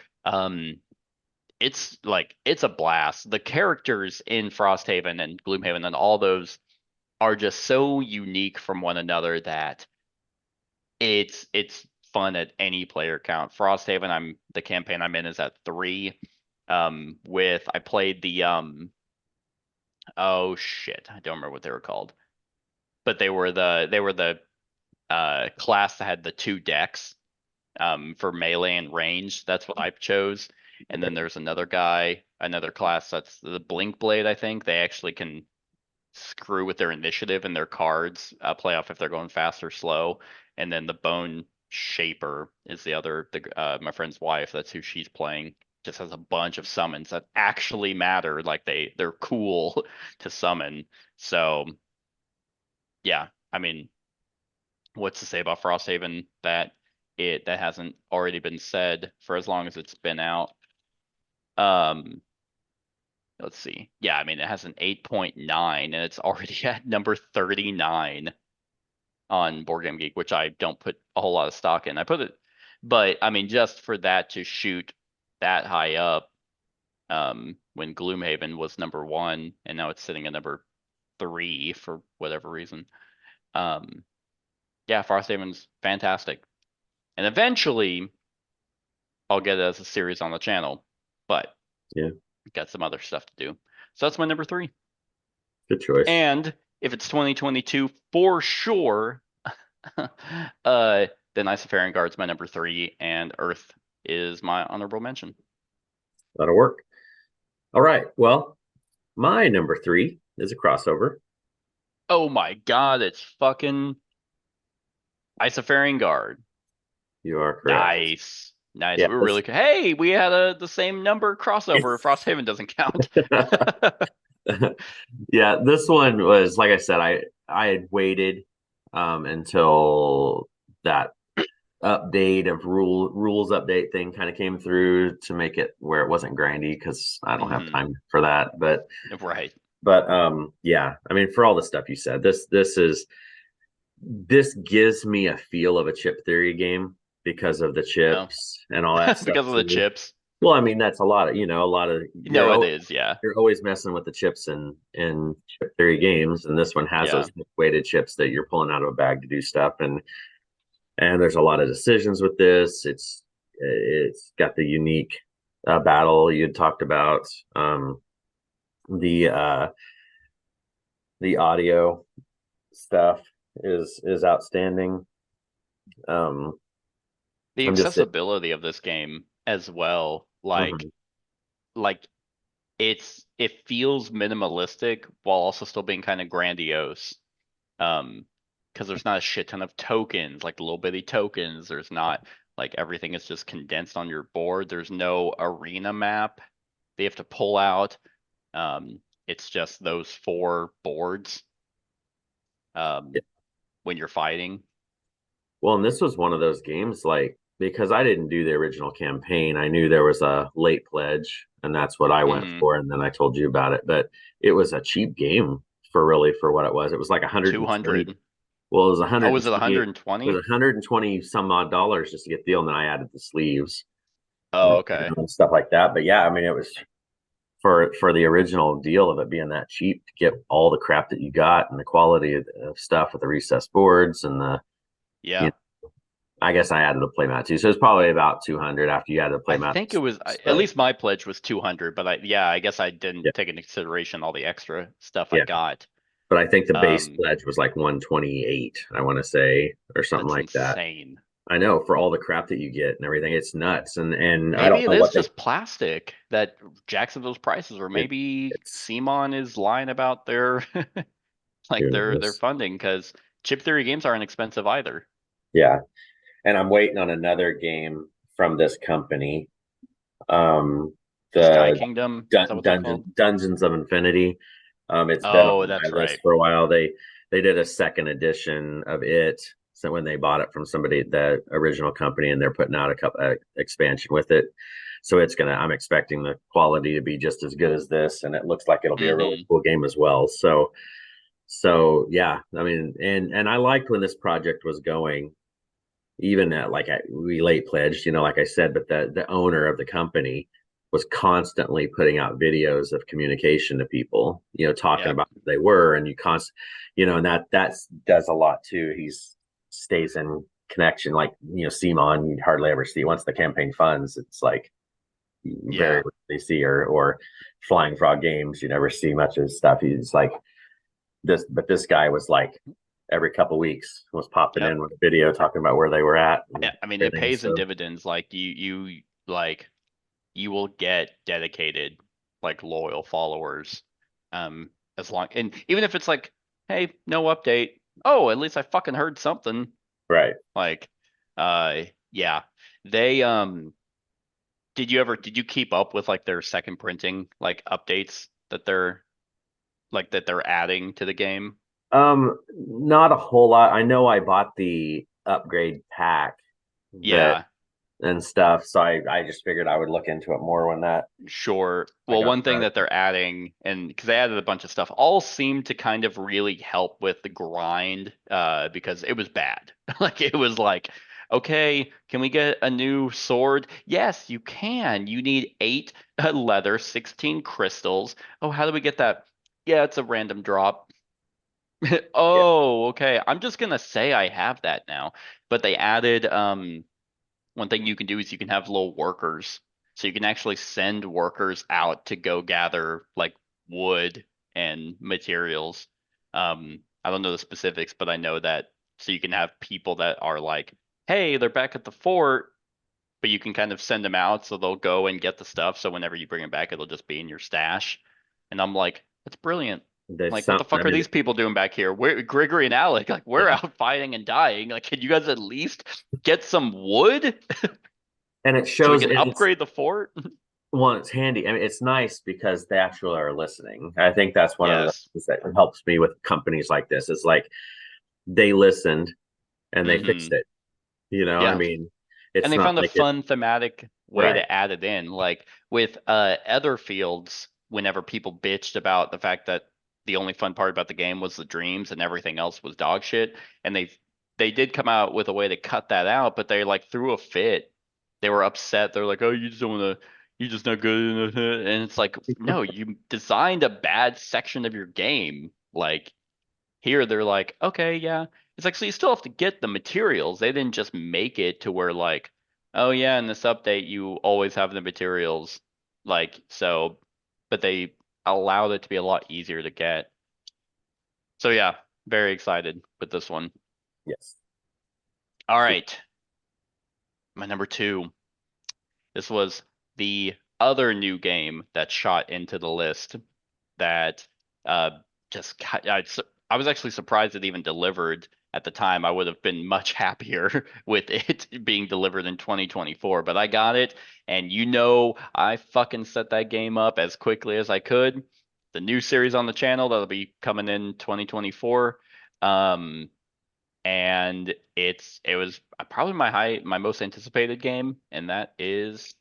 It's like it's a blast. The characters in Frosthaven and Gloomhaven and all those are just so unique from one another that it's fun at any player count. Frosthaven, the campaign I'm in is at 3. With I played the oh shit, I don't remember what they were called, but they were the class that had the 2 decks for melee and range. That's what I chose. And then there's another class that's the Blink Blade, I think. They actually can screw with their initiative and their cards, play off if they're going fast or slow. And then the Bone Shaper is my friend's wife. That's who she's playing. Just has a bunch of summons that actually matter. Like they're cool to summon. So yeah, I mean, what's to say about Frosthaven that hasn't already been said for as long as it's been out? Um, let's see. Yeah, I mean it has an 8.9 and it's already at number 39 on Board Game Geek, which I don't put a whole lot of stock in. I put it, but I mean just for that to shoot that high up, when Gloomhaven was number 1 and now it's sitting at number 3 for whatever reason. Yeah, Frosthaven's fantastic. And eventually I'll get it as a series on the channel, but Yeah, got some other stuff to do. So that's my number 3. good choice. And if it's 2022 for sure, then Isofarian Guard's my number 3, and Earth is my honorable mention. That'll work. All right. Well, my number 3 is a crossover. Oh my god, it's fucking Isofarian Guard. You are correct. Nice. Nice. Yeah, We were really hey, we had the same number crossover. Frosthaven doesn't count. Yeah, this one was, like I said, I had waited until that update of rules update thing kind of came through to make it where it wasn't grindy, because I don't have time for that. But right. Yeah, I mean, for all the stuff you said, this gives me a feel of a chip theory game because of the chips and all that stuff Because of the chips. Well, I mean, that's a lot of, a lot of, No, it is, yeah. you're always messing with the chips in chip theory games, and this one has Yeah. those weighted chips that you're pulling out of a bag to do stuff, and there's a lot of decisions with this. It's got the unique battle you had talked about, the uh, the audio stuff is outstanding. The I'm just accessibility of this game as well, mhm. like it feels minimalistic while also still being kind of grandiose. Because there's not a shit ton of tokens, like little bitty tokens. There's not like everything is just condensed on your board. There's no arena map they have to pull out. It's just those 4 boards Yeah. when you're fighting. Well, and this was one of those games, like, because I didn't do the original campaign, I knew there was a late pledge, and that's what I went Mm, for, and then I told you about it. But it was a cheap game for what it was. It was like 120. 200. Well, it was Oh, was it 120. It was 120? 120 some odd dollars just to get the deal, and then I added the sleeves Oh, okay. and stuff like that. But yeah, I mean, it was for the original deal of it being that cheap to get all the crap that you got and the quality of stuff with the recessed boards and you Yeah. I guess I added a playmat too, so it's probably about 200 after you added a I playmat. think it was at So least my pledge was 200, but I guess I didn't yeah, take into consideration all the extra stuff I yeah. got. But I think the base Um, pledge was like 128, I want to say, or something that's like that. insane. I know for all the crap that you get and everything, it's nuts. And I Maybe don't it know is what they just plastic that jacks up those prices, or it, maybe it's Simon is lying about their like who their knows. funding because chip theory games aren't expensive either. Yeah, and I'm waiting on another game from this company. Sky The Kingdom, is that what they're called? Dungeons of Infinity. It's been Oh, on my that's list right. for a while. They did a second edition of it. So when they bought it from somebody, the original company, and they're putting out a couple expansion with it. So I'm expecting the quality to be just as good as this, and it looks like it'll be a really Hmm. cool game as well. So yeah, I mean, and I liked when this project was going, even at we late pledged, like I said, but the owner of the company was constantly putting out videos of communication to people, talking Yeah. about who they were, and and that's does a lot too. He's stays in connection, like Simon, you hardly ever see once the campaign funds. It's like very Yeah. rarely see, or Flying Frog Games, you never see much of his stuff. He's like this, but this guy was like every couple of weeks was popping Yep. in with a video talking about where they were at and Yeah. I mean, it everything. pays in So dividends. Like like you will get dedicated, like loyal followers. As long and even if it's like, hey, no update. Oh, at least I fucking heard something. right. Like, yeah. They did you keep up with like their second printing like updates that they're adding to the game? Not a whole lot. I know I bought the upgrade pack that Yeah, and stuff, so I just figured I would look into it more when that sure. I Well, got one thing started. that they're adding, and because they added a bunch of stuff, all seemed to kind of really help with the grind, because it was bad. Like it was like, okay, can we get a new sword? Yes, you can. You need 8 leather, 16 crystals. Oh, how do we get that? Yeah, it's a random drop. Yeah, Oh, okay. I'm just gonna say I have that now. But they added one thing you can do is you can have little workers. So you can actually send workers out to go gather like wood and materials. I don't know the specifics, but I know that so you can have people that are like, hey, they're back at the fort, but you can kind of send them out so they'll go and get the stuff. So whenever you bring them back, it'll just be in your stash. And I'm like, that's brilliant. there's Like, what some. the I fuck are mean, these people doing back here? We're Gregory and Alec, like we're yeah, out fighting and dying. Like, can you guys at least get some wood and it so we shows can it's upgrade the fort? one. It's handy. I mean, it's nice because they actually are listening. I think that's one of the Yes. things that helps me with companies like this. Is like they listened and they fixed Hmm. it. I Yeah. mean, And it's they not found a like it. fun thematic way Right. to add it in. Like with other fields, whenever people bitched about the fact that the only fun part about the game was the dreams and everything else was dog shit, and they did come out with a way to cut that out, but they like threw a fit. They were upset. They're like, "Oh, you just don't want to." you're just not good. And it's like, no, you designed a bad section of your game. Like here, they're like, okay, yeah. It's like, so you still have to get the materials. They didn't just make it to where like, oh yeah, in this update, you always have the materials. Like, so, but they allowed it to be a lot easier to get. So yeah, very excited with this one. Yes. All right, my number two. This was the other new game that shot into the list that uh just I was actually surprised it even delivered at the time. I would have been much happier with it being delivered in 2024, but I got it, and I fucking set that game up as quickly as I could. The new series on the channel that'll be coming in 2024. And it was probably my most anticipated game, and that is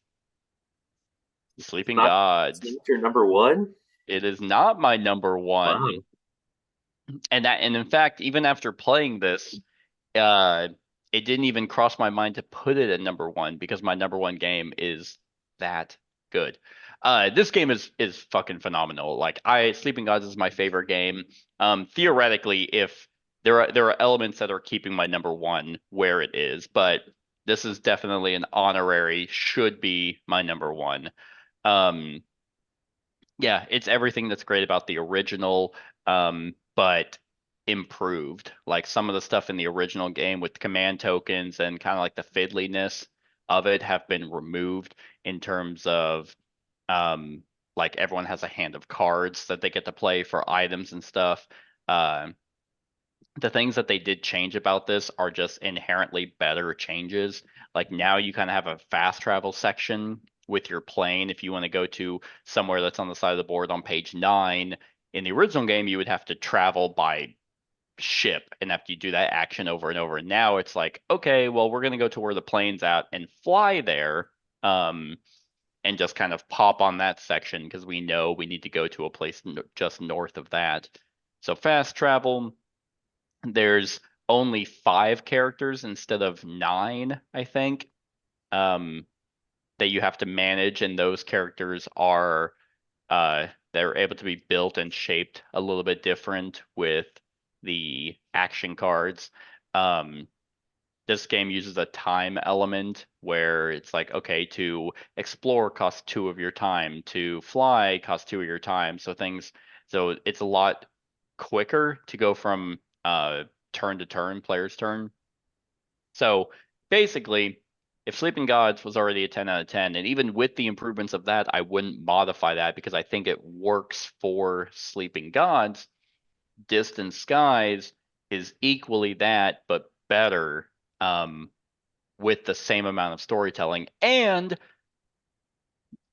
Sleeping It's Gods. not your number one. It is not my number Wow. one. And in fact, even after playing this, uh, it didn't even cross my mind to put it at number one because my number one game is that good. This game is fucking phenomenal. Like Sleeping Gods is my favorite game. Theoretically, if there are elements that are keeping my number one where it is, but this is definitely an honorary should be my number one. Um, yeah, it's everything that's great about the original, but improved. Like some of the stuff in the original game with command tokens and kind of like the fiddliness of it have been removed in terms of like everyone has a hand of cards that they get to play for items and stuff. Uh, the things that they did change about this are just inherently better changes. Like now you kind of have a fast travel section with your plane if you want to go to somewhere that's on the side of the board on page 9. In the original game, you would have to travel by ship and have to do that action over and over. And now it's like, okay, well, we're going to go to where the plane's at and fly there. And just kind of pop on that section because we know we need to go to a place just north of that. So fast travel, there's only 5 characters instead of 9, I think, that you have to manage, and those characters are they're able to be built and shaped a little bit different with the action cards. This game uses a time element where it's like, okay, to explore costs 2 of your time, to fly costs 2 of your time. So it's a lot quicker to go from turn to turn, player's turn. So basically, if Sleeping Gods was already a 10 out of 10, and even with the improvements of that, I wouldn't modify that because I think it works for Sleeping Gods. Distant Skies is equally that, but better, with the same amount of storytelling and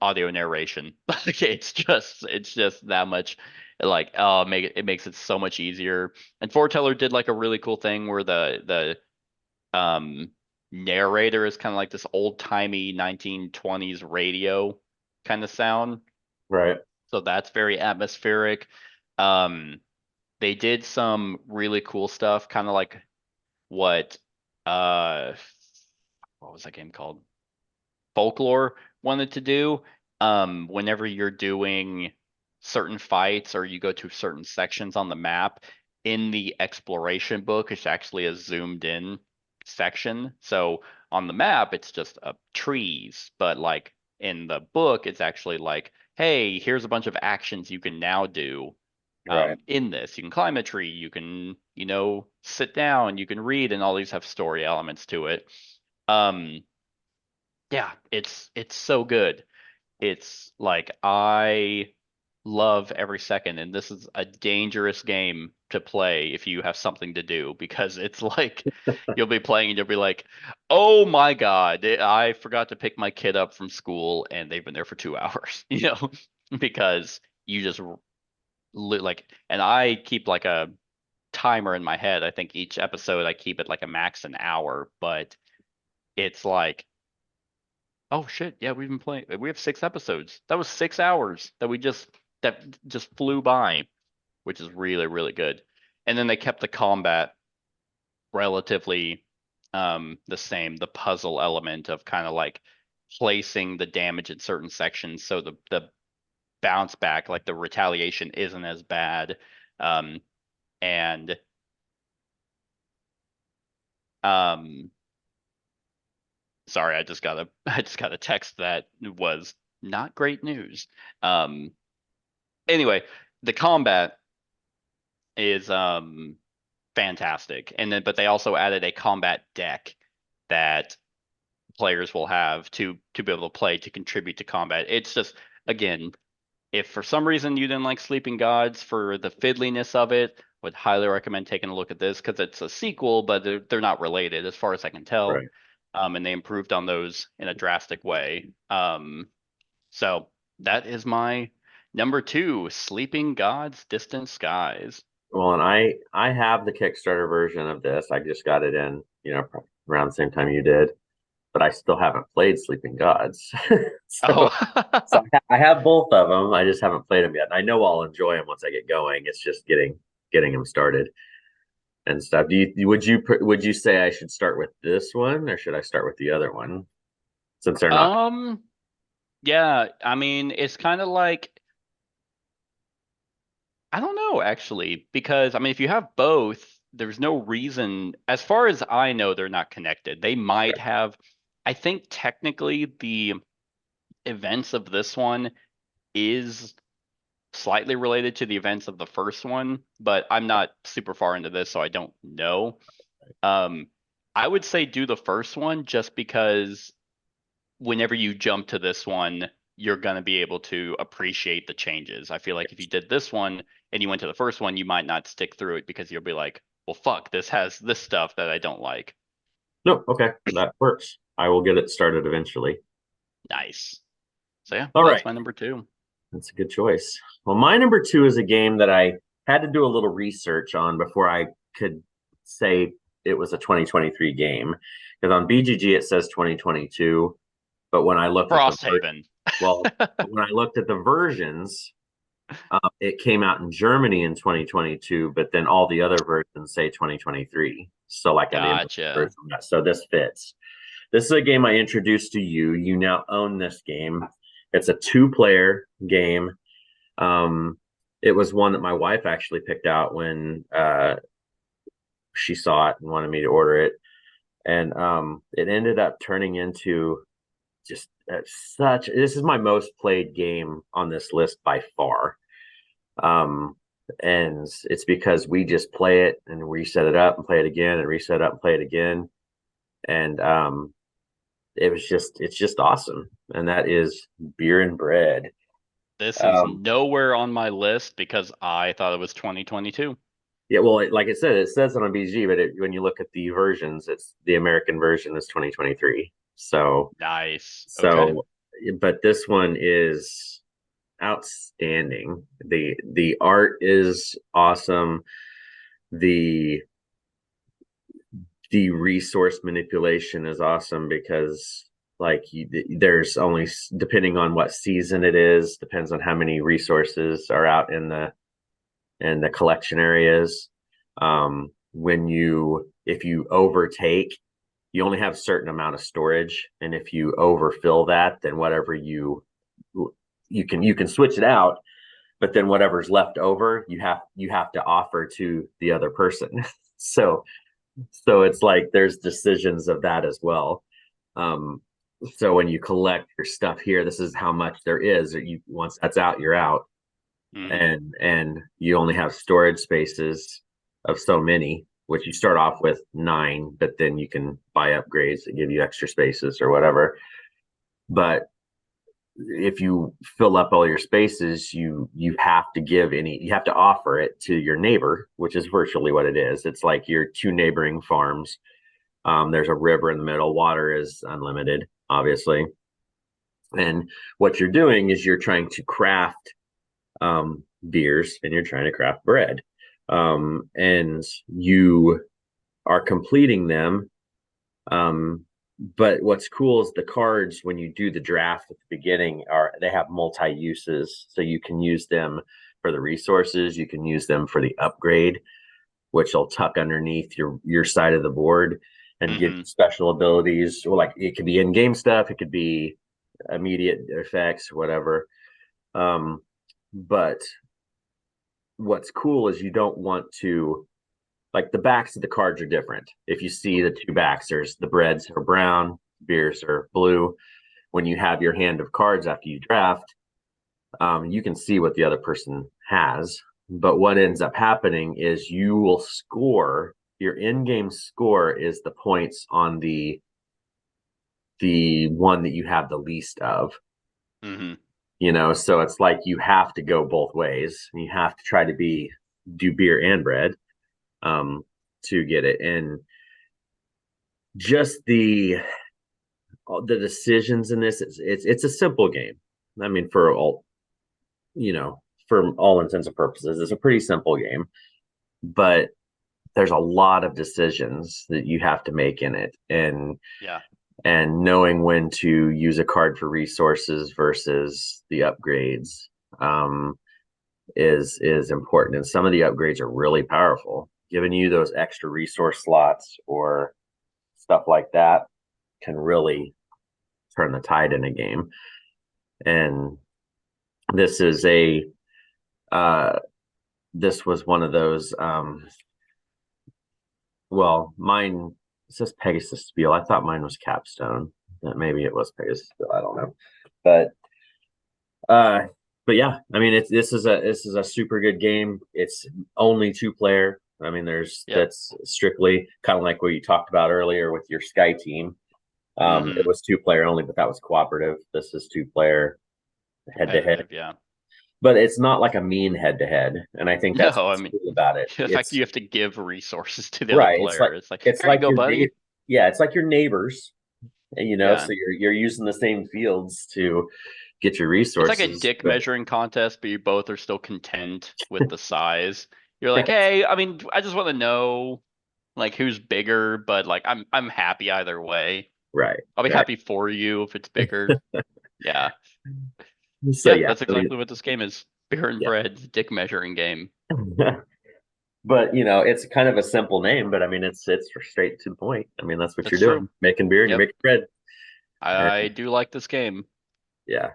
audio narration. Like it's just that much. Like it makes it so much easier. And Foreteller did like a really cool thing where the narrator is kind of like this old timey 1920s radio kind of sound. Right. So that's very atmospheric. Um, they did some really cool stuff, kind of like what uh what was that game called? Folklore wanted to do. Whenever you're doing certain fights or you go to certain sections on the map, in the exploration book, it's actually a zoomed in section. So on the map, it's just trees, but like in the book, it's actually like, hey, here's a bunch of actions you can now do Right. in this. You can climb a tree, you can, sit down, you can read, and all these have story elements to it. Um, yeah, it's so good. It's like I love every second, and this is a dangerous game to play if you have something to do because it's like you'll be playing and you'll be like, "Oh my God, I forgot to pick my kid up from school and they've been there for 2 hours," because you just like, and I keep like a timer in my head. I think each episode I keep it like a max an hour, but it's like, oh shit, yeah, we've been playing. We have 6 episodes. That was 6 hours that just flew by, which is really, really good. And then they kept the combat relatively the same, the puzzle element of kind of like placing the damage in certain sections so the bounce back, like the retaliation, isn't as bad. And sorry, I just got a text that was not great news. Anyway, the combat is fantastic. But they also added a combat deck that players will have to be able to play to contribute to combat. It's just, again, if for some reason you didn't like Sleeping Gods for the fiddliness of it, would highly recommend taking a look at this because it's a sequel, but they're not related as far as I can tell. Right. And they improved on those in a drastic way. So that is my number 2, Sleeping Gods, Distant Skies. Well, and I have the Kickstarter version of this. I just got it in, around the same time you did, but I still haven't played Sleeping Gods. so I have both of them. I just haven't played them yet. I know I'll enjoy them once I get going. It's just getting them started and stuff. Would you say I should start with this one or should I start with the other one? Since they're not. Yeah, I mean, it's kind of like, I don't know, actually, because I mean, if you have both, there's no reason, as far as I know, they're not connected. They might have, I think technically the events of this one is slightly related to the events of the first one, but I'm not super far into this, so I don't know. I would say do the first one just because whenever you jump to this one, you're going to be able to appreciate the changes. I feel like if you did this one and you went to the first one, you might not stick through it because you'll be like, well, fuck, this has this stuff that I don't like. No, okay, that works. I will get it started eventually. Nice. So yeah, all that's right. my number 2. That's a good choice. Well, my number 2 is a game that I had to do a little research on before I could say it was a 2023 game. Because on BGG it says 2022, but when I looked Frosthaven. when I looked at the versions, it came out in Germany in 2022, but then all the other versions say 2023. So like gotcha. So this fits. This is a game I introduced to you. You now own this game. It's a 2-player game. It was one that my wife actually picked out when she saw it and wanted me to order it. And it ended up turning into just this is my most played game on this list by far. And it's because we just play it and reset it up and play it again and reset it up and play it again. And it's just awesome. And that is Beer and Bread. This is nowhere on my list because I thought it was 2022. Yeah, well, like I said, it says it on BG, but when you look at the versions, it's the American version is 2023. So nice. So, but this one is outstanding. The art is awesome. The resource manipulation is awesome because there's only, depending on what season it is, depends on how many resources are out in the collection areas. If you overtake, you only have a certain amount of storage, and if you overfill that, then whatever you can switch it out, but then whatever's left over, you have to offer to the other person. so it's like there's decisions of that as well. So when you collect your stuff here, this is how much there is. Once that's out, you're out. And you only have storage spaces of so many, which you start off with 9, but then you can buy upgrades that give you extra spaces or whatever. But if you fill up all your spaces, you have to offer it to your neighbor, which is virtually what it is. It's like your 2 neighboring farms. There's a river in the middle. Water is unlimited, obviously. And what you're doing is you're trying to craft beers and you're trying to craft bread. And you are completing them. But what's cool is the cards, when you do the draft at the beginning, they have multi-uses. So you can use them for the resources, you can use them for the upgrade, which will tuck underneath your side of the board and give you special abilities. Well, like it could be in-game stuff, it could be immediate effects, whatever. But what's cool is you don't want to, like, the backs of the cards are different. If you see the two backs, there's the breads are brown, beers are blue. When you have your hand of cards after you draft, you can see what the other person has. But what ends up happening is you will score, your in-game score is the points on the one that you have the least of. Mm-hmm. You know, so it's like you have to go both ways. You have to try to do beer and bread to get it. And just the decisions in this, it's a simple game. I mean, for all, you know, for all intents and purposes, it's a pretty simple game, but there's a lot of decisions that you have to make in it. And knowing when to use a card for resources versus the upgrades is important. And some of the upgrades are really powerful. Giving you those extra resource slots or stuff like that can really turn the tide in a game. And this is this was one of those. Well, mine says Pegasus Spiel. I thought mine was Capstone. Maybe it was Pegasus Spiel. I don't know, but yeah. I mean, this is a super good game. It's only 2-player. I mean, that's strictly kind of like what you talked about earlier with your Sky team. It was 2-player only, but that was cooperative. This is 2-player head to head. Yeah. But it's not like a mean head to head, and I think that's what's cool about it. The fact that you have to give resources to the other player, it's like here you go, buddy. Yeah, it's like your neighbors, and so you're using the same fields to get your resources. It's like a dick measuring contest, but you both are still content with the size. You're like, hey, I mean, I just want to know, like, who's bigger, but like, I'm happy either way. Right. I'll be happy for you if it's bigger. Yeah. So that's exactly what this game is. Beer and bread, dick measuring game. But it's kind of a simple name, but I mean it's straight to the point. I mean that's what you're doing. Making beer and you're making bread. I do like this game. Yeah.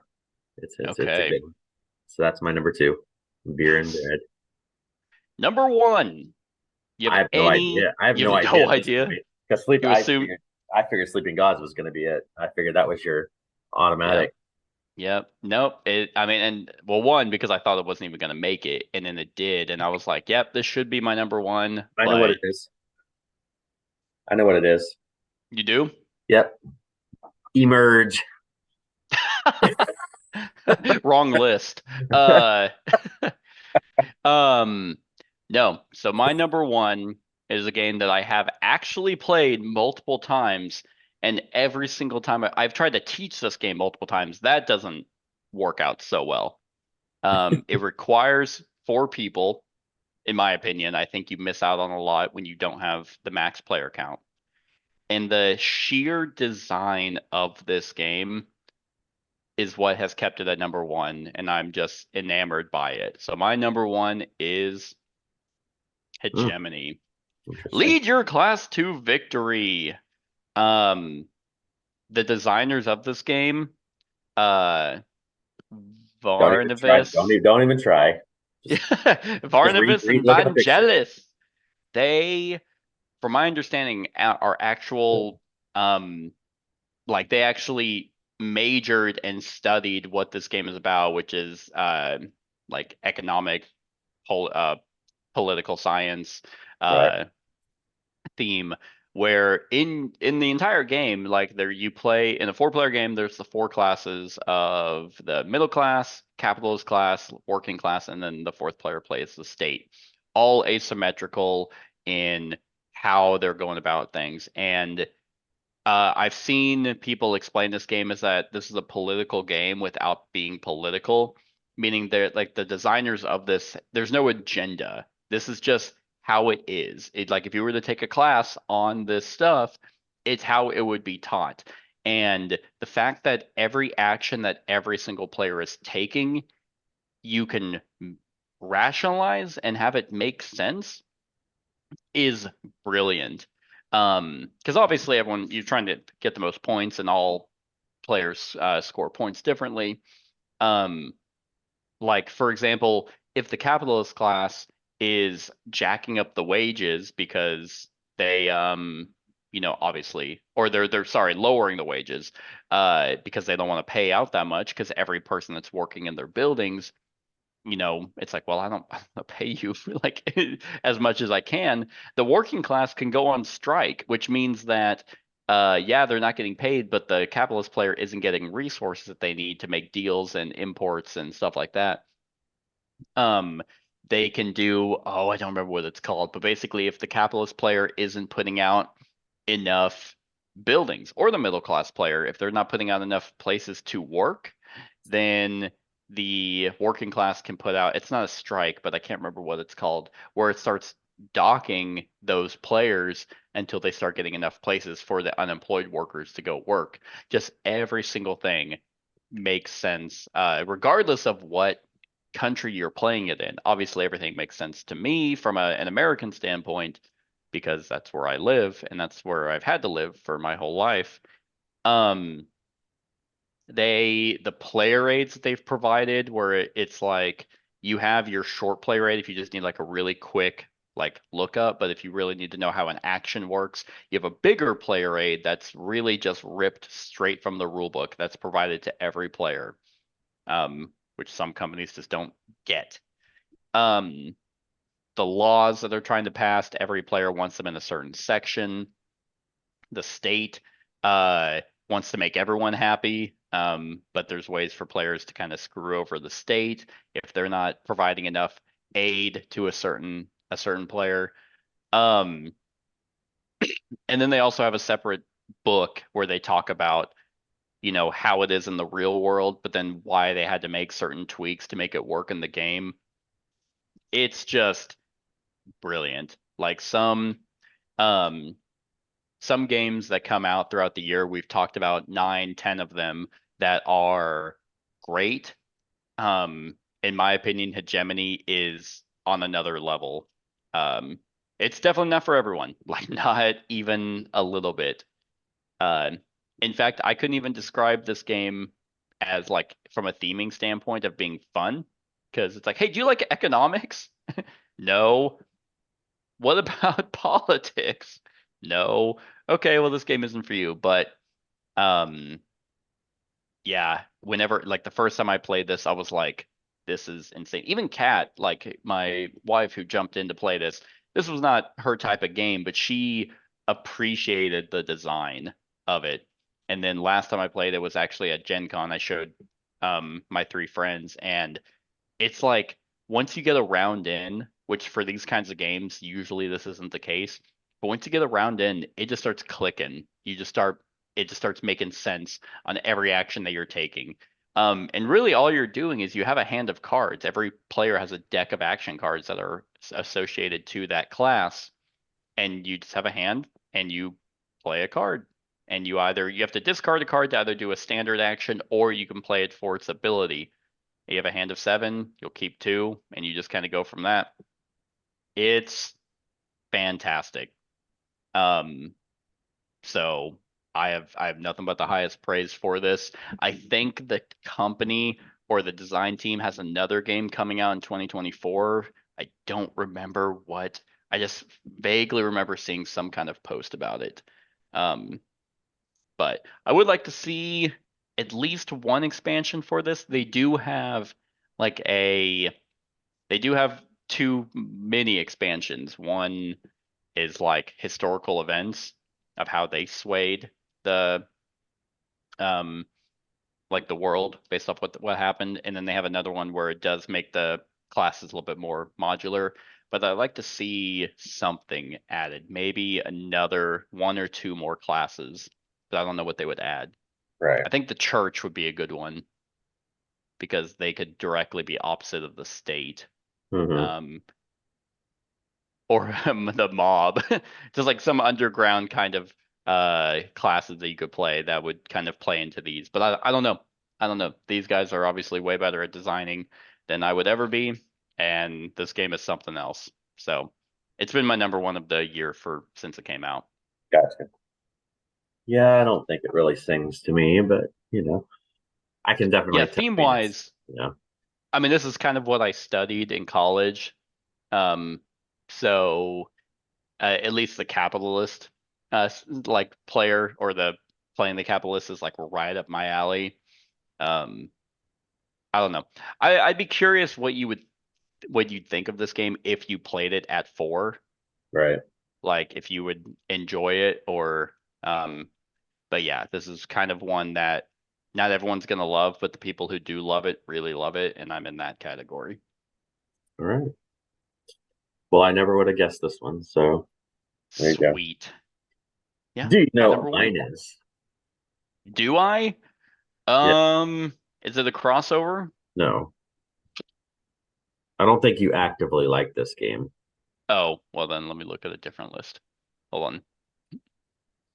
It's a good one. So that's my number 2. Beer and bread. Number 1. I have no idea. I have no idea. Because I figured Sleeping Gods was going to be it. I figured that was your automatic. Yep. Nope. I mean, and well, 1, because I thought it wasn't even going to make it, and then it did, and I was like, yep, this should be my number 1. I know what it is. You do? Yep. Emerge. Wrong list. No. So my number 1 is a game that I have actually played multiple times. And every single time I've tried to teach this game multiple times, that doesn't work out so well. It requires 4 people, in my opinion. I think you miss out on a lot when you don't have the max player count. And the sheer design of this game is what has kept it at number 1, and I'm just enamored by it. So my number 1 is Hegemony. Lead your class to victory. The designers of this game, Varnavis. Don't even try. Varnavis and Vangelis. They, from my understanding, are actual, like they actually majored and studied what this game is about, which is like economic, political science theme. Where in the entire game, like you play in a 4-player game, there's the 4 classes of the middle class, capitalist class, working class, and then the 4th player plays the state, all asymmetrical in how they're going about things. And I've seen people explain this game as that this is a political game without being political, meaning they're like the designers of this, there's no agenda. This is just how it is. It, like, if you were to take a class on this stuff, it's how it would be taught. And the fact that every action that every single player is taking, you can rationalize and have it make sense is brilliant. Because obviously you're trying to get the most points, and all players score points differently. Like, for example, if the capitalist class is jacking up the wages because they obviously, or they're sorry, lowering the wages because they don't want to pay out that much because every person that's working in their buildings, it's like, well, I don't pay you like as much as I can. The working class can go on strike, which means that yeah, they're not getting paid, but the capitalist player isn't getting resources that they need to make deals and imports and stuff like that. They can do, I don't remember what it's called, but basically if the capitalist player isn't putting out enough buildings, or the middle class player, if they're not putting out enough places to work, then the working class can put out, it's not a strike, but I can't remember what it's called, where it starts docking those players until they start getting enough places for the unemployed workers to go work. Just every single thing makes sense, regardless of what country you're playing it in. Obviously, everything makes sense to me from an American standpoint because that's where I live and that's where I've had to live for my whole life. The player aids that they've provided, where it's like you have your short player aid if you just need like a really quick like lookup, but if you really need to know how an action works, you have a bigger player aid that's really just ripped straight from the rulebook that's provided to every player, which some companies just don't get. The laws that they're trying to pass, every player wants them in a certain section. The state wants to make everyone happy, but there's ways for players to kind of screw over the state if they're not providing enough aid to a certain player. And then they also have a separate book where they talk about how it is in the real world, but then why they had to make certain tweaks to make it work in the game. It's just brilliant. Like some games that come out throughout the year, we've talked about 9, 10 of them that are great. In my opinion, Hegemony is on another level. It's definitely not for everyone, like not even a little bit. In fact, I couldn't even describe this game as like from a theming standpoint of being fun, because it's like, hey, do you like economics? No. What about politics? No. Okay, well, this game isn't for you. But yeah, whenever like the first time I played this, I was like, this is insane. Even Kat, like my wife who jumped in to play this was not her type of game, but she appreciated the design of it. And then last time I played it was actually at Gen Con. I showed my 3 friends, and it's like once you get a round in, which for these kinds of games, usually this isn't the case, but once you get a round in, it just starts clicking. It just starts making sense on every action that you're taking. And really all you're doing is you have a hand of cards. Every player has a deck of action cards that are associated to that class, and you just have a hand and you play a card. And you have to discard a card to either do a standard action or you can play it for its ability. You have a hand of 7, you'll keep 2, and you just kind of go from that. It's fantastic. So I have nothing but the highest praise for this. I think the company or the design team has another game coming out in 2024. I don't remember what. I just vaguely remember seeing some kind of post about it. But I would like to see at least one expansion for this. They do have they do have 2 mini expansions. One is like historical events of how they swayed the like the world based off what happened, and then they have another one where it does make the classes a little bit more modular. But I'd like to see something added, maybe another 1 or 2 more classes, but I don't know what they would add. Right. I think the church would be a good one because they could directly be opposite of the state. Mm-hmm. Or the mob, just like some underground kind of classes that you could play that would kind of play into these. But I don't know. I don't know. These guys are obviously way better at designing than I would ever be, and this game is something else. So it's been my number 1 of the year since it came out. Gotcha. Yeah, I don't think it really sings to me, but I can Yeah, definitely tell. theme wise, Yeah, I mean, this is kind of what I studied in college. Um, so at least the capitalist, like player or the playing the capitalist is like right up my alley. Um, I don't know. I'd be curious what you'd think of this game if you played it at 4, right. like if you would enjoy it or but yeah, this is kind of one that not everyone's gonna love, but the people who do love it really love it, and I'm in that category. All right. Well, I never would have guessed this one, so there you go. Sweet. Yeah, Do you my know number what one. mine is? Do I? Yeah, Is it a crossover? no. I don't think you actively like this game. Oh, well then let me look at a different list. Hold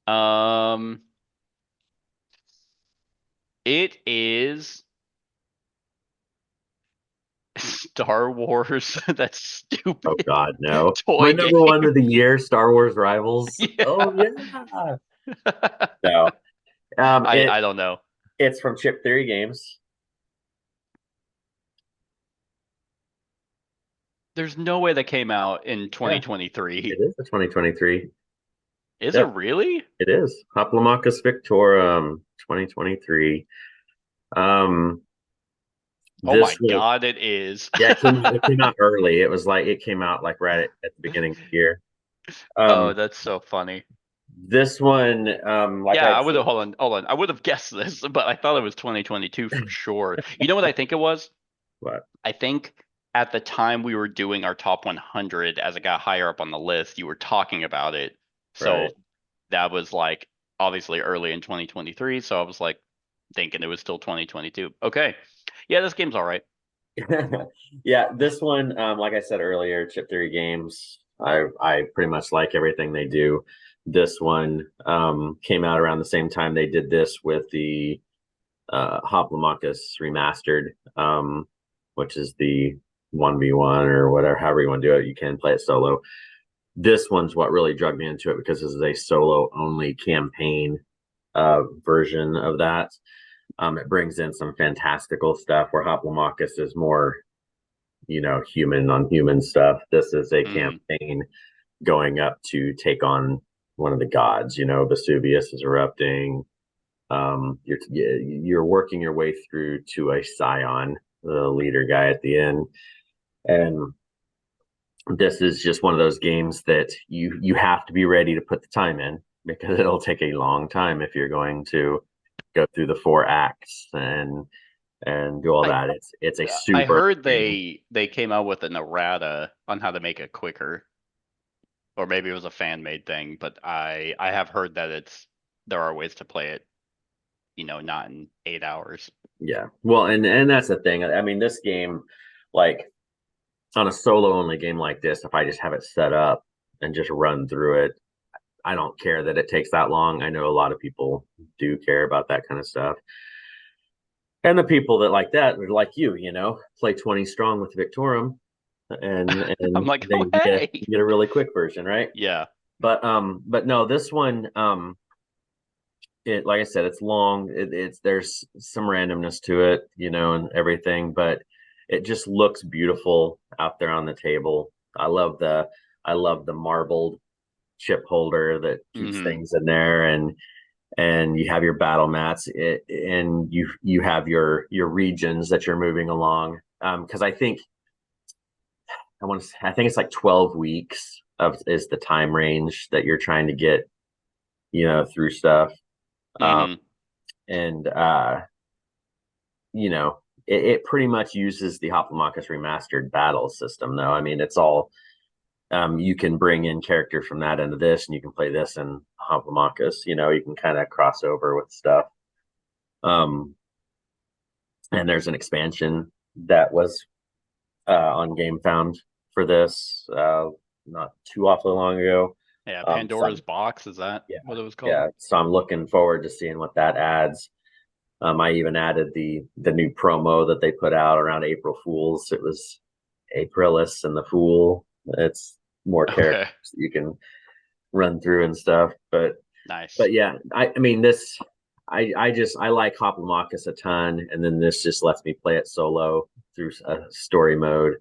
on. It is Star Wars. That's Oh stupid. God, no. My Toy number one game. of the year, Star Wars Rivals. Oh Yeah. yeah. No. I don't know. It's from Chip Theory Games. There's no way that came out in Yeah, 2023. it is the 2023. Is it Yep, really? it is. Hoplomachus Victorum 2023. Um, Oh my this was God, it is. yeah, it came out early. It came out like right at the beginning of the year. Oh, Um, that's so funny. this one, like Yeah, I I would said, have, hold on. I would have guessed this, but I thought it was 2022 for sure. You know what I think it was? what? I think at the time we were doing our top 100 as it got higher up on the list, you were talking about it. Right. So that was like obviously early in 2023. So I was like thinking it was still 2022. Okay. Yeah, this game's all right. Yeah, this one, like I said earlier, Chip Theory Games. I pretty much like everything they do. This one came out around the same time they did this with the Hoplomachus remastered, which is the 1v1 or whatever, however you want to do it. You can play it solo. This one's what really drug me into it because this is a solo only campaign version of that. It brings in some fantastical stuff where Hoplomachus is more, human on human stuff. This is a Mm, campaign going up to take on one of the gods. Vesuvius is erupting. You're working your way through to a scion, the leader guy at the end, and this is just one of those games that you have to be ready to put the time in because it'll take a long time if you're going to go through the 4 acts and do all I that. It's a I super heard game. they came out with an errata on how to make it quicker, or maybe it was a fan made thing. But I have heard that there are ways to play it, not in 8 hours. Yeah. Well, and that's the thing. I mean, this game, like on a solo only game like this, if I just have it set up and just run through it, I don't care that it takes that long. I know a lot of people do care about that kind of stuff. And the people that like that are like play 20 strong with Victorum and I'm and like, then oh you get hey, you get a really quick version, right? yeah. But no, this one it, like I said, it's long. It's there's some randomness to it, and everything, but it just looks beautiful out there on the table. I love the marbled chip holder that keeps Hmm. things in there, and you have your battle mats, and you have your regions that you're moving along. Because I think it's like 12 weeks is the time range that you're trying to get through stuff. Um, Hmm. and it pretty much uses the Hoplomachus remastered battle system, though. I mean, it's all you can bring in characters from that into this, and you can play this in Hoplomachus. You can kind of cross over with stuff. Um, and there's an expansion that was on Game Found for this not too awfully long ago. Yeah, So Pandora's Box, is that yeah, what it was called? yeah. So I'm looking forward to seeing what that adds. I even added the new promo that they put out around April Fools. It was Aprilis and the Fool. It's more characters Okay. that you can run through and stuff. But Nice. But yeah, I mean this. I like Hoplomachus a ton, and then this just lets me play it solo through a story mode,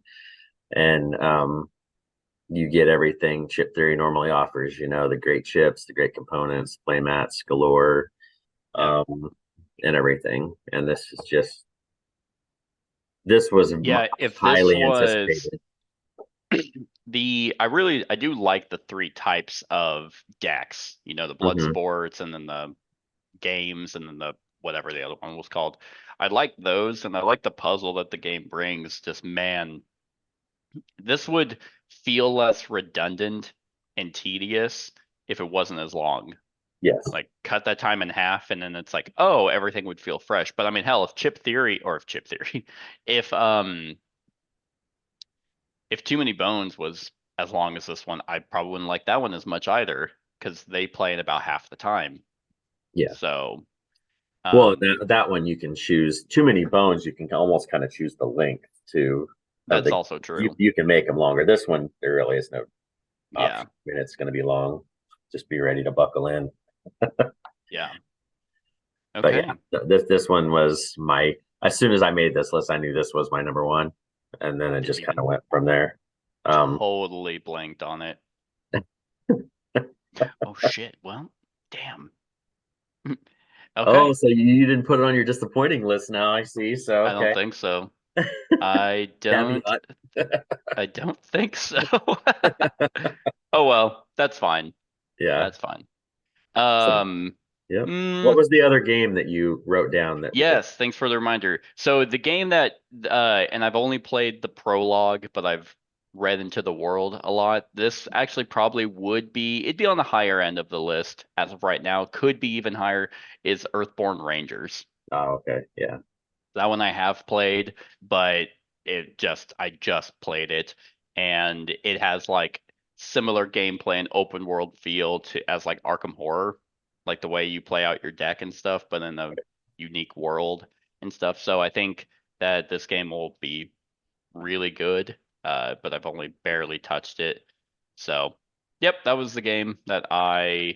and you get everything Chip Theory normally offers. You know, the great chips, the great components, play mats galore, Yeah. and everything. And this was Yeah, if this highly was anticipated. I do like the three types of decks. You know, the blood Mhm. sports and then the games and then the whatever the other one was called. I like those and I like the puzzle that the game brings. Just man, this would feel less redundant and tedious if it wasn't as long. Yes. Like cut that time in half and then it's like, oh, everything would feel fresh. But I mean, hell, if Too Many Bones was as long as this one, I probably wouldn't like that one as much either because they play in about half the time. Yeah. So, Well, that one you can choose. Too Many Bones, you can almost kind of choose the length too. That's also true. You can make them longer. This one, there really is no Yeah. option. I mean, it's going to be long. Just be ready to buckle in. Yeah. But Okay. yeah, this one was my. As soon as I made this list, I knew this was my number one, and then it just Didn't kind of even went from there. totally blanked on it. Oh shit. Well, damn. Oh, Okay. so you didn't put it on your disappointing list now, I see. So I don't okay. think so. I don't I don't think so. Oh well, that's fine. Yeah. That's fine. So, Um yep. What mm, was the other game that you wrote down that yes, thanks for the reminder. So the game that and I've only played the prologue, but I've read into the world a lot. This actually probably it'd be on the higher end of the list as of right now. Could be even higher is Earthborn Rangers. Oh, okay. Yeah. That one I have played, but I just played it and it has like similar gameplay and open world feel to as like Arkham Horror, like the way you play out your deck and stuff, but in a unique world and stuff. So I think that this game will be really good, but I've only barely touched it. So, yep, that was the game that I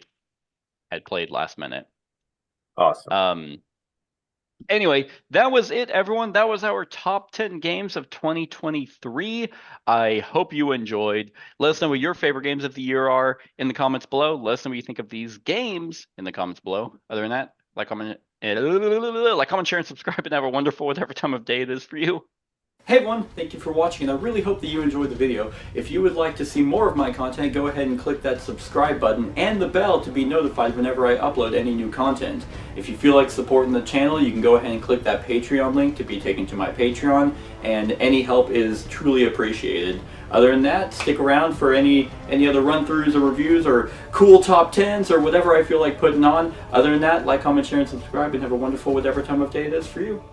had played last minute. Awesome. Anyway, that was it, everyone. That was our top 10 games of 2023. I hope you enjoyed. Let us know what your favorite games of the year are in the comments below. Let us know what you think of these games in the comments below. Other than that, like, comment, share, and subscribe, and have a wonderful whatever time of day it is for you. Hey everyone, thank you for watching, and I really hope that you enjoyed the video. If you would like to see more of my content, go ahead and click that subscribe button and the bell to be notified whenever I upload any new content. If you feel like supporting the channel, you can go ahead and click that Patreon link to be taken to my Patreon, and any help is truly appreciated. Other than that, stick around for any other run-throughs or reviews or cool top 10s or whatever I feel like putting on. Other than that, like, comment, share, and subscribe, and have a wonderful whatever time of day it is for you.